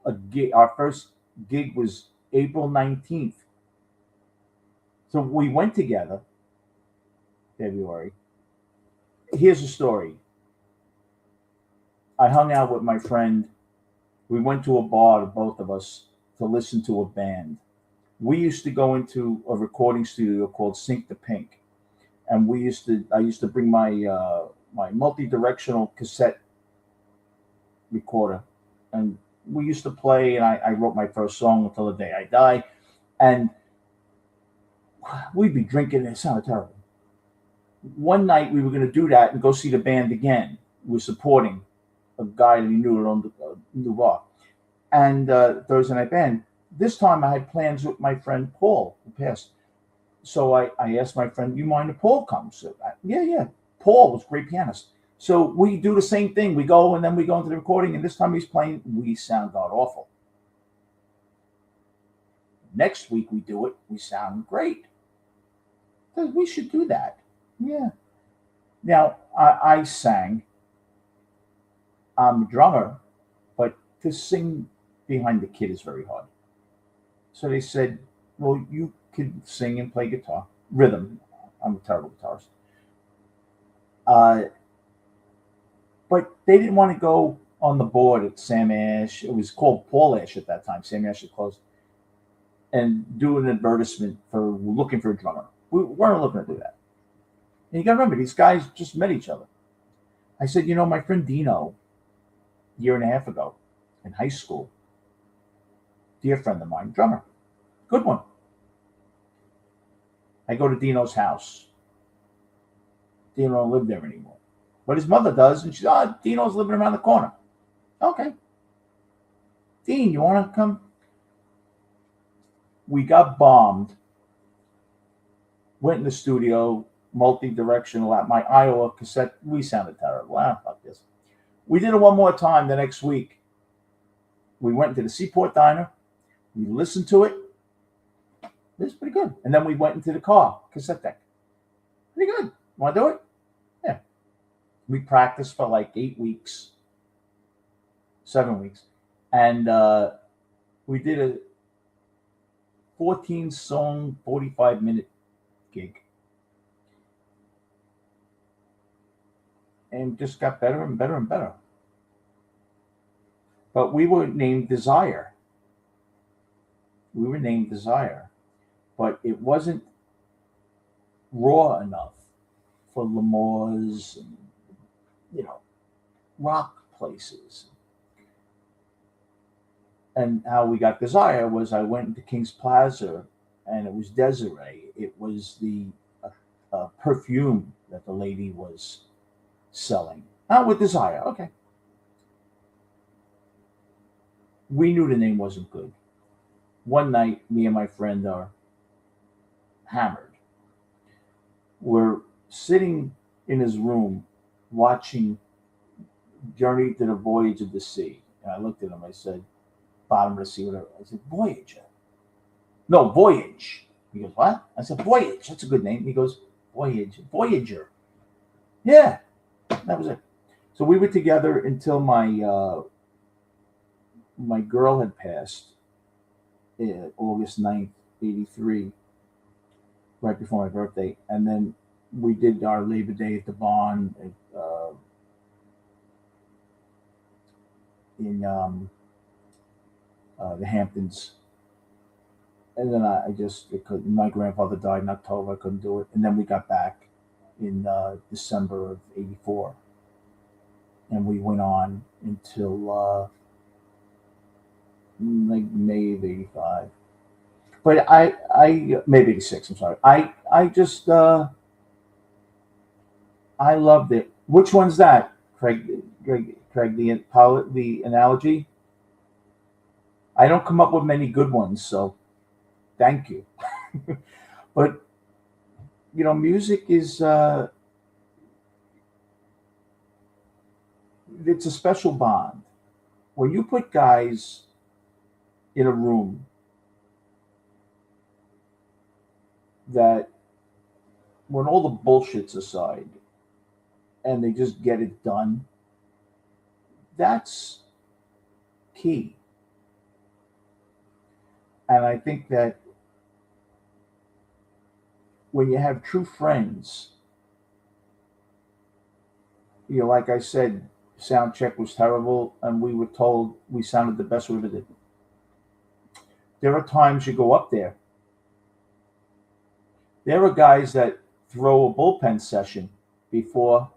a gig. Our first gig was April 19th. So we went together February. Here's the story. I hung out with my friend. We went to a bar, both of us, to listen to a band. We used to go into a recording studio called Sync the Pink, and I used to bring my my multi-directional cassette recorder, and we used to play. And I wrote my first song, Until the Day I Die, and we'd be drinking. It sounded terrible. One night we were going to do that and go see the band again. We were supporting a guy that he knew that owned a new bar, and Thursday night band. This time I had plans with my friend Paul, who passed. So I asked my friend, "You mind if Paul comes?" So yeah. Paul was a great pianist. So we do the same thing. We go and then we go into the recording, and this time he's playing. We sound god awful. Next week we do it. We sound great. We should do that. Yeah. Now I sang. I'm a drummer, but to sing behind the kid is very hard. So they said, well, you could sing and play guitar, rhythm. I'm a terrible guitarist. But they didn't want to go on the board at Sam Ash. It was called Paul Ash at that time. Sam Ash had closed. And do an advertisement for looking for a drummer. We weren't looking to do that. And you got to remember, these guys just met each other. I said, my friend Dino, a year and a half ago in high school, dear friend of mine, drummer, good one. I go to Dino's house. Dino don't live there anymore. But his mother does, and she's, Dino's living around the corner. Okay. Dean, you want to come? We got bombed. Went in the studio, multi-directional at my Iowa cassette. We sounded terrible. Fuck this. We did it one more time the next week. We went into the Seaport Diner. We listened to it. It was pretty good. And then we went into the car, cassette deck. Pretty good. Want to do it? Yeah. We practiced for like 8 weeks, 7 weeks. And we did a 14-song, 45-minute gig. And just got better and better and better. But we were named Desire. But it wasn't raw enough for Lemoore's and, rock places. And how we got Desire was I went into King's Plaza, and it was Desiree. It was the perfume that the lady was selling. With Desire, okay. We knew the name wasn't good. One night, me and my friend are hammered. We're sitting in his room watching Journey to the Voyage of the Sea. And I looked at him. I said, bottom of the sea, whatever. I said, Voyager. No, Voyage. He goes, what? I said, Voyage. That's a good name. He goes, Voyage. Voyager. Yeah, that was it. So we were together until my girl had passed August 9th, 83, right before my birthday. And then we did our Labor Day at the barn in the Hamptons. And then I just, couldn't. My grandfather died in October. I couldn't do it. And then we got back in December of 84. And we went on until like May of 85. But I maybe 86, I'm sorry. I just, I loved it. Which one's that, Craig, the analogy? I don't come up with many good ones, so thank you. But, music is, it's a special bond. When you put guys in a room that, when all the bullshit's aside and they just get it done, that's key. And I think that when you have true friends, like I said, sound check was terrible, and we were told we sounded the best we ever did. There are times you go up there. There are guys that throw a bullpen session before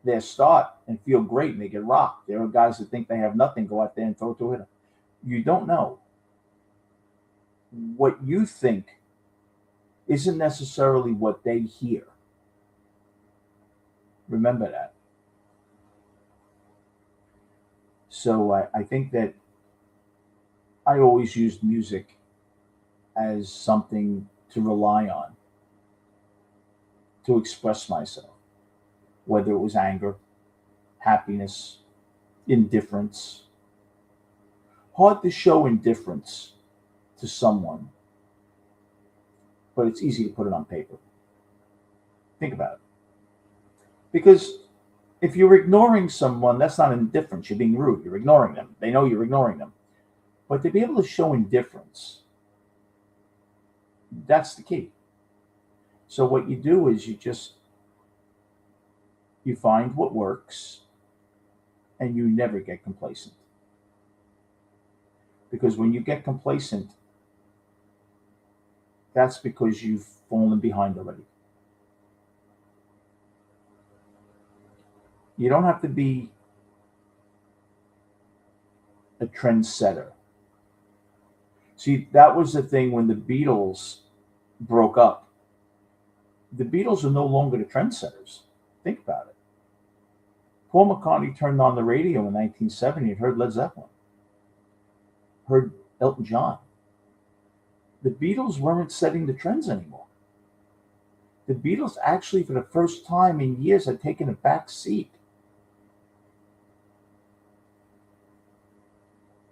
their start and feel great and they get rocked. There are guys that think they have nothing, go out there and throw it to a hitter. You don't know. What you think isn't necessarily what they hear. Remember that. So I think that I always used music as something to rely on, to express myself, whether it was anger, happiness, indifference. Hard to show indifference to someone, but it's easy to put it on paper. Think about it. Because if you're ignoring someone, that's not indifference. You're being rude. You're ignoring them. They know you're ignoring them. But to be able to show indifference, that's the key. So what you do is you find what works, and you never get complacent. Because when you get complacent, that's because you've fallen behind already. You don't have to be a trendsetter. See, that was the thing when the Beatles broke up. The Beatles are no longer the trendsetters. Think about it. Paul McCartney turned on the radio in 1970 and heard Led Zeppelin, heard Elton John. The Beatles weren't setting the trends anymore. The Beatles actually, for the first time in years, had taken a back seat.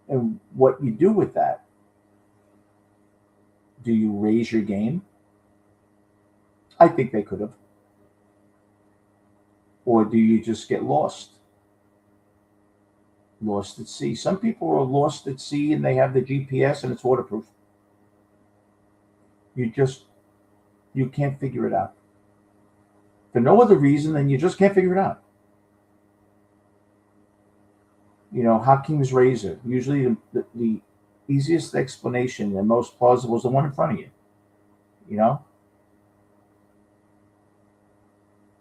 And what you do with that, do you raise your game? I think they could have. Or do you just get lost? Lost at sea. Some people are lost at sea and they have the GPS and it's waterproof. You can't figure it out. For no other reason than you just can't figure it out. Hakim's razor. Usually the easiest explanation and most plausible is the one in front of you.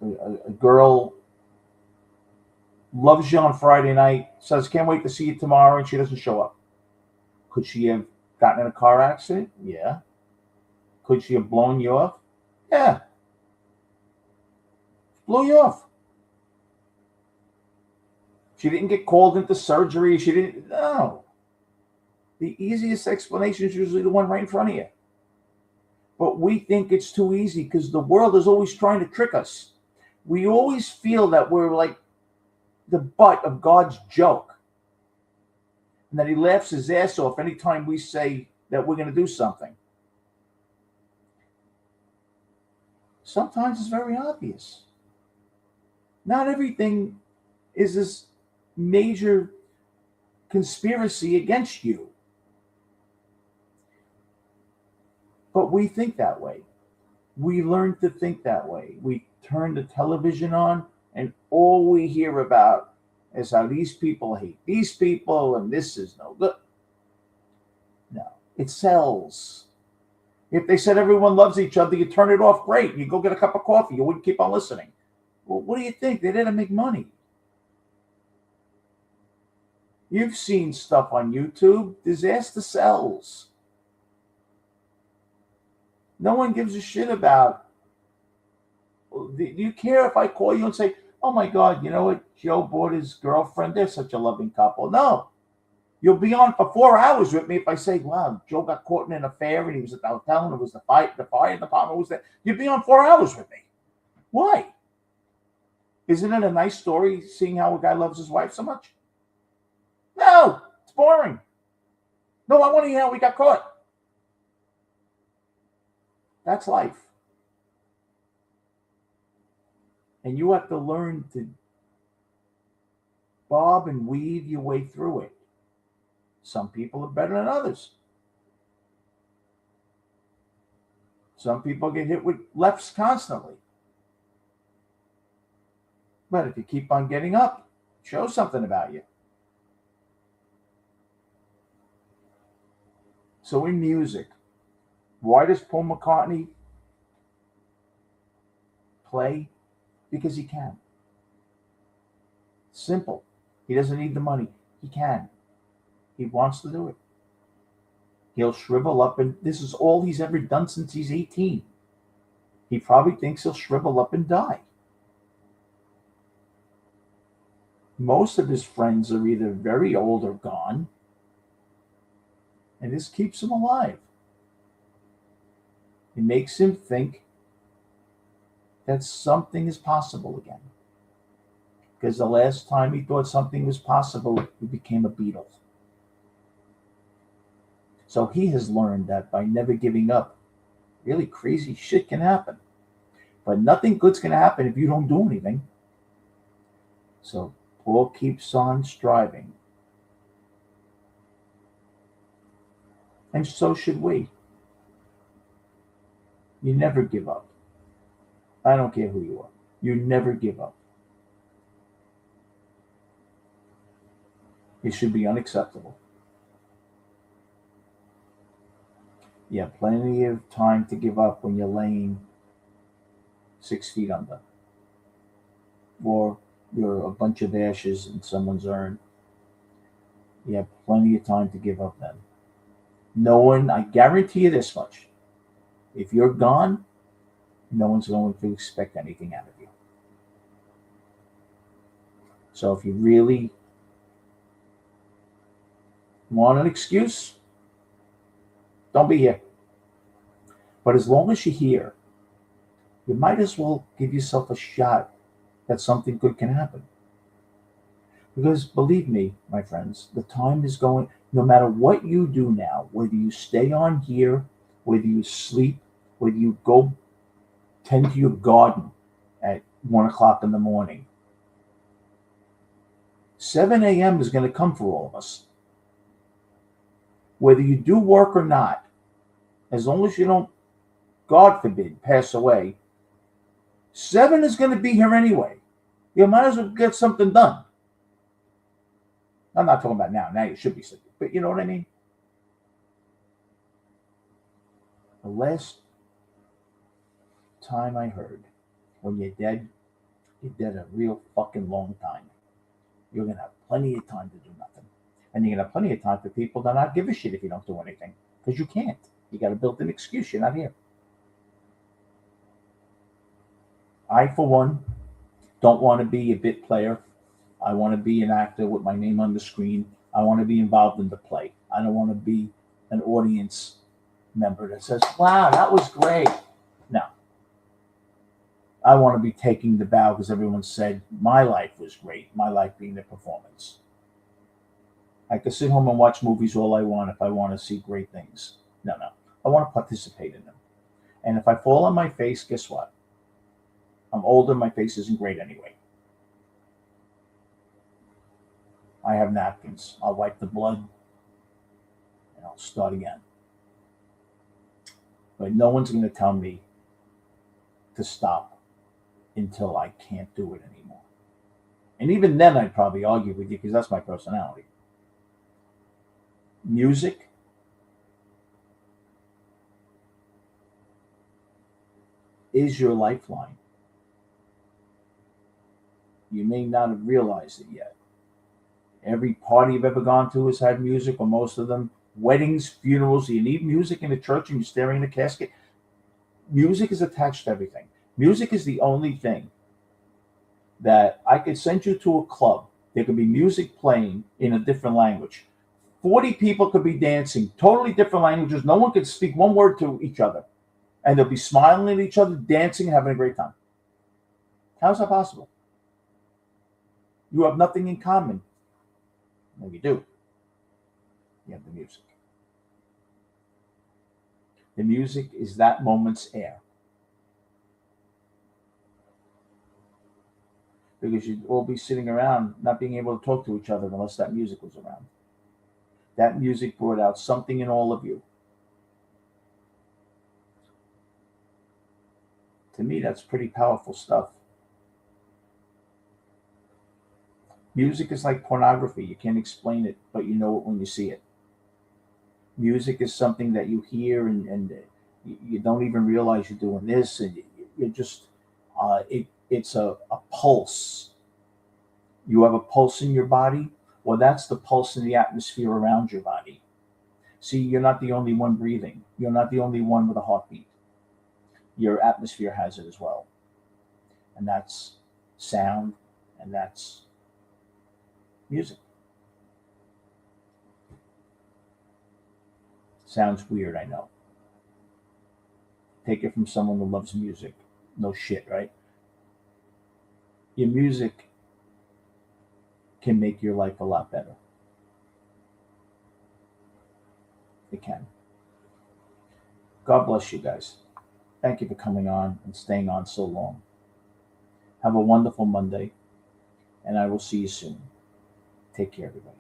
A girl loves you on Friday night, says, can't wait to see you tomorrow, and she doesn't show up. Could she have gotten in a car accident? Yeah. Could she have blown you off? Yeah. Blew you off. She didn't get called into surgery. No. The easiest explanation is usually the one right in front of you. But we think it's too easy because the world is always trying to trick us. We always feel that we're like the butt of God's joke. And then he laughs his ass off anytime we say that we're going to do something. Sometimes it's very obvious. Not everything is this major conspiracy against you. But we think that way. We learn to think that way. We turn the television on, and all we hear about is how these people hate these people, and this is no good. No, it sells. If they said everyone loves each other, you turn it off, great. You go get a cup of coffee. You wouldn't keep on listening. Well, what do you think? They didn't make money. You've seen stuff on YouTube. Disaster sells. No one gives a shit about. Do you care if I call you and say, oh my God, you know what? Joe bought his girlfriend. They're such a loving couple. No. You'll be on for 4 hours with me if I say, wow, Joe got caught in an affair and he was at the hotel and it was the fire department was there. You'd be on 4 hours with me. Why? Isn't it a nice story seeing how a guy loves his wife so much? No, it's boring. No, I want to hear how we got caught. That's life. And you have to learn to bob and weave your way through it. Some people are better than others. Some people get hit with lefts constantly. But if you keep on getting up, it shows something about you. So in music, why does Paul McCartney play? Because he can. Simple. He doesn't need the money. He can. He wants to do it. He'll shrivel up, and this is all he's ever done since he's 18. He probably thinks he'll shrivel up and die. Most of his friends are either very old or gone, and this keeps him alive. It makes him think that something is possible again. Because the last time he thought something was possible, he became a Beatle. So he has learned that by never giving up, really crazy shit can happen. But nothing good's going to happen if you don't do anything. So Paul keeps on striving. And so should we. You never give up. I don't care who you are. You never give up. It should be unacceptable. You have plenty of time to give up when you're laying 6 feet under. Or you're a bunch of ashes in someone's urn. You have plenty of time to give up then. No one, I guarantee you this much. If you're gone, no one's going to expect anything out of you. So if you really want an excuse, don't be here. But as long as you're here, you might as well give yourself a shot that something good can happen. Because believe me, my friends, the time is going, no matter what you do now, whether you stay on here, whether you sleep, whether you go tend to your garden at 1 o'clock in the morning, 7 a.m. is going to come for all of us. Whether you do work or not, as long as you don't, God forbid, pass away, 7 is going to be here anyway. You might as well get something done. I'm not talking about now. Now you should be sleeping. But you know what I mean? The last time I heard, when you're dead a real fucking long time. You're going to have plenty of time to do nothing. And you're going to have plenty of time for people to not give a shit if you don't do anything. Because you can't. You got to build an excuse. You're not here. I, for one, don't want to be a bit player. I want to be an actor with my name on the screen. I want to be involved in the play. I don't want to be an audience member that says, wow, that was great. No. I want to be taking the bow because everyone said my life was great, my life being the performance. I could sit home and watch movies all I want if I want to see great things. No, no. I want to participate in them. And if I fall on my face, guess what? I'm older, my face isn't great anyway. I have napkins. I'll wipe the blood and I'll start again. But no one's going to tell me to stop until I can't do it anymore. And even then, I'd probably argue with you because that's my personality. Music is your lifeline. You may not have realized it yet. Every party you've ever gone to has had music, or most of them. Weddings, funerals, you need music in a church and you're staring in a casket. Music is attached to everything. Music is the only thing that I could send you to a club. There could be music playing in a different language. 40 people could be dancing, totally different languages. No one could speak one word to each other. And they'll be smiling at each other, dancing, and having a great time. How's that possible? You have nothing in common. No, you do. You have the music. The music is that moment's air. Because you'd all be sitting around not being able to talk to each other unless that music was around. That music brought out something in all of you. To me, that's pretty powerful stuff. Music is like pornography. You can't explain it, but you know it when you see it. Music is something that you hear and you don't even realize you're doing this. And you're just, it's a pulse. You have a pulse in your body. Well, that's the pulse in the atmosphere around your body. See, you're not the only one breathing. You're not the only one with a heartbeat. Your atmosphere has it as well. And that's sound, and that's music. Sounds weird, I know. Take it from someone who loves music. No shit, right? Your music can make your life a lot better. It can. God bless you guys. Thank you for coming on and staying on so long. Have a wonderful Monday, and I will see you soon. Take care, everybody.